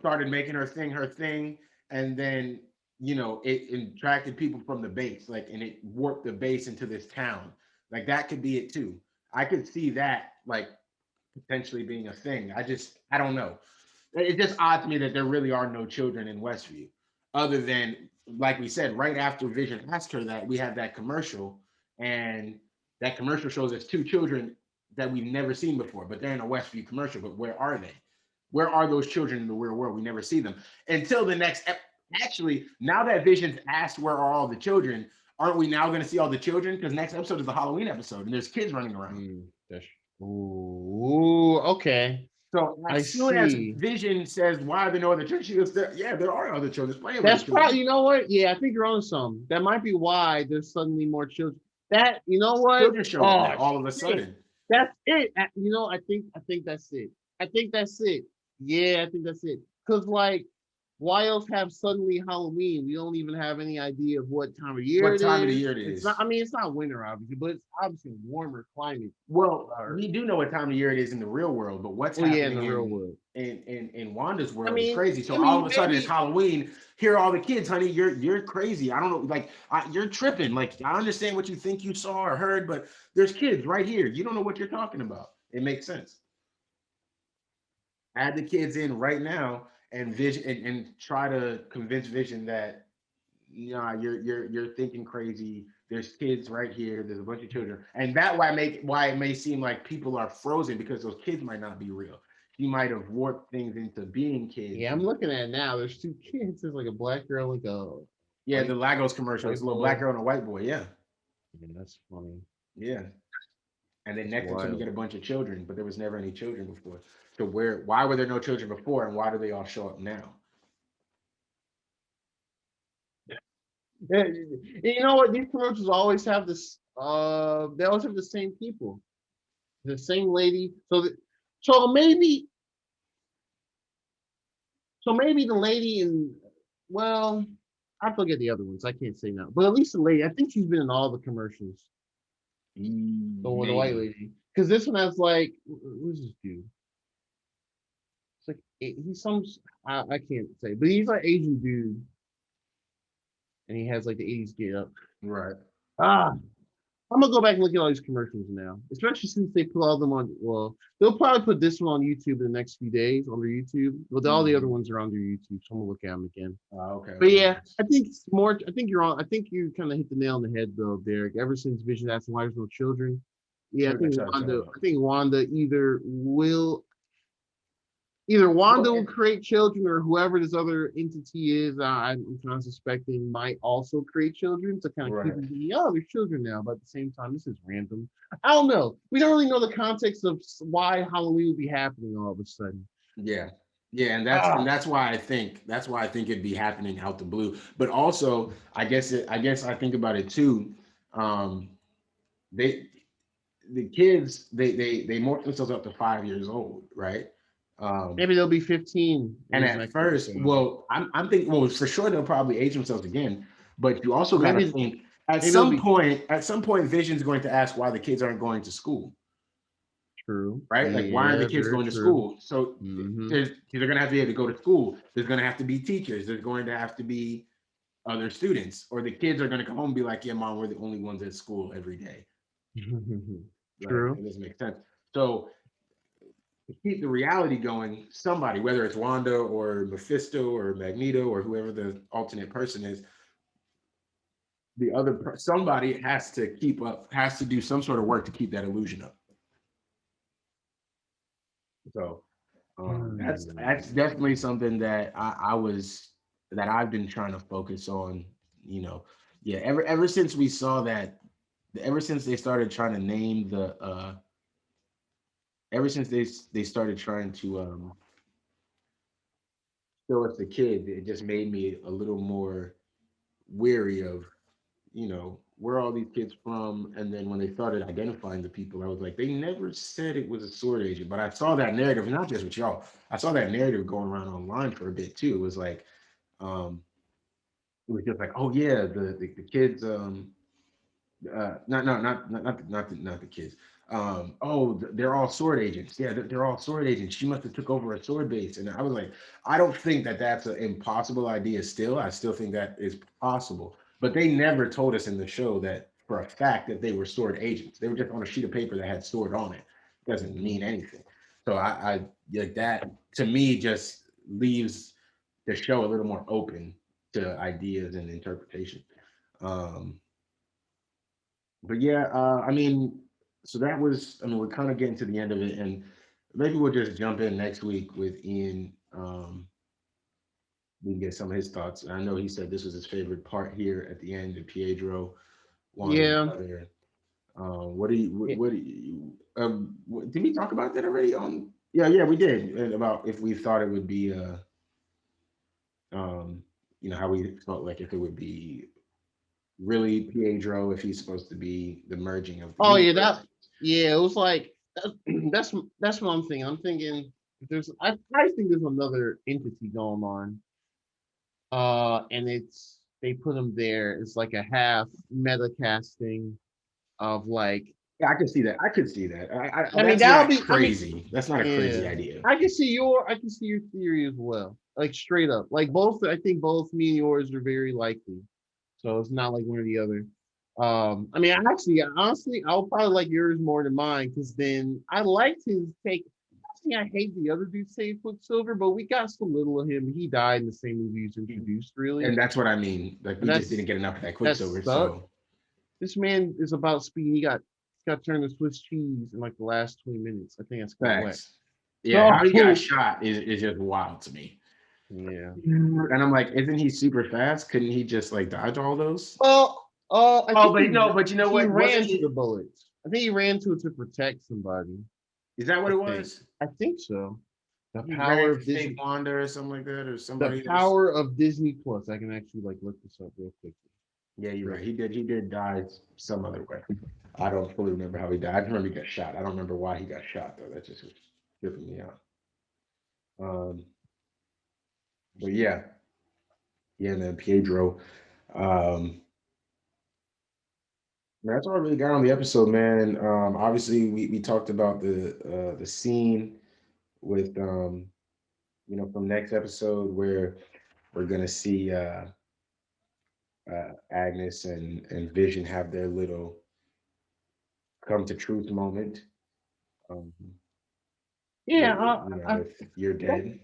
started making her thing, and then it attracted people from the base, like, and it warped the base into this town. Like that could be it too. I could see that like potentially being a thing. I don't know. It's just odd to me that there really are no children in Westview, other than, like we said, right after Vision asked her that, we have that commercial, and that commercial shows us 2 children that we've never seen before, but they're in a Westview commercial. But where are they? Where are those children in the real world? We never see them until the next. Actually, now that Vision's asked where are all the children, aren't we now going to see all the children? Because next episode is the Halloween episode, and there's kids running around. Ooh, okay. So as soon as Vision says, "Why are there no other children?" She goes, there are other children playing. That's probably, you know what? Yeah, I think you're on some. That might be why there's suddenly more children. That, you know what? Children showing all of a sudden. That's it. I think that's it. I think that's it. Yeah, I think that's it. Because like, why else have suddenly Halloween? We don't even have any idea of what time of year it is. It's not, it's not winter, obviously, but it's obviously a warmer climate. Well, we do know what time of year it is in the real world, but what's happening in the real world? In Wanda's world is crazy. So all of a sudden it's Halloween. Here are all the kids, honey. You're crazy. I don't know, like you're tripping. Like, I understand what you think you saw or heard, but there's kids right here. You don't know what you're talking about. It makes sense. Add the kids in right now, and Vision, and try to convince Vision that nah, you're thinking crazy. There's kids right here. There's a bunch of children, and that why it may seem like people are frozen because those kids might not be real. He might have warped things into being kids. Yeah, I'm looking at it now. There's two kids. There's like a black girl, like a the Lagos commercial. It's a little black girl and a white boy. Yeah, that's funny. yeah. And then next to him, you get a bunch of children, but there was never any children before. So why were there no children before, and why do they all show up now? Yeah, you know what? These commercials always have this. They always have the same people, the same lady. So maybe the lady in. Well, I have to look at the other ones. I can't say now, but at least the lady. I think she's been in all the commercials. The white lady, because this one has like, who's this dude? It's like he's some. I can't say, but he's like Asian dude. And he has like the 80s get up. Right. I'm gonna go back and look at all these commercials now, especially since they put all them on. Well, they'll probably put this one on YouTube in the next few days on their YouTube. But all the other ones are on their YouTube, so I'm gonna look at them again. Okay. But yeah, I think it's more. I think you're on. I think you kind of hit the nail on the head though, Derek. Ever since Vision asked why there's no children, yeah, I think Wanda Either Wanda will create children, or whoever this other entity is, I'm kind of suspecting, might also create children to kind of keep them being, oh, there's children now. But at the same time, this is random. I don't know. We don't really know the context of why Halloween will be happening all of a sudden. Yeah, and that's why I think it'd be happening out the blue. But also, I guess I think about it too. The kids they morph themselves up to 5 years old, right? Maybe they'll be 15. And at first, I'm thinking, for sure they'll probably age themselves again. But you also got to think at some point, Vision's going to ask why the kids aren't going to school. True. Right? Like, why aren't the kids going to school? So they're going to have to be able to go to school. There's going to have to be teachers. There's going to have to be other students, or the kids are going to come home and be like, yeah, mom, we're the only ones at school every day. True. It doesn't make sense. So to keep the reality going, somebody, whether it's Wanda or Mephisto or Magneto or whoever the alternate person is, somebody has to do some sort of work to keep that illusion up. So that's definitely something that I've been trying to focus on. Ever since we saw that, ever since they started trying to name ever since they started trying to show us the kid, it just made me a little more weary of, where all these kids from. And then when they started identifying the people, I was like, they never said it was a sword agent. But I saw that narrative, not just with y'all. I saw that narrative going around online for a bit too. It was like, it was just like, oh yeah, the kids, not the kids. They're all sword agents. Yeah, they're all sword agents. She must have took over a sword base. And I was like, I don't think that that's an impossible idea still. I still think that is possible. But they never told us in the show that for a fact that they were sword agents. They were just on a sheet of paper that had sword on it. Doesn't mean anything. So I like that, to me, just leaves the show a little more open to ideas and interpretation. But yeah, so that was, we're kind of getting to the end of it, and maybe we'll just jump in next week with Ian. We can get some of his thoughts. I know he said this was his favorite part here at the end, and Pietro. Yeah. Did we talk about that already on? Yeah, we did. And about if we thought it would be, how we felt like if it would be really Pietro, if he's supposed to be the merging of. It was like that's what I'm thinking. I'm thinking I think there's another entity going on. And they put him there. It's like a half meta casting of like. Yeah, I could see that. That would be crazy. That's not a crazy idea. I can see your theory as well. Like straight up. Like I think both me and yours are very likely. So it's not like one or the other. Honestly, I'll probably like yours more than mine, because then I liked his take. I hate the other dude saying Quicksilver, but we got so little of him. He died in the same movie he was introduced, really. And that's what I mean. Like we just didn't get enough of that Quicksilver. So this man is about speed. He got turned to Swiss cheese in like the last 20 minutes. I think that's facts. Yeah, how he got shot is just wild to me. Yeah. And I'm like, isn't he super fast? Couldn't he just like dodge all those? Well, but you know what? He ran to the bullets. I think he ran to it to protect somebody. Is that what it was? I think so. The power of Disney, Wanda or something like that, or somebody. The power of Disney Plus. I can actually like look this up real quickly. Yeah, you're right. He did die some other way. I don't fully remember how he died. I remember he got shot. I don't remember why he got shot though. That just was tripping me out. But yeah, man, Pietro. That's all I really got on the episode, man. Obviously, we talked about the scene with from next episode where we're gonna see Agnes and Vision have their little come to truth moment. You're dead.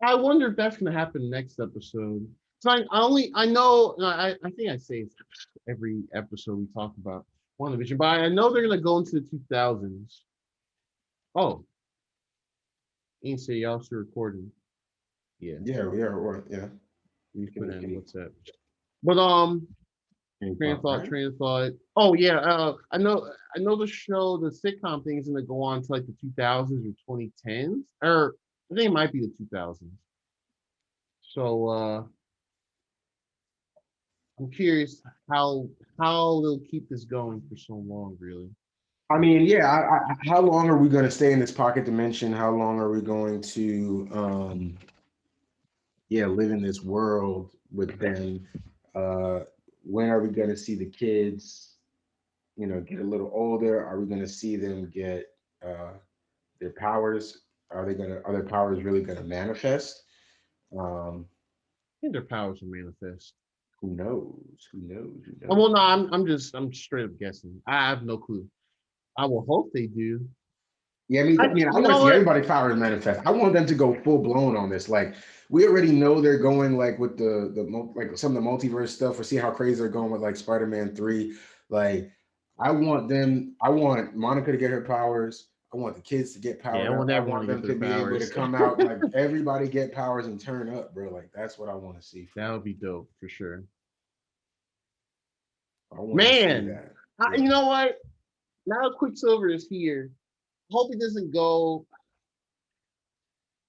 I wonder if that's gonna happen next episode. So I know I think I say it every episode we talk about Wandavision, but I know they're gonna go into the 2000s. Oh, ain't say y'all still recording. Yeah. Yeah. You put that in WhatsApp. But train of thought. Oh yeah, I know the show, the sitcom thing is gonna go on to like the 2000s or 2010s, or I think it might be the 2000s. So I'm curious how they'll keep this going for so long, really. I mean, yeah. How long are we going to stay in this pocket dimension? How long are we going to, live in this world with them? When are we going to see the kids, get a little older? Are we going to see them get their powers? Are their powers really going to manifest? I think their powers will manifest. Who knows? Well, no, I'm straight up guessing. I have no clue. I will hope they do. Yeah, I want to see everybody's powers manifest. I want them to go full blown on this. Like, we already know they're going like with the like some of the multiverse stuff. Or see how crazy they're going with like Spider-Man 3. Like, I want Monica to get her powers. I want the kids to get powers. Yeah, I want them to be able to come out like everybody get powers and turn up, bro. Like, that's what I want to see. That would be dope for sure. Man, you know what? Now Quicksilver is here. Hope it doesn't go.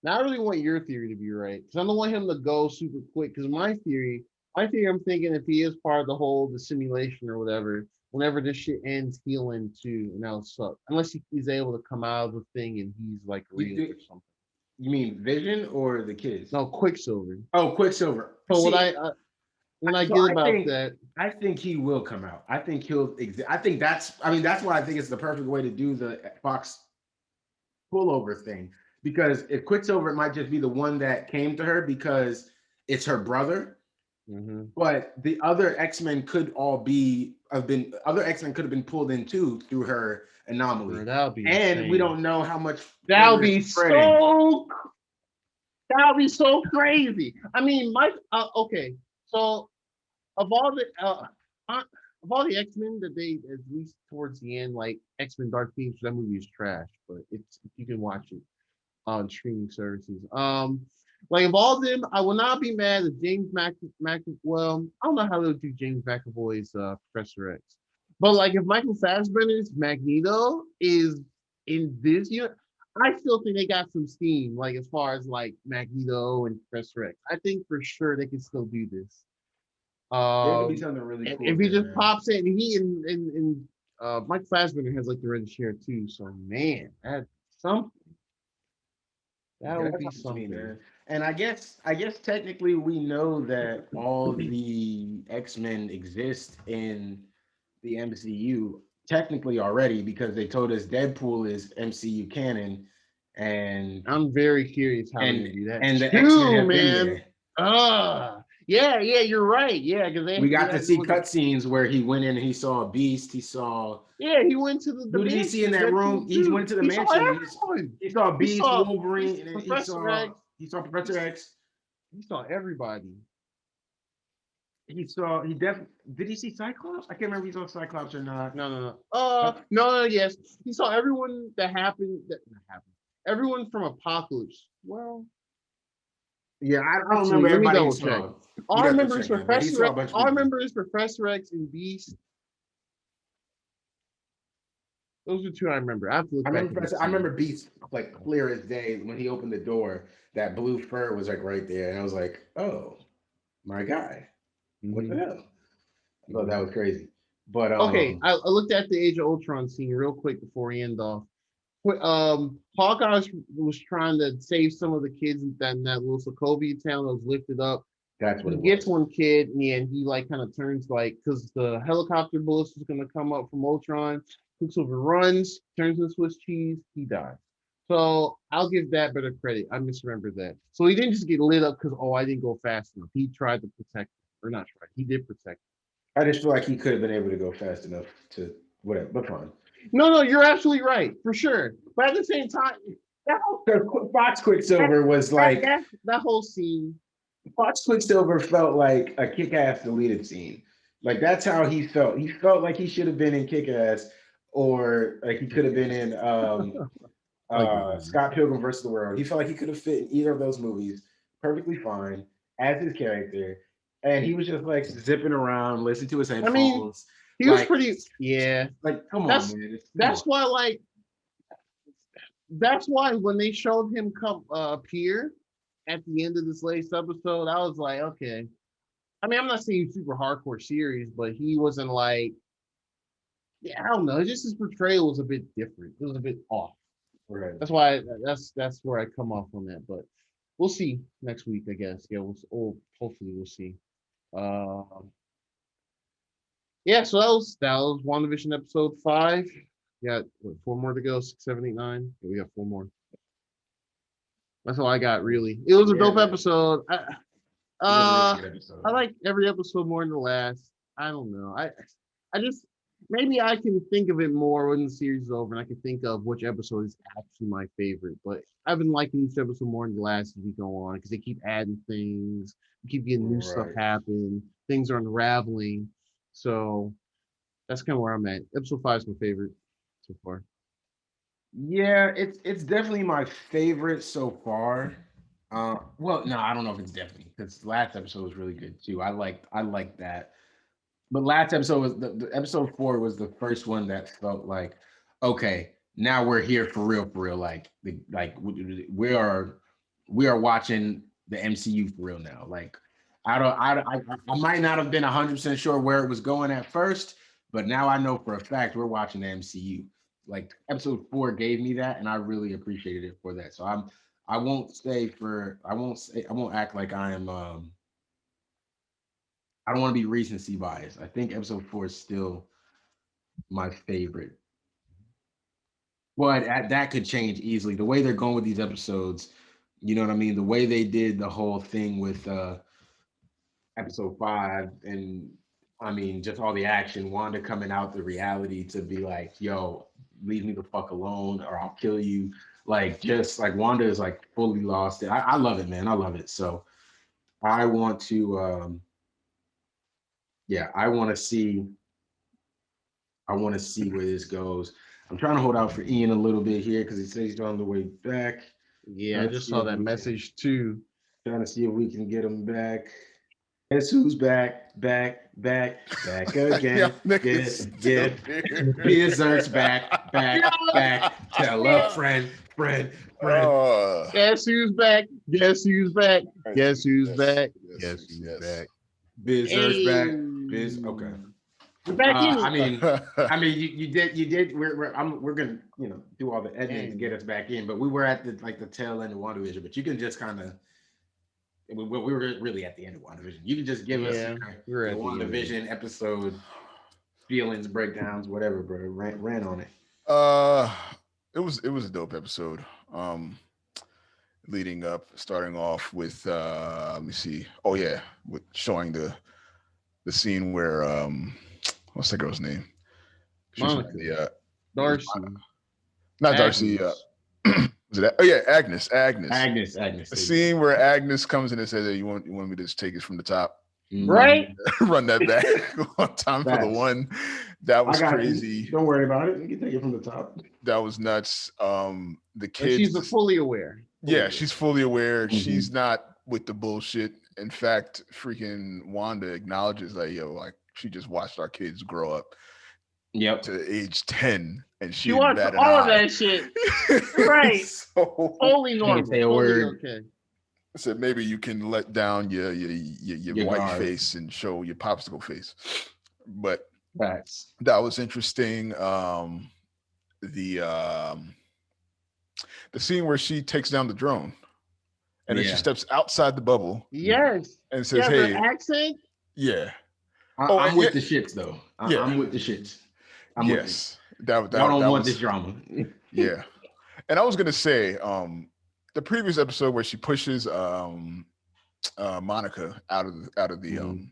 Now I really want your theory to be right, because I don't want him to go super quick. Because my theory, I'm thinking if he is part of the simulation or whatever, whenever this shit ends, he'll end too, and that'll suck. Unless he's able to come out of the thing and he's like real or something. You mean Vision or the kids? No, Quicksilver. Oh, Quicksilver. So that, I think he will come out. I think that's why I think it's the perfect way to do the Fox pullover thing. Because if Quicksilver might just be the one that came to her because it's her brother, but the other X-Men could have been pulled in too through her anomaly. That would be insane. We don't know how much that would be so crazy. I mean, okay. So of all the X-Men that they, at least towards the end, like X-Men Dark Phoenix, that movie is trash, but you can watch it on streaming services. Like of all of them, I will not be mad at James well, I don't know how they'll do James McAvoy's Professor X. But like if Michael Fassbender's Magneto is in this unit, I still think they got some steam, like as far as like Magneto and Professor X. I think for sure they can still do this. There could be something really cool. If he just pops in, and Mike Fassbender has like the red chair too. So man, that's something. That would be something, man. And I guess technically we know that all the X-Men exist in the MCU technically already, because they told us Deadpool is MCU canon, and I'm very curious how they do that. And the X-Men have been there. Yeah, you're right. Yeah, because we got to see cutscenes where he went in and he saw a beast. He saw. Yeah, he went to the. Who did he see in that room? He went to the mansion. He saw a beast, Wolverine, and then Professor X. He saw Professor X. He saw everybody. Did he see Cyclops? I can't remember if he saw Cyclops or not. No. No, yes. He saw everyone that happened. Everyone from Apocalypse. Well. Yeah, I don't remember everybody he saw. All I remember is Professor X. All I remember is Professor X and Beast. Those are two I remember. I remember Beast like clear as day when he opened the door. That blue fur was like right there, and I was like, "Oh, my guy, what the hell?" I thought that was crazy. But okay, I looked at the Age of Ultron scene real quick before we end off. Hawkeye was trying to save some of the kids in that little Sokovia town that was lifted up. That's what he gets one kid, and he like kind of turns like because the helicopter bullets is gonna come up from Ultron. Quicksilver runs, turns into Swiss cheese, he dies. So I'll give that better credit. I misremembered that. So he didn't just get lit up because I didn't go fast enough. He tried to protect, or not tried. He did protect. I just feel like he could have been able to go fast enough to whatever, but fine. No, you're absolutely right, for sure. But at the same time, Fox Quicksilver was like that whole scene. Fox Quicksilver felt like a Kick-Ass deleted scene. Like that's how he felt. He felt like he should have been in Kick-Ass, or like he could have been in Scott Pilgrim vs. the World. He felt like he could have fit in either of those movies perfectly fine as his character, and he was just like zipping around, listening to his headphones. I mean, he was pretty. Yeah, like come on, man. That's why when they showed him come appear at the end of this latest episode, I was like, okay. I mean, I'm not saying super hardcore series, but he wasn't like, yeah, I don't know. Just his portrayal was a bit different. It was a bit off. Right. That's why that's where I come off on that. But we'll see next week, I guess. Yeah, hopefully we'll see. Yeah, so that was WandaVision episode 5. We got 4 more to go, 6, 7, 8, 9. Yeah, we got 4 more. That's all I got, really. It was a dope episode. I like every episode more than the last. I don't know. I just maybe I can think of it more when the series is over, and I can think of which episode is actually my favorite. But I've been liking each episode more than the last as we go on because they keep adding things, we keep getting new stuff happen, things are unraveling. So that's kind of where I'm at. Episode 5 is my favorite so far. Yeah, it's definitely my favorite so far. Well, no, I don't know if it's definitely because the last episode was really good too. I like that. But last episode was the episode 4 was the first one that felt like, okay, now we're here for real. Like we are watching the MCU for real now. Like I might not have been 100% sure where it was going at first, but now I know for a fact we're watching the MCU. Like episode 4 gave me that, and I really appreciated it for that. So I won't act like I am I don't want to be recency biased. I think episode 4 is still my favorite. But that could change easily. The way they're going with these episodes, you know what I mean? The way they did the whole thing with episode 5, and I mean, just all the action, Wanda coming out the reality to be like, yo, leave me the fuck alone or I'll kill you. Like, just like Wanda is like fully lost. I love it, man. I love it. So I want to, I want to see where this goes. I'm trying to hold out for Ian a little bit here because he says he's on the way back. Yeah, I just saw that message too. Trying to see if we can get him back. Guess who's back again. Bezerk's back. Tell a friend. Guess who's back? Guess who's back? Guess who's back? Guess who's back? Bezerk's back. Okay. We're back in. I mean, you did. We're gonna do all the editing to get us back in, but we were at the tail end of WandaVision. But you can just kind of. We were really at the end of WandaVision. You can just give us the WandaVision episode feelings, breakdowns, whatever, bro. Ran on it. It was a dope episode. leading up, starting off with let me see. Oh yeah, with showing the scene where what's the girl's name? She's Monica. Darcy. Not Darcy. Was it? Oh yeah, Agnes. Agnes. The scene where Agnes comes in and says, "Hey, you want me to just take it from the top?" Right? Run that back on time for the one. That was crazy. Don't worry about it. You can take it from the top. That was nuts. The kids. She's fully aware. She's fully aware. Mm-hmm. She's not with the bullshit. In fact, freaking Wanda acknowledges like, yo, like she just watched our kids grow up. Yep. To age 10, and she wants all of that shit. Right. So, totally normal. Say a word. Okay. I said maybe you can let down your white guard. face and show your popsicle face, but facts. That was interesting. The scene where she takes down the drone, and then she steps outside the bubble. Yes. And says, "Hey, accent." Yeah. I'm with the shits though. I'm with the shits. Yes. I don't want this drama. Yeah. And I was gonna say, the previous episode where she pushes Monica out of the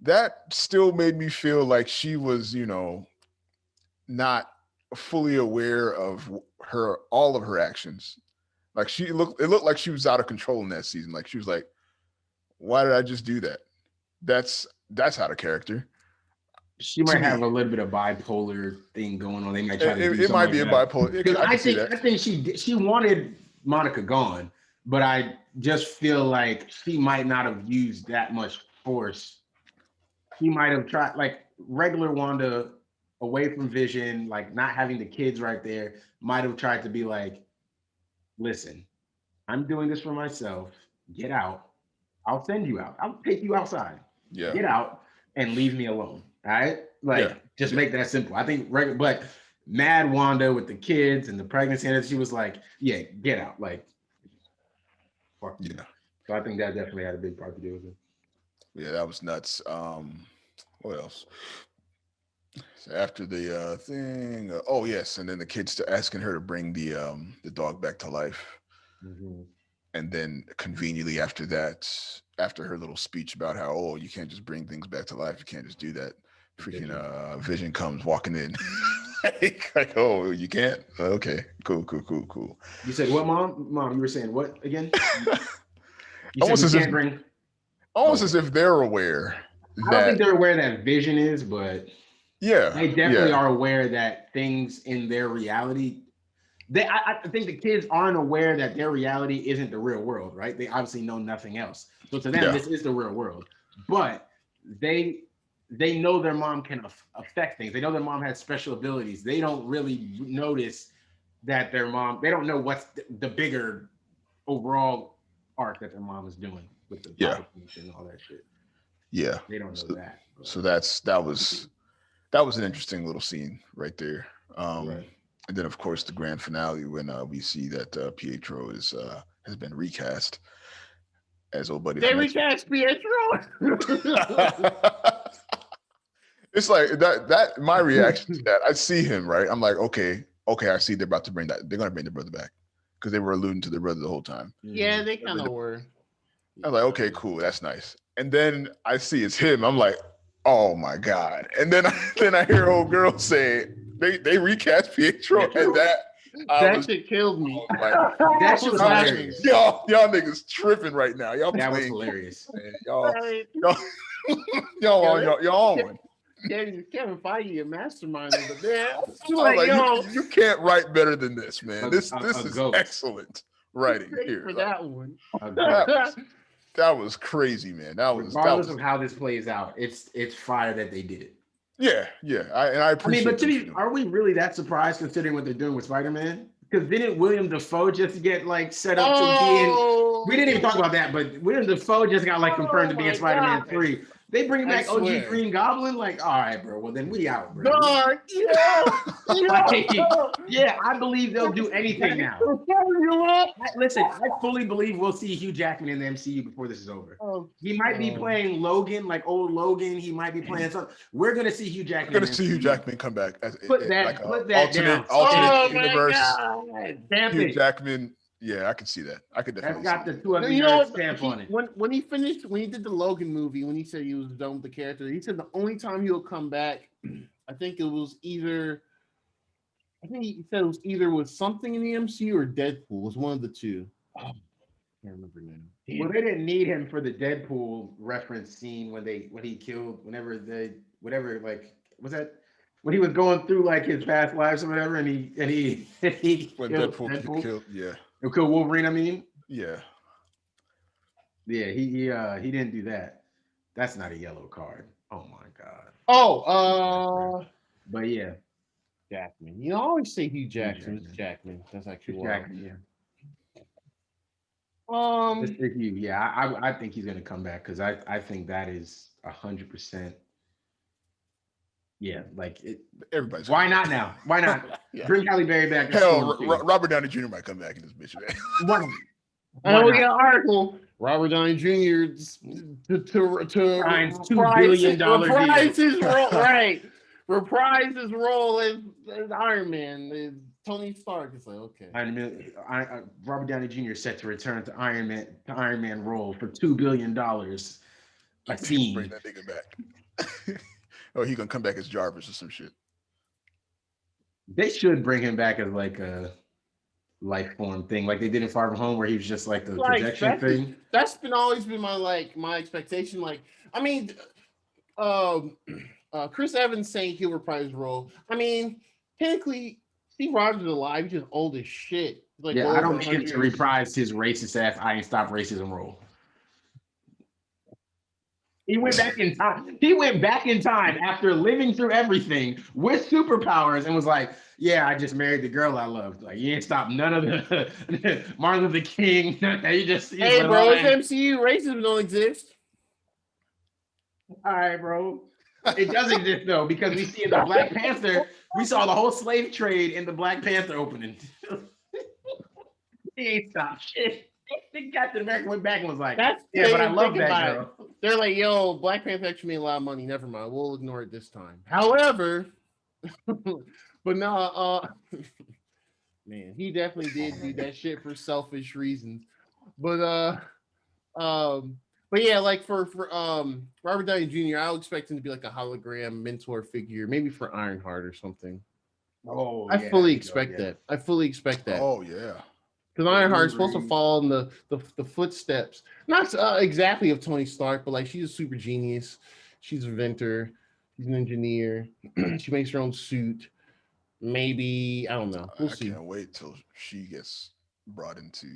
that still made me feel like she was, not fully aware of all of her actions. Like it looked like she was out of control in that season. Like she was like, why did I just do that? That's out of character. She might have a little bit of bipolar thing going on. They might try to do it might be a bipolar. Because I think she wanted Monica gone, but I just feel like she might not have used that much force. She might have tried, like regular Wanda, away from Vision, like not having the kids right there, might have tried to be like, listen, I'm doing this for myself. Get out. I'll send you out. I'll take you outside. Yeah. Get out and leave me alone. All right? Just make that simple. I think but mad Wanda with the kids and the pregnancy, and she was like, yeah, get out. Like, fuck you. Yeah. So I think that definitely had a big part to do with it. Yeah, that was nuts. What else? So after the thing, oh yes, and then the kids asking her to bring the dog back to life. Mm-hmm. And then conveniently after that, after her little speech about how, you can't just bring things back to life, you can't just do that. Freaking Vision comes walking in. like, oh, you can't? Okay, cool. You said what, Mom? Mom, you were saying what again? Almost as if they're aware. I don't think they're aware that Vision is, but they definitely are aware that things in their reality. I think the kids aren't aware that their reality isn't the real world, right? They obviously know nothing else. So to them, this is the real world. But they know their mom can affect things. They know their mom has special abilities. They don't really notice that their mom, they don't know what's the bigger overall arc that their mom is doing with the and all that shit. Yeah. They don't know that. But. So that was an interesting little scene right there. Right. And then, of course, the grand finale when we see that Pietro has been recast as old buddy. They recast Pietro. It's like that. My reaction to that, I see him right. I'm like, okay. I see they're about to bring that. They're going to bring the brother back because they were alluding to the brother the whole time. Yeah, they kind of were. I was like, okay, cool, that's nice. And then I see it's him. I'm like, oh my god. And then I hear old girl say they recast Pietro, and that shit killed me. That shit was hilarious. Y'all niggas tripping right now. Y'all that was hilarious. Man. Y'all on one. Kevin Feige, a mastermind of the man. Like, you can't write better than this, man. This is excellent writing here. For that one. That was crazy, man. Regardless of how this plays out, it's fire that they did it. Yeah. I appreciate. I mean, but are we really that surprised considering what they're doing with Spider-Man? Because didn't William Dafoe just get like set up to be in? We didn't even talk about that, but William Dafoe just got like confirmed to be in Spider-Man 3. They bring back OG Green Goblin, like, all right, bro. Well, then we out, bro. Yeah, I believe they'll do anything now. Listen, I fully believe we'll see Hugh Jackman in the MCU before this is over. He might be playing Logan, like old Logan. He might be playing something. We're gonna see Hugh Jackman. We're gonna see Hugh Jackman come back as put that down. Alternate universe. Damn Hugh it. Jackman Yeah, I could see that. I could definitely. That's got see the that. 2 ugly You know nerds what? stamp on it. When he did the Logan movie, when he said he was done with the character, he said the only time he'll come back, I think he said it was either with something in the MCU or Deadpool. It was one of the two. Oh, I can't remember now. Well, they didn't need him for the Deadpool reference scene when he killed whatever like was that when he was going through like his past lives or whatever, and he When killed Deadpool killed, yeah, He killed Wolverine. I mean, yeah. he didn't do that. That's not a yellow card. Oh my god. But yeah, Jackman. You know, I always say Hugh Jackson. It's Jackman. That's actually wild. Jackman. Yeah. Mr. Hugh, yeah, I think he's gonna come back because I think that is 100%. Yeah, like it. Everybody's. Why not now? Why not? Yeah. Bring Halle Berry back. Hell, Robert Downey Jr. might come back in this bitch, man. I we got an article. Robert Downey Jr. to $2 billion reprise his role, right? Reprise his role as Iron Man. Tony Stark is like, okay. Robert Downey Jr. is set to return to Iron Man role for $2 billion. A scene. Bring that nigga back. Oh, he gonna come back as Jarvis or some shit. They should bring him back as like a life form thing, like they did in Far From Home, where he was just like the projection thing. That's always been my expectation. Like, I mean, Chris Evans saying he'll reprise his role. I mean, technically, Steve Rogers is alive. He's just old as shit. Like, yeah, I don't need him to reprise his racist ass "I ain't stop racism" role. He went back in time. He went back in time after living through everything with superpowers and was like, "Yeah, I just married the girl I loved. Like, you ain't stopped none of the Martin Luther King. Hey, bro, it's MCU. Racism don't exist. All right, bro. It does exist though, because we see in the Black Panther, we saw the whole slave trade in the Black Panther opening. He ain't stopped shit. The Captain America went back and was like, "Yeah, but I love that girl." They're like, "Yo, Black Panther actually made a lot of money. Never mind, we'll ignore it this time." However, but no, man, he definitely did do that shit for selfish reasons. But yeah, like for Robert Downey Jr., I would expect him to be like a hologram mentor figure, maybe for Ironheart or something. Oh, I fully expect that. I fully expect that. Oh yeah. Because Ironheart is supposed to follow in the footsteps, not exactly of Tony Stark, but like she's a super genius. She's an inventor. She's an engineer. She makes her own suit. Maybe, I don't know. We'll see. I can't wait till she gets brought into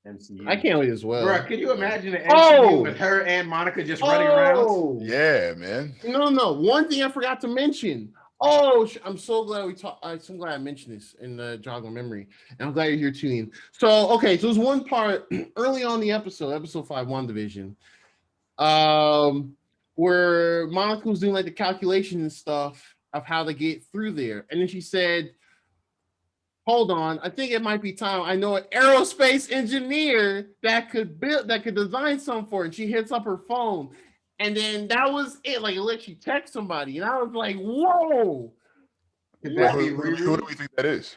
MCU. I can't wait as well. Bro, could you imagine an MCU with her and Monica just running around? Yeah, man. No. One thing I forgot to mention. Oh, I'm so glad I'm so glad I mentioned this in the jog of memory, and I'm glad you're here tuning. So, okay, so there's one part early on in the episode 5, WandaVision, where Monica was doing like the calculation and stuff of how to get through there, and then she said, "Hold on, I think it might be time. I know an aerospace engineer that could design something for it." And she hits up her phone. And then that was it. Like, it lets you text somebody. And I was like, whoa. Who do we think that is?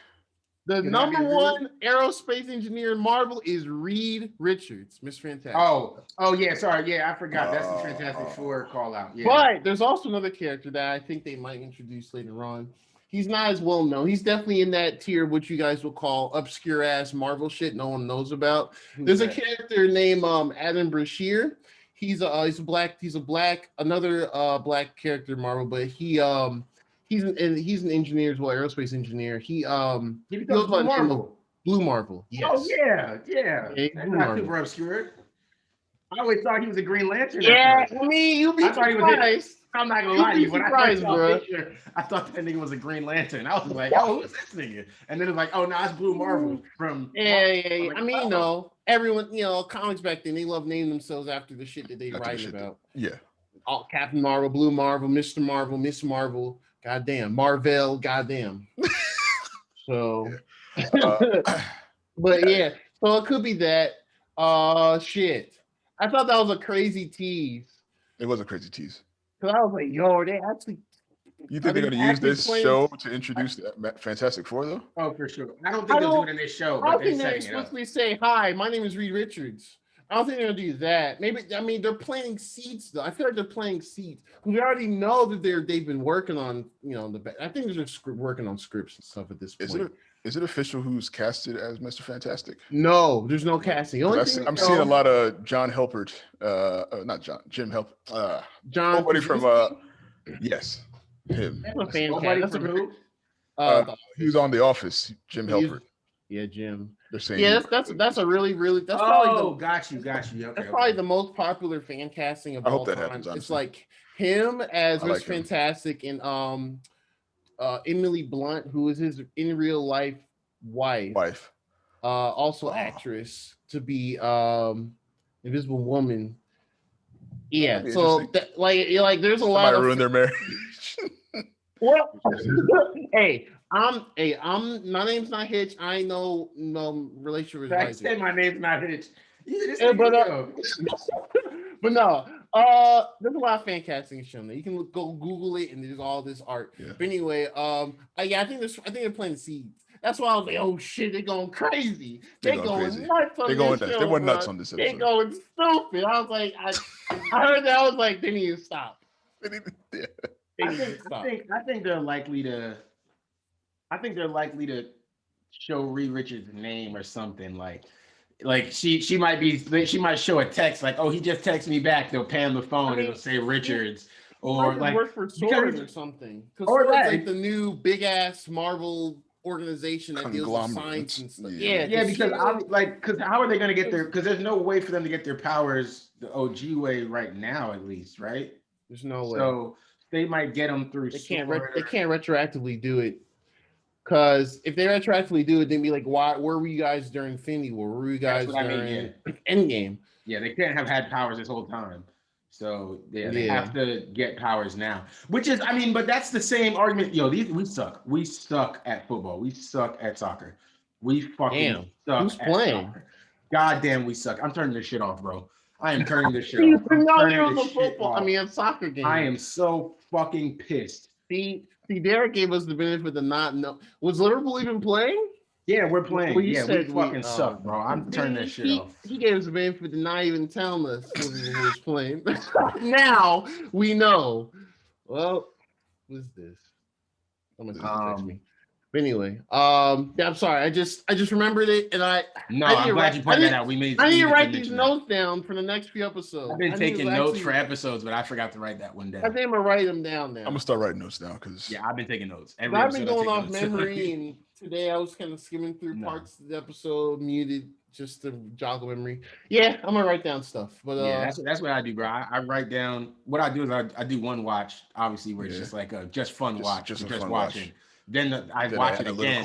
The number one aerospace engineer in Marvel is Reed Richards, Miss Fantastic. Oh, yeah. Sorry. Yeah, I forgot. That's the Fantastic Four call out. Yeah. But there's also another character that I think they might introduce later on. He's not as well known. He's definitely in that tier of what you guys will call obscure ass Marvel shit no one knows about. There's a character named Adam Brashear. He's a black another black character in Marvel, but he's an engineer as well, aerospace engineer. He becomes Blue Marvel. Blue Marvel. Yes. Oh yeah. That's not super obscure. I always thought he was a Green Lantern. Yeah, I mean, you'd be surprised. I'm not gonna lie to you, but I thought that nigga was a Green Lantern. I was like, "Oh, who's this nigga?" And then it's like, "Oh, no, it's Blue Marvel from." Yeah. I mean, everyone, comics back then, they love naming themselves after the shit that they write about. Yeah. All Captain Marvel, Blue Marvel, Mr. Marvel, Miss Marvel, goddamn, Marvel, goddamn. So, but yeah, so it could be that. Shit. I thought that was a crazy tease. It was a crazy tease. Because I was like, yo, they actually You think they're going to use this show to introduce the Fantastic Four, though? Oh, for sure. I don't think they'll do it in this show. I don't think they explicitly say, "Hi, my name is Reed Richards." I don't think they're gonna do that. Maybe they're planting seeds though. I feel like they're planting seeds. We already know that they've been working on I think they're just working on scripts and stuff at this point. Is it official who's casted as Mr. Fantastic? No, there's no casting. I'm seeing a lot of John Helpert, not Jim Helpert, John. Nobody from yes, him. That's a fan cast. Who's on The Office? Jim Helpert. Yeah, Jim. They're saying that's a really that's probably got you. Okay, that's probably the most popular fan casting of all time. Happens, it's like him as Mr. Fantastic and Emily Blunt, who is his in real life wife. Also actress to be Invisible Woman. Yeah, so there's a lot of ruin their marriage. Well, hey, my name's not Hitch. I ain't no relationship with I said my name's not Hitch. But no, there's a lot of fan casting shown there. You can go Google it, and there's all this art. Yeah. But anyway, I think they're planting seeds. That's why I was like, oh shit, they're going crazy. They're going nuts on this show. They went nuts on this episode. They're going stupid. I was like, I heard that. I was like, they need to stop. I think they're likely to. I think they're likely to show Reed Richards' name or something like she might show a text like, oh, he just texted me back. They'll pan the phone and it'll say Richards or like work for Swords or something. Because Swords like the new big ass Marvel organization that deals with science and stuff. Yeah, because how are they going to get their? Because there's no way for them to get their powers the OG way right now, at least, right? There's no way. So they might get them through. They can't retroactively do it. Because if they retroactively do it, they'd be like, where were you guys during Infinity War? Where were you guys during Endgame? Yeah, they can't have had powers this whole time. So they have to get powers now. Which is, but that's the same argument. We suck. We suck at football. We suck at soccer. We fucking suck who's playing? Soccer. God damn, we suck. I'm turning this shit off, bro. I am turning this shit off. A soccer game. I am so fucking pissed. See, Derek gave us the benefit of not know. Was Liverpool even playing? Yeah, we're playing. Well, we fucking suck, bro. I'm turning that shit off. He gave us the benefit of not even telling us who was playing. Now we know. Well, what's this? Someone's gonna text me. But anyway, I'm sorry. I just remembered it, and I'm glad you pointed that out. I need to write these notes down for the next few episodes. I've been taking notes for episodes, but I forgot to write that one down. I think I'm gonna write them down now. I'm gonna start writing notes down because I've been taking notes. I've been going off memory, and today I was kind of skimming through parts of the episode, muted just to joggle memory. Yeah, I'm gonna write down stuff. But that's what I do, bro. I write down. What I do is I do one watch, obviously, where it's just like a fun watch, just watching. Then I watch it again.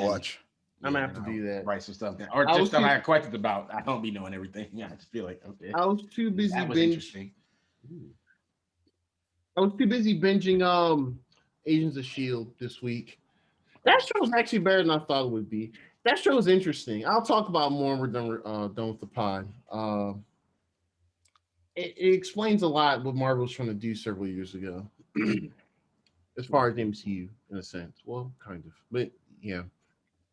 I'm gonna have to do that. Write some stuff down, or just stuff I had questions about. I don't be knowing everything. Yeah, I just feel like okay. I was too busy binging. Agents of S.H.I.E.L.D. this week. That show was actually better than I thought it would be. That show is interesting. I'll talk about more when we're done with the pod. It explains a lot what Marvel was trying to do several years ago. As far as MCU, in a sense. Well, kind of. But yeah.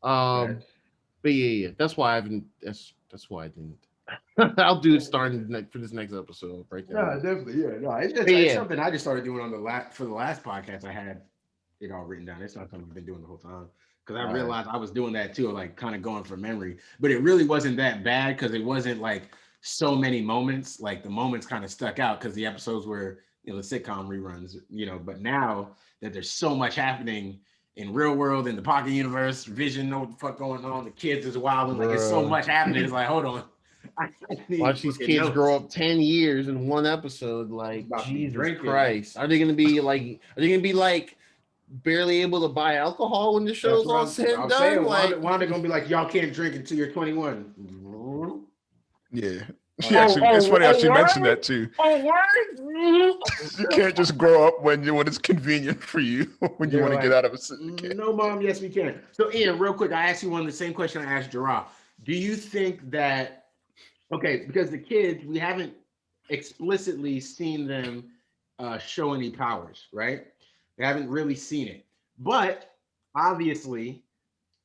But yeah. That's why I haven't that's why I didn't. I'll do it starting for this next episode right now. Yeah, definitely. Yeah. No, it's something I just started doing for the last podcast. I had it all written down. It's not something I've been doing the whole time. Because I realized I was doing that too, like kind of going from memory. But it really wasn't that bad because it wasn't like so many moments. Like the moments kind of stuck out because the episodes were the sitcom reruns, but now that there's so much happening in real world, in the pocket universe, Vision, know what the fuck going on, the kids is wild, and like it's so much happening. It's like, hold on. Watch these kids grow up 10 years in one episode, like Jesus Christ. Are they gonna be like barely able to buy alcohol when the show's all said and done? Wanda gonna be like, y'all can't drink until you're 21. Yeah. It's funny how she mentioned that too. You can't just grow up when it's convenient for you when you want to get out of a syndicate. No, Mom. Yes, we can. So, Ian, real quick, I asked you the same question I asked Jarrah. Do you think that because the kids, we haven't explicitly seen them show any powers, right? We haven't really seen it. But obviously,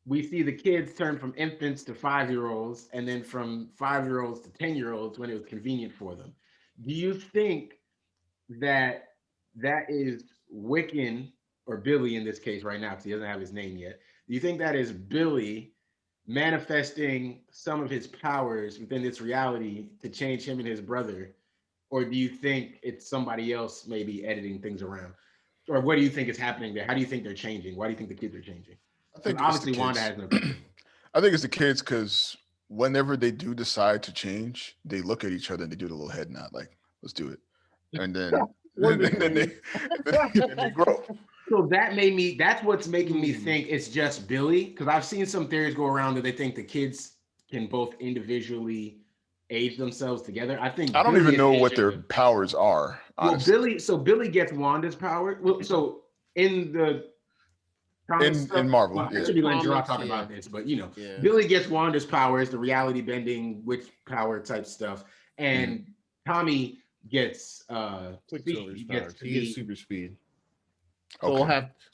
we see the kids turn from infants to 5-year-olds and then from 5-year-olds to 10-year-olds when it was convenient for them. Do you think that that is Wiccan or Billy in this case right now, because he doesn't have his name yet? Do you think that is Billy manifesting some of his powers within this reality to change him and his brother? Or do you think it's somebody else maybe editing things around? Or what do you think is happening there? How do you think they're changing? Why do you think the kids are changing? I think obviously Wanda has no control. I think it's the kids because whenever they do decide to change, they look at each other and they do the little head nod, like, let's do it. And then, then they grow. So that's what's making me think it's just Billy. Because I've seen some theories go around that they think the kids can both individually age themselves together. I don't even know what their powers are. Honestly. Well, Billy gets Wanda's power. Well, so in the in Marvel, well, I should be going to talk about this, but Billy gets Wanda's powers, the reality bending, witch power type stuff, and Tommy gets Quicksilver's powers. He gets super speed. So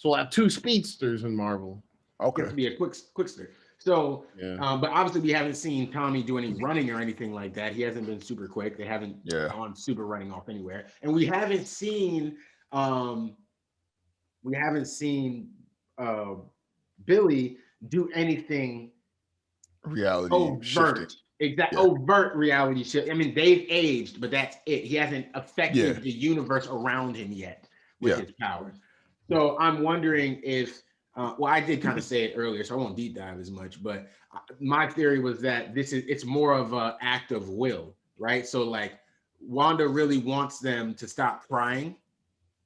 we'll have two speedsters in Marvel. Okay, to be a quickster. So, but obviously we haven't seen Tommy do any running or anything like that. He hasn't been super quick. They haven't gone super running off anywhere, and we haven't seen Billy do anything reality overt. Overt reality shift. I mean, they've aged, but that's it. He hasn't affected the universe around him yet with his powers. So I'm wondering if. Well, I did kind of say it earlier, so I won't deep dive as much. But my theory was that it's more of an act of will, right? So like Wanda really wants them to stop crying,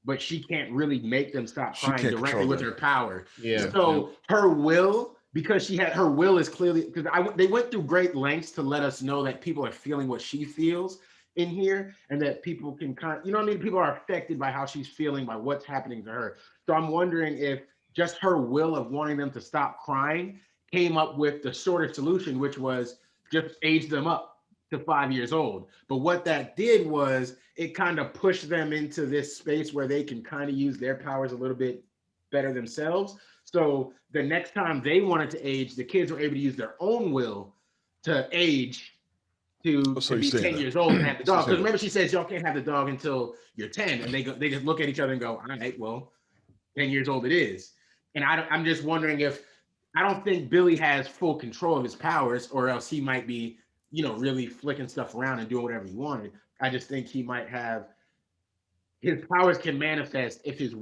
but she can't really make them stop crying directly with her power. Yeah. So her will, because her will is clearly because they went through great lengths to let us know that people are feeling what she feels in here, and that people can people are affected by how she's feeling, by what's happening to her. So I'm wondering if just her will of wanting them to stop crying came up with the shorter solution, which was just age them up to 5 years old. But what that did was it kind of pushed them into this space where they can kind of use their powers a little bit better themselves. So the next time they wanted to age, the kids were able to use their own will to age to be 10 years old and have the dog. Because remember, she says y'all can't have the dog until you're 10, and they just look at each other and go, all right, well, 10 years old it is. And I'm just wondering if I don't think Billy has full control of his powers, or else he might be, really flicking stuff around and doing whatever he wanted. I just think he might have his powers can manifest if the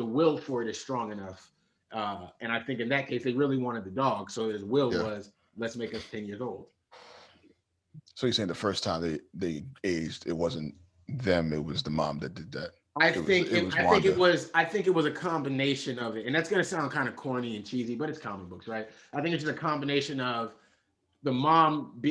will for it is strong enough. And I think in that case, they really wanted the dog, so his will was let's make us 10 years old. So you're saying the first time they aged, it wasn't them, it was the mom that did that. I think it was a combination of it, and that's gonna sound kind of corny and cheesy, but it's comic books, right? I think it's just a combination of the mom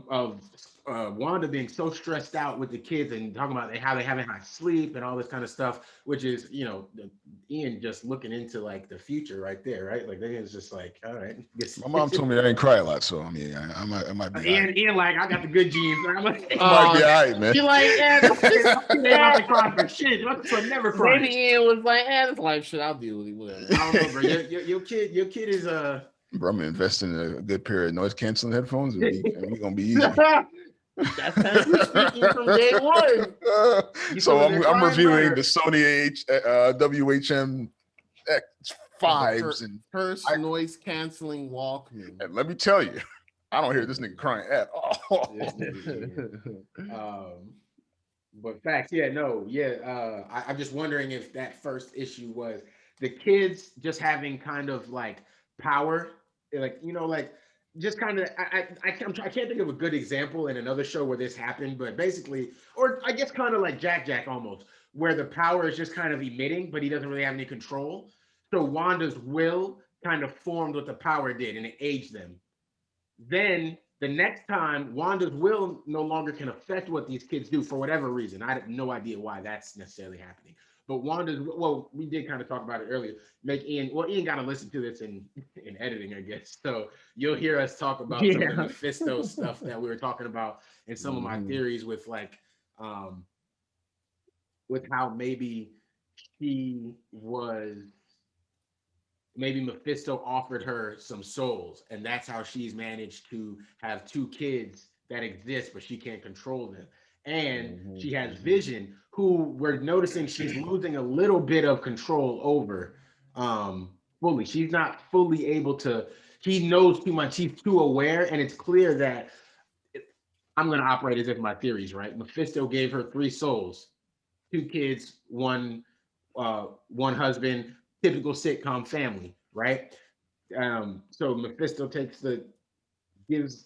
of Wanda being so stressed out with the kids and talking about how they haven't had sleep and all this kind of stuff, which is Ian just looking into like the future right there, right? Like Ian's just like, all right. My mom told me I didn't cry a lot, so I mean I might be. Ian like I got the good genes. I'm like, might be all right, man. You're like, they about to cry for shit. So never cry. Maybe Ian was like, this life shit, I'll deal with it. Whatever. I don't know, bro. Your kid is Bro, I'm investing in a good pair of noise canceling headphones, and we're gonna be easy. That's how speaking from day one. So I'm reviewing the Sony WHM X5s and first noise canceling Walkman. And let me tell you, I don't hear this nigga crying at all. But facts, I'm just wondering if that first issue was the kids just having kind of like power, like just kind of I can't think of a good example in another show where this happened, but basically, or I guess kind of like Jack almost, where the power is just kind of emitting, but he doesn't really have any control. So Wanda's will kind of formed what the power did, and it aged them. Then the next time, Wanda's will no longer can affect what these kids do for whatever reason. I have no idea why that's necessarily happening. But Wanda's, we did kind of talk about it earlier. Ian got to listen to this in editing, I guess. So you'll hear us talk about some of the Mephisto stuff that we were talking about in some of my theories with with how maybe maybe Mephisto offered her some souls, and that's how she's managed to have 2 kids that exist, but she can't control them. And she has Vision, who we're noticing she's losing a little bit of control over fully. She's not fully able to, he knows too much, he's too aware, and it's clear that I'm going to operate as if my theories, right? Mephisto gave her 3 souls, 2 kids, one husband, typical sitcom family, right? So Mephisto gives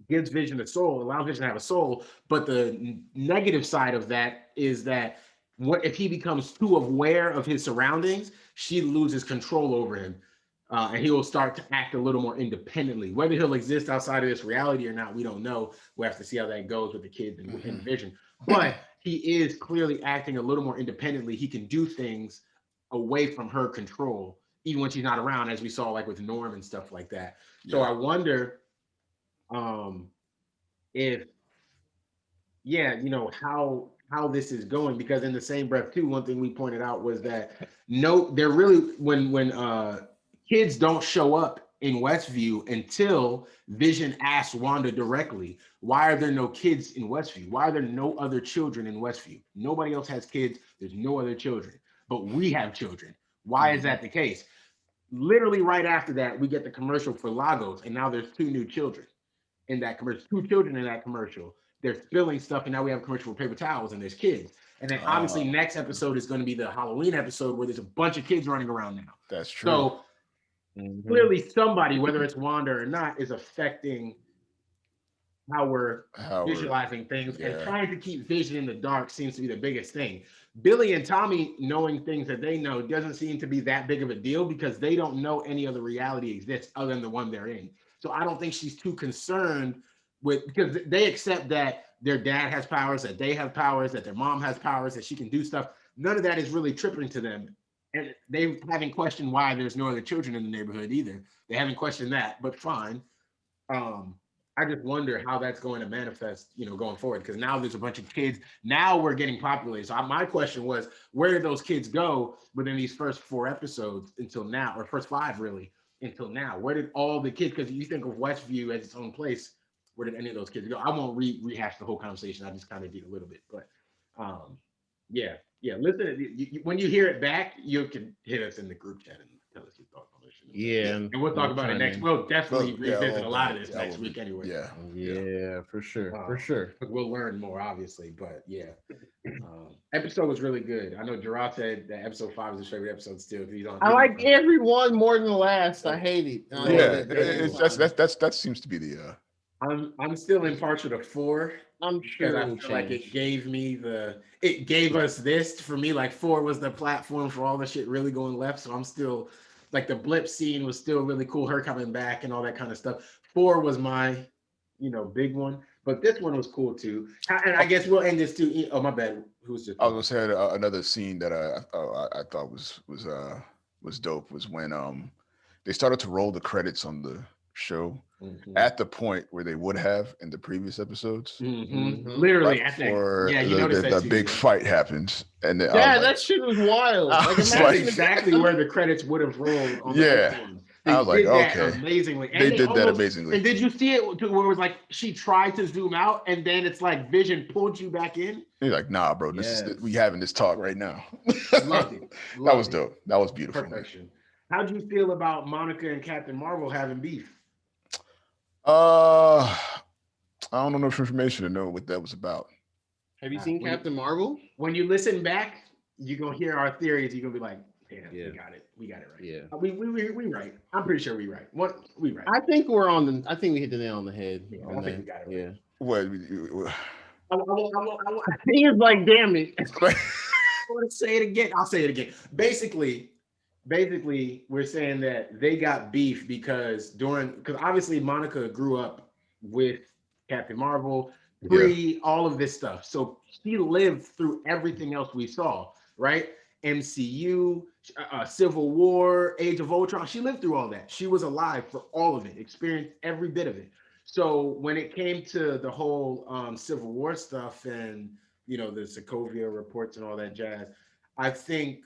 Vision a soul, allows Vision to have a soul, but the negative side of that is that what if he becomes too aware of his surroundings, she loses control over him. And he will start to act a little more independently. Whether he'll exist outside of this reality or not, we don't know. We have to see how that goes with the kids and Vision. But he is clearly acting a little more independently. He can do things away from her control, even when she's not around, as we saw like with Norm and stuff like that. So I wonder if, how this is going, because in the same breath too, one thing we pointed out was that they're really when kids don't show up in Westview until Vision asks Wanda directly, why are there no kids in Westview? Why are there no other children in Westview? Nobody else has kids. There's no other children, but we have children. Why is that the case? Literally right after that, we get the commercial for Lagos, and now there's 2 new children in that commercial, 2 children in that commercial. They're spilling stuff, and now we have a commercial for paper towels, and there's kids. And then obviously next episode is going to be the Halloween episode where there's a bunch of kids running around now. That's true. So clearly somebody, whether it's Wanda or not, is affecting how we're visualizing things, and trying to keep Vision in the dark seems to be the biggest thing. Billy and Tommy knowing things that they know doesn't seem to be that big of a deal, because they don't know any other reality exists other than the one they're in. So I don't think she's too concerned with, because they accept that their dad has powers, that they have powers, that their mom has powers, that she can do stuff. None of that is really tripping to them. And they haven't questioned why there's no other children in the neighborhood either. They haven't questioned that, but fine. I just wonder how that's going to manifest, going forward, because now there's a bunch of kids. Now we're getting populated. So my question was, where did those kids go within these first 4 episodes until now, or first 5 really until now? Where did all the kids, because you think of Westview as its own place, where did any of those kids go? I won't rehash the whole conversation. I just kind of did a little bit, but listen, when you hear it back, you can hit us in the group chat and tell us your thoughts on this shit. Yeah, and we'll talk about it next. We'll definitely revisit a lot of this next week anyway. Yeah, for sure. We'll learn more, obviously, but episode was really good. I know Gerard said that episode 5 is a favorite episode still. I like everyone more than the last. I hate it. That seems to be the. I'm still impartial to 4. I'm sure. I feel like it gave us this for me. Like 4 was the platform for all the shit really going left. So I'm still like, the blip scene was still really cool. Her coming back and all that kind of stuff. 4 was my, big one. But this one was cool too. And I guess we'll end this too. Oh, my bad. Who's just? I was gonna say another scene that I thought was dope was when they started to roll the credits on the show at the point where they would have in the previous episodes. Literally, right before the big fight happens, and then, that shit was wild. That's exactly where the credits would have rolled. On I was like, okay, amazingly. And they did that amazingly. And did you see it where it was like she tried to zoom out, and then it's like Vision pulled you back in? You're like, nah, bro, we having this talk right now. Loved it. That was dope. That was beautiful. Perfection. How do you feel about Monica and Captain Marvel having beef? I don't know enough information to know what that was about. Have you seen Captain Marvel? When you listen back, you're gonna hear our theories. You're gonna be like, we got it. We got it right. Yeah. We right. I'm pretty sure we right. We right. I think we hit the nail on the head. Yeah, I think we got it right. Yeah. What? He was like, damn it. I want to say it again. I'll say it again. Basically, we're saying that they got beef because obviously Monica grew up with Captain Marvel, all of this stuff. So she lived through everything else we saw, right? MCU, Civil War, Age of Ultron. She lived through all that. She was alive for all of it, experienced every bit of it. So when it came to the whole Civil War stuff and the Sokovia reports and all that jazz. I think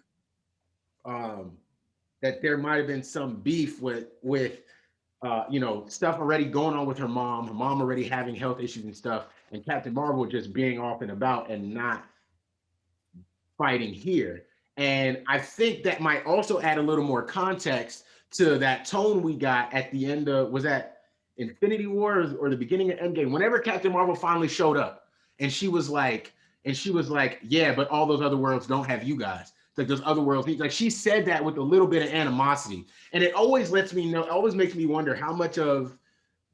that there might have been some beef with stuff already going on with her mom already having health issues and stuff, and Captain Marvel just being off and about and not fighting here. And I think that might also add a little more context to that tone we got at the end of, was that Infinity War or the beginning of Endgame, whenever Captain Marvel finally showed up, and she was like, yeah, but all those other worlds don't have you guys. Like those other worlds, like she said that with a little bit of animosity, and it always makes me wonder how much of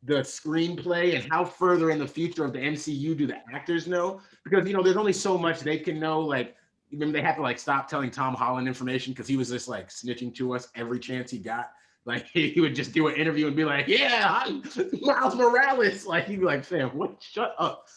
the screenplay and how further in the future of the MCU do the actors know, because there's only so much they can know. Like even they have to like stop telling Tom Holland information because he was just like snitching to us every chance he got. Like he would just do an interview and be like, "Yeah, I'm Miles Morales." Like he'd be like, "Fam, what? Shut up."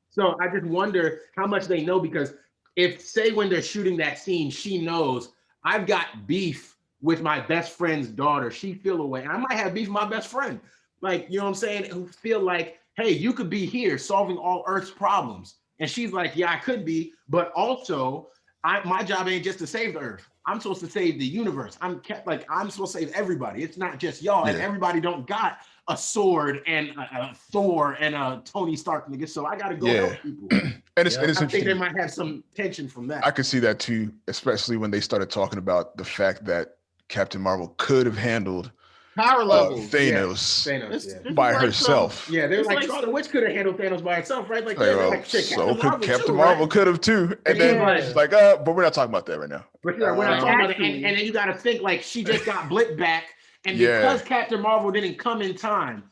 So I just wonder how much they know, because if, say, when they're shooting that scene, she knows I've got beef with my best friend's daughter, she feel away. I might have beef with my best friend, like, you know what I'm saying, who feel like, hey, you could be here solving all Earth's problems. And she's like, yeah, I could be, but also my job ain't just to save the Earth. I'm supposed to save the universe. I'm supposed to save everybody. It's not just y'all. Yeah. And everybody don't got a sword and a Thor and a Tony Stark nigga. So I got to go help people. And it's I think they might have some tension from that. I could see that too, especially when they started talking about the fact that Captain Marvel could have handled power levels Thanos by herself. Yeah, they're like Scarlet Witch could have handled Thanos by herself, right? Like, so could Captain Marvel could have too. And then she's like, but we're not talking about that right now. But we're not talking about it. And then you got to think, like, she just got blipped back, and because Captain Marvel didn't come in time,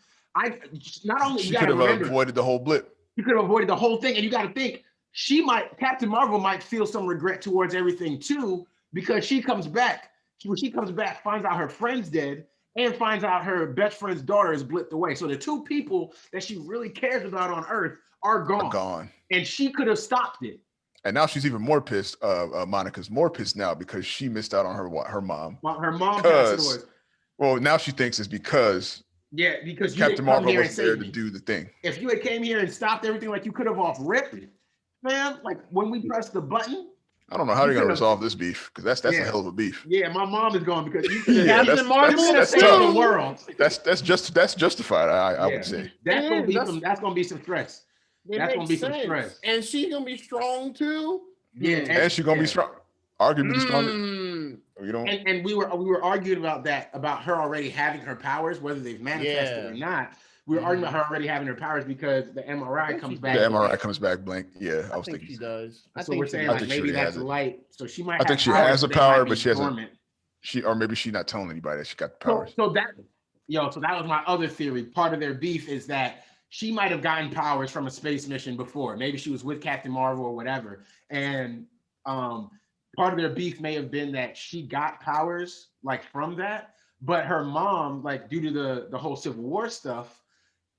she could have avoided the whole blip. You could have avoided the whole thing, and you got to think Captain Marvel might feel some regret towards everything too, because she comes back. When she comes back, finds out her friend's dead, and finds out her best friend's daughter is blipped away. So the two people that she really cares about on Earth are gone. And she could have stopped it. And now she's even more pissed. Monica's more pissed now because she missed out on her mom. Her mom passed away. Well, now she thinks it's because Captain Marvel was there to do the thing. If you had came here and stopped everything, like, you could have off-ripped it, man. Like when we pressed the button. I don't know how they're gonna resolve this beef, because that's a hell of a beef. Yeah, my mom is going because you could have Captain Marvel that's the world. That's justified. I would say that's gonna be some stress. That's gonna be some stress. And she's gonna be strong too. Yeah, and she's gonna be strong. Arguably stronger. And we were arguing about that, about her already having her powers, whether they've manifested or not. We were arguing about her already having her powers because the MRI comes back. The MRI comes back blank. Yeah, I was thinking she does. So we're saying like maybe that's light. So she might. I think she has a power, but she hasn't. Or maybe she's not telling anybody that she got the powers. So that was my other theory. Part of their beef is that she might have gotten powers from a space mission before. Maybe she was with Captain Marvel or whatever, and part of their beef may have been that she got powers like from that, but her mom, like due to the whole Civil War stuff.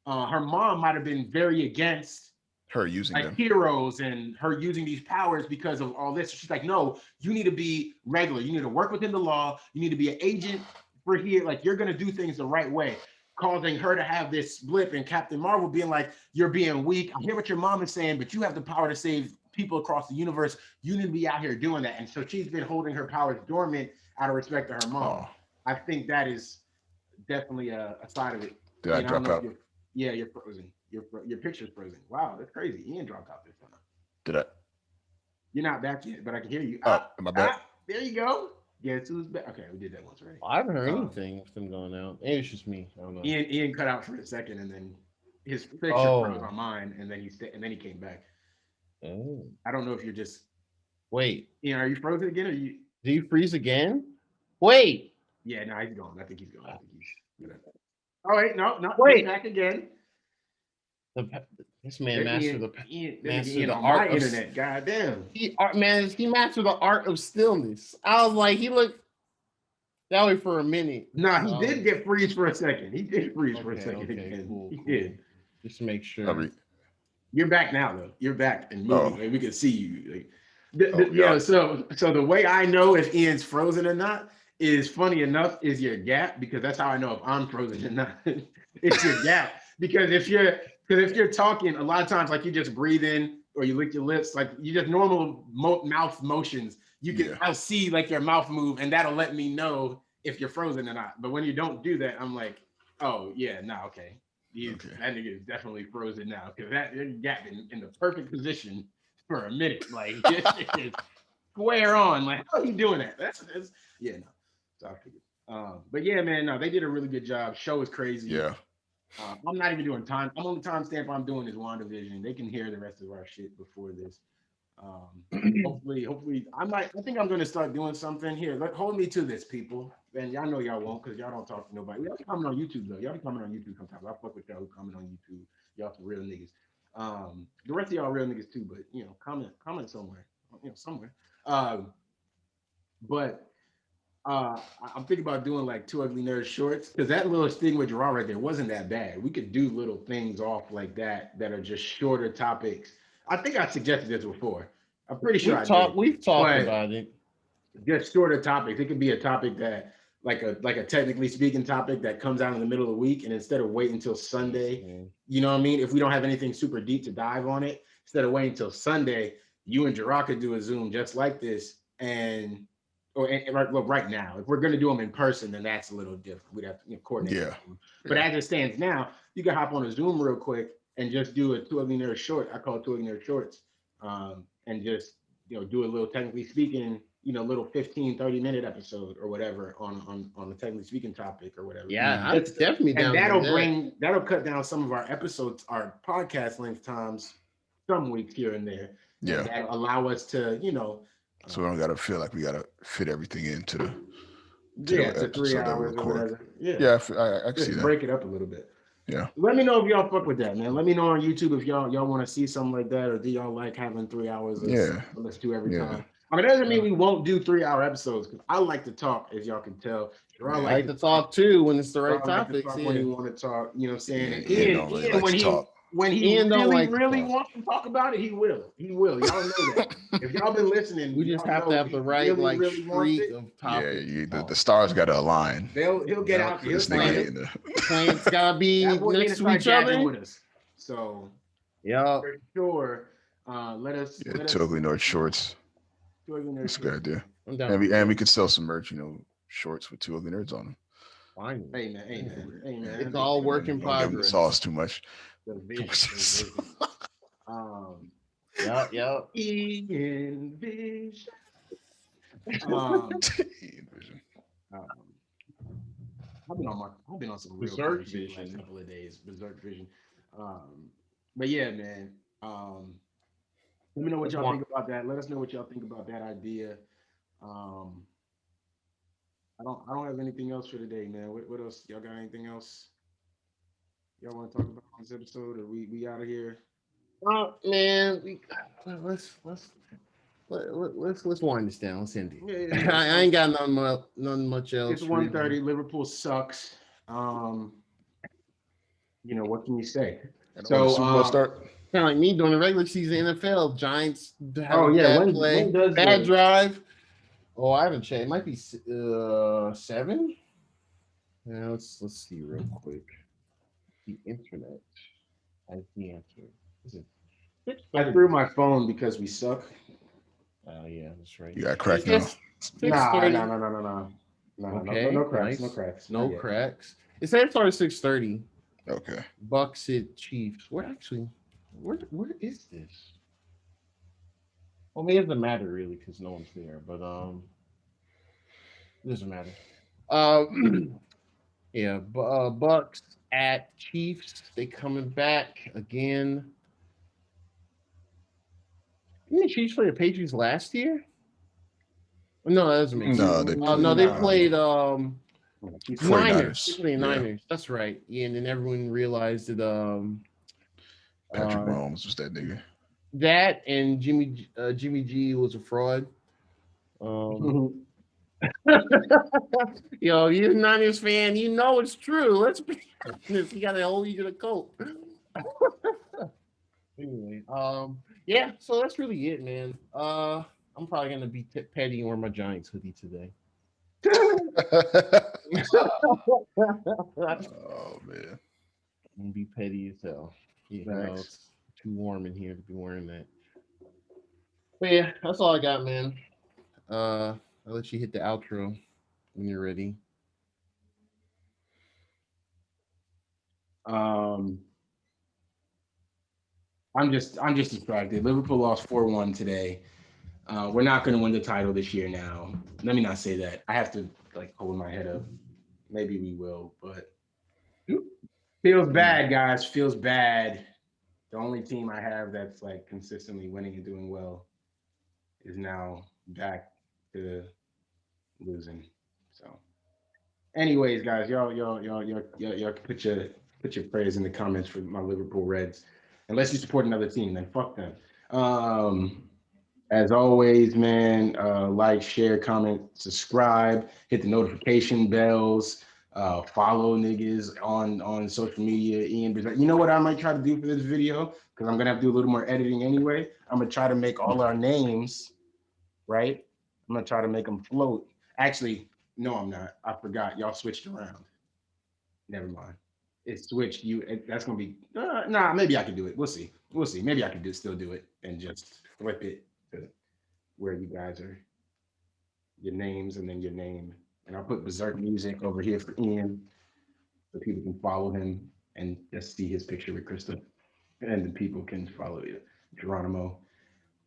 Her mom might have been very against her using them heroes and her using these powers because of all this. So she's like, no, you need to be regular. You need to work within the law. You need to be an agent for here. Like, you're going to do things the right way, causing her to have this blip, and Captain Marvel being like, you're being weak. I hear what your mom is saying, but you have the power to save people across the universe. You need to be out here doing that. And so she's been holding her powers dormant out of respect to her mom. I think that is definitely a side of it. Did I drop out? Yeah, you're frozen. Your picture's frozen. Wow, that's crazy. Ian dropped out this time. Did I? You're not back yet, but I can hear you. Am I back? There you go. Yeah, it's back. Okay, we did that once already. I haven't heard anything with them going out. Maybe it's just me. I don't know. Ian cut out for a second, and then his picture froze on mine, and then he came back. Oh. I don't know if you're just. Wait. Ian, are you frozen again? Or you? Do you freeze again? Wait. Yeah, no, he's gone. I think he's gone. Oh wait, no, wait, back again. This man mastered the art of internet. Goddamn, he mastered the art of stillness. I was like, he looked that way for a minute. Nah, he did get freeze for a second. He did freeze for a second. Okay, cool. He did. Just to make sure. You're back now, though. You're back and moving, and we can see you. Like, so the way I know if Ian's frozen or not is, funny enough, is your gap, because that's how I know if I'm frozen or not. It's your gap, because if you're talking, a lot of times, like, you just breathe in or you lick your lips, like you just normal mouth motions. You can I'll see like your mouth move, and that'll let me know if you're frozen or not. But when you don't do that, I'm like, oh yeah, no, okay. That nigga is definitely frozen now because that got in the perfect position for a minute. Like this is square on. Like how are you doing that? That's yeah, no. So I figured. But yeah, man, no, they did a really good job. Show is crazy. Yeah. I'm not even doing time. I'm on the timestamp I'm doing is WandaVision. They can hear the rest of our shit before this. Hopefully, I think I'm gonna start doing something here. Hold me to this, people. And y'all know y'all won't because y'all don't talk to nobody. Y'all be coming on YouTube though. Y'all be coming on YouTube sometimes. I fuck with y'all who comment on YouTube. Y'all some real niggas. The rest of y'all real niggas too, but you know, comment somewhere. You know, somewhere. But I'm thinking about doing like Two Ugly Nerds shorts because that little stigma draw right there wasn't that bad. We could do little things off like that are just shorter topics. I think I suggested this before. I'm pretty sure we've talked about it. Just shorter topics. It could be a topic that like a technically speaking topic that comes out in the middle of the week, and instead of waiting until Sunday, you know what I mean? If we don't have anything super deep to dive on it, instead of waiting until Sunday, you and Jirah could do a Zoom just like this right now, if we're going to do them in person, then that's a little different. We'd have to coordinate. Yeah. But as it stands now, you can hop on a Zoom real quick and just do a Two Ugly Nerds short. I call it Two Ugly Nerds shorts, and just do a little technically speaking, little 15-30-minute episode or whatever on the technically speaking topic or whatever. Yeah, it's definitely down. And that'll cut down some of our episodes, our podcast length times, some weeks here and there. Yeah, and that'll allow us to so we don't gotta feel like we gotta fit everything into the to 3 hours or whatever. Yeah, I can see that. Break it up a little bit. Yeah. Let me know if y'all fuck with that, man. Let me know on YouTube if y'all want to see something like that, or do y'all like having 3 hours? Let's do every time. I mean, that doesn't mean we won't do 3-hour episodes because I like to talk, as y'all can tell. I like to talk too when it's the right topics. When you want to talk, you know what I'm saying? And Ian when he really wants to talk about it, he will. Y'all know that. If y'all been listening, we just have to have the right streak of topics. Yeah, the stars got to align. He'll get out. Planets gotta be next to each other. With us. So for sure. Let us. Two Ugly Nerds shorts. That's a good idea. And we could sell some merch. Shorts with Two Ugly Nerds on them. Fine. Hey man. It's all work in progress. Don't give the sauce too much. Yeah. Ian Vision. I've been on some real Berserk Vision last couple of days. Berserk Vision. But yeah, man. Let me know what y'all think about that. Let us know what y'all think about that idea. I don't have anything else for today, man. What else? Y'all got anything else y'all want to talk about on this episode, or we out of here? Man, let's wind this down. Let's end it. Yeah. I ain't got nothing much else. It's 1:30. Liverpool sucks. What can you say? So Super Bowl start. Kind of like me during the regular season NFL. Giants have bad drive. Oh, I haven't checked. It might be 7. Yeah, let's see real quick. The internet has the answer. Is it? I threw my phone because we suck. Oh yeah, that's right. You got cracked now. No. Okay, no cracks. Nice. No cracks. No cracks. It said it started 6:30. Okay. Bucks at Chiefs. Where is this? Well, it doesn't matter really because no one's there, but it doesn't matter. Yeah, Bucks at Chiefs. They coming back again. Didn't the Chiefs play the Patriots last year? No, that doesn't make sense. They played Niners. They played Niners. That's right. Yeah, and then everyone realized that Patrick Mahomes was that nigga. That and Jimmy G was a fraud. Yo, you're a Niners fan, you know it's true. Let's be honest. You got to hold you to the coat. Anyway, yeah, so that's really it, man. I'm probably gonna be petty and wear my Giants hoodie today. Oh man, I'm gonna be petty as hell. It's too warm in here to be wearing that. But yeah, that's all I got, man. I'll let you hit the outro when you're ready. I'm just distracted. Liverpool lost 4-1 today. We're not going to win the title this year now. Let me not say that. I have to hold my head up. Maybe we will, but feels bad, guys. Feels bad. The only team I have that's consistently winning and doing well is now back to losing. So, anyways, guys, y'all put your prayers in the comments for my Liverpool Reds. Unless you support another team, then fuck them. As always, man, like, share, comment, subscribe, hit the notification bells, follow niggas on social media. Ian, you know what I might try to do for this video? Because I'm gonna have to do a little more editing anyway. I'm gonna try to make all our names, right? I'm gonna try to make them float. Actually, no, I'm not. I forgot. Y'all switched around. Never mind. It switched. That's gonna be nah. Maybe I can do it. We'll see. Maybe I can still do it and just flip it to where you guys are, your names and then your name. And I'll put Berserk music over here for Ian so people can follow him and just see his picture with Krista. And the people can follow Geronimo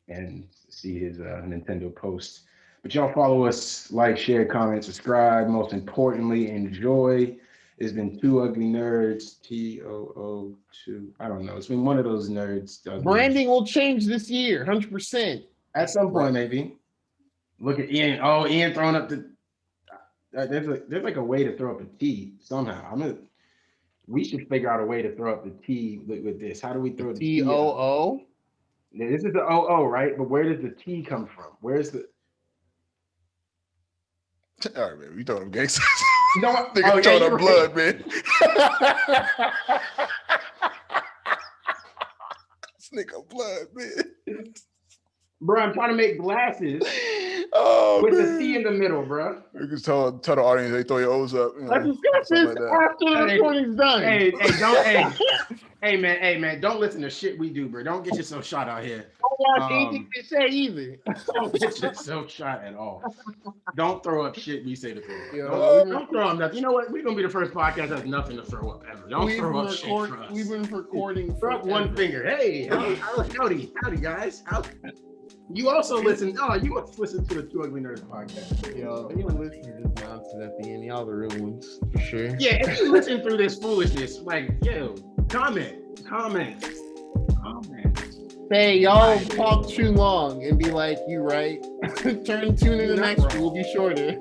and see his Nintendo posts. But y'all follow us, like, share, comment, subscribe. Most importantly, enjoy. It's been Two Ugly Nerds, TOO2. I don't know. It's been one of those nerds. Branding will change this year, 100%. At some point, maybe. Look at Ian. Oh, Ian throwing up the. There's a way to throw up a T somehow. We should figure out a way to throw up the T with this. How do we throw the T? TOO? This is the OO, right? But where does the T come from? Where's the? All right, man. We throwing up gangsters. You know what? Nigga throwing up blood, man. This nigga blood, man. Bro, I'm trying to make glasses with the T in the middle, bro. You can tell the audience they throw your O's up. Let's discuss this after the recording's done. Hey, man, don't listen to shit we do, bro. Don't get yourself shot out here. Don't watch anything they say either. Don't get yourself shot at all. Don't throw up shit we say to throw up. Don't throw up nothing. You know what? We're going to be the first podcast that has nothing to throw up ever. Don't throw up shit for us. We've been recording. Throw up one finger. Hey, howdy, guys. You also listen. Oh, you must listen to the Two Ugly Nerds podcast. Yo, if anyone listening to this nonsense at the end, y'all the real ones, for sure. Yeah, if you listen through this foolishness, comment. Hey, y'all talk too long and be like, you right. Tune in the next one. We'll be shorter.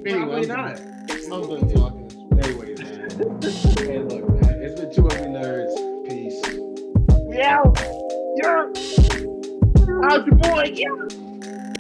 Anyway, not. I'm done talking. Anyways, man. Hey, look, man. It's been Two Ugly Nerds. Peace. Yeah. How's your boy? Yeah.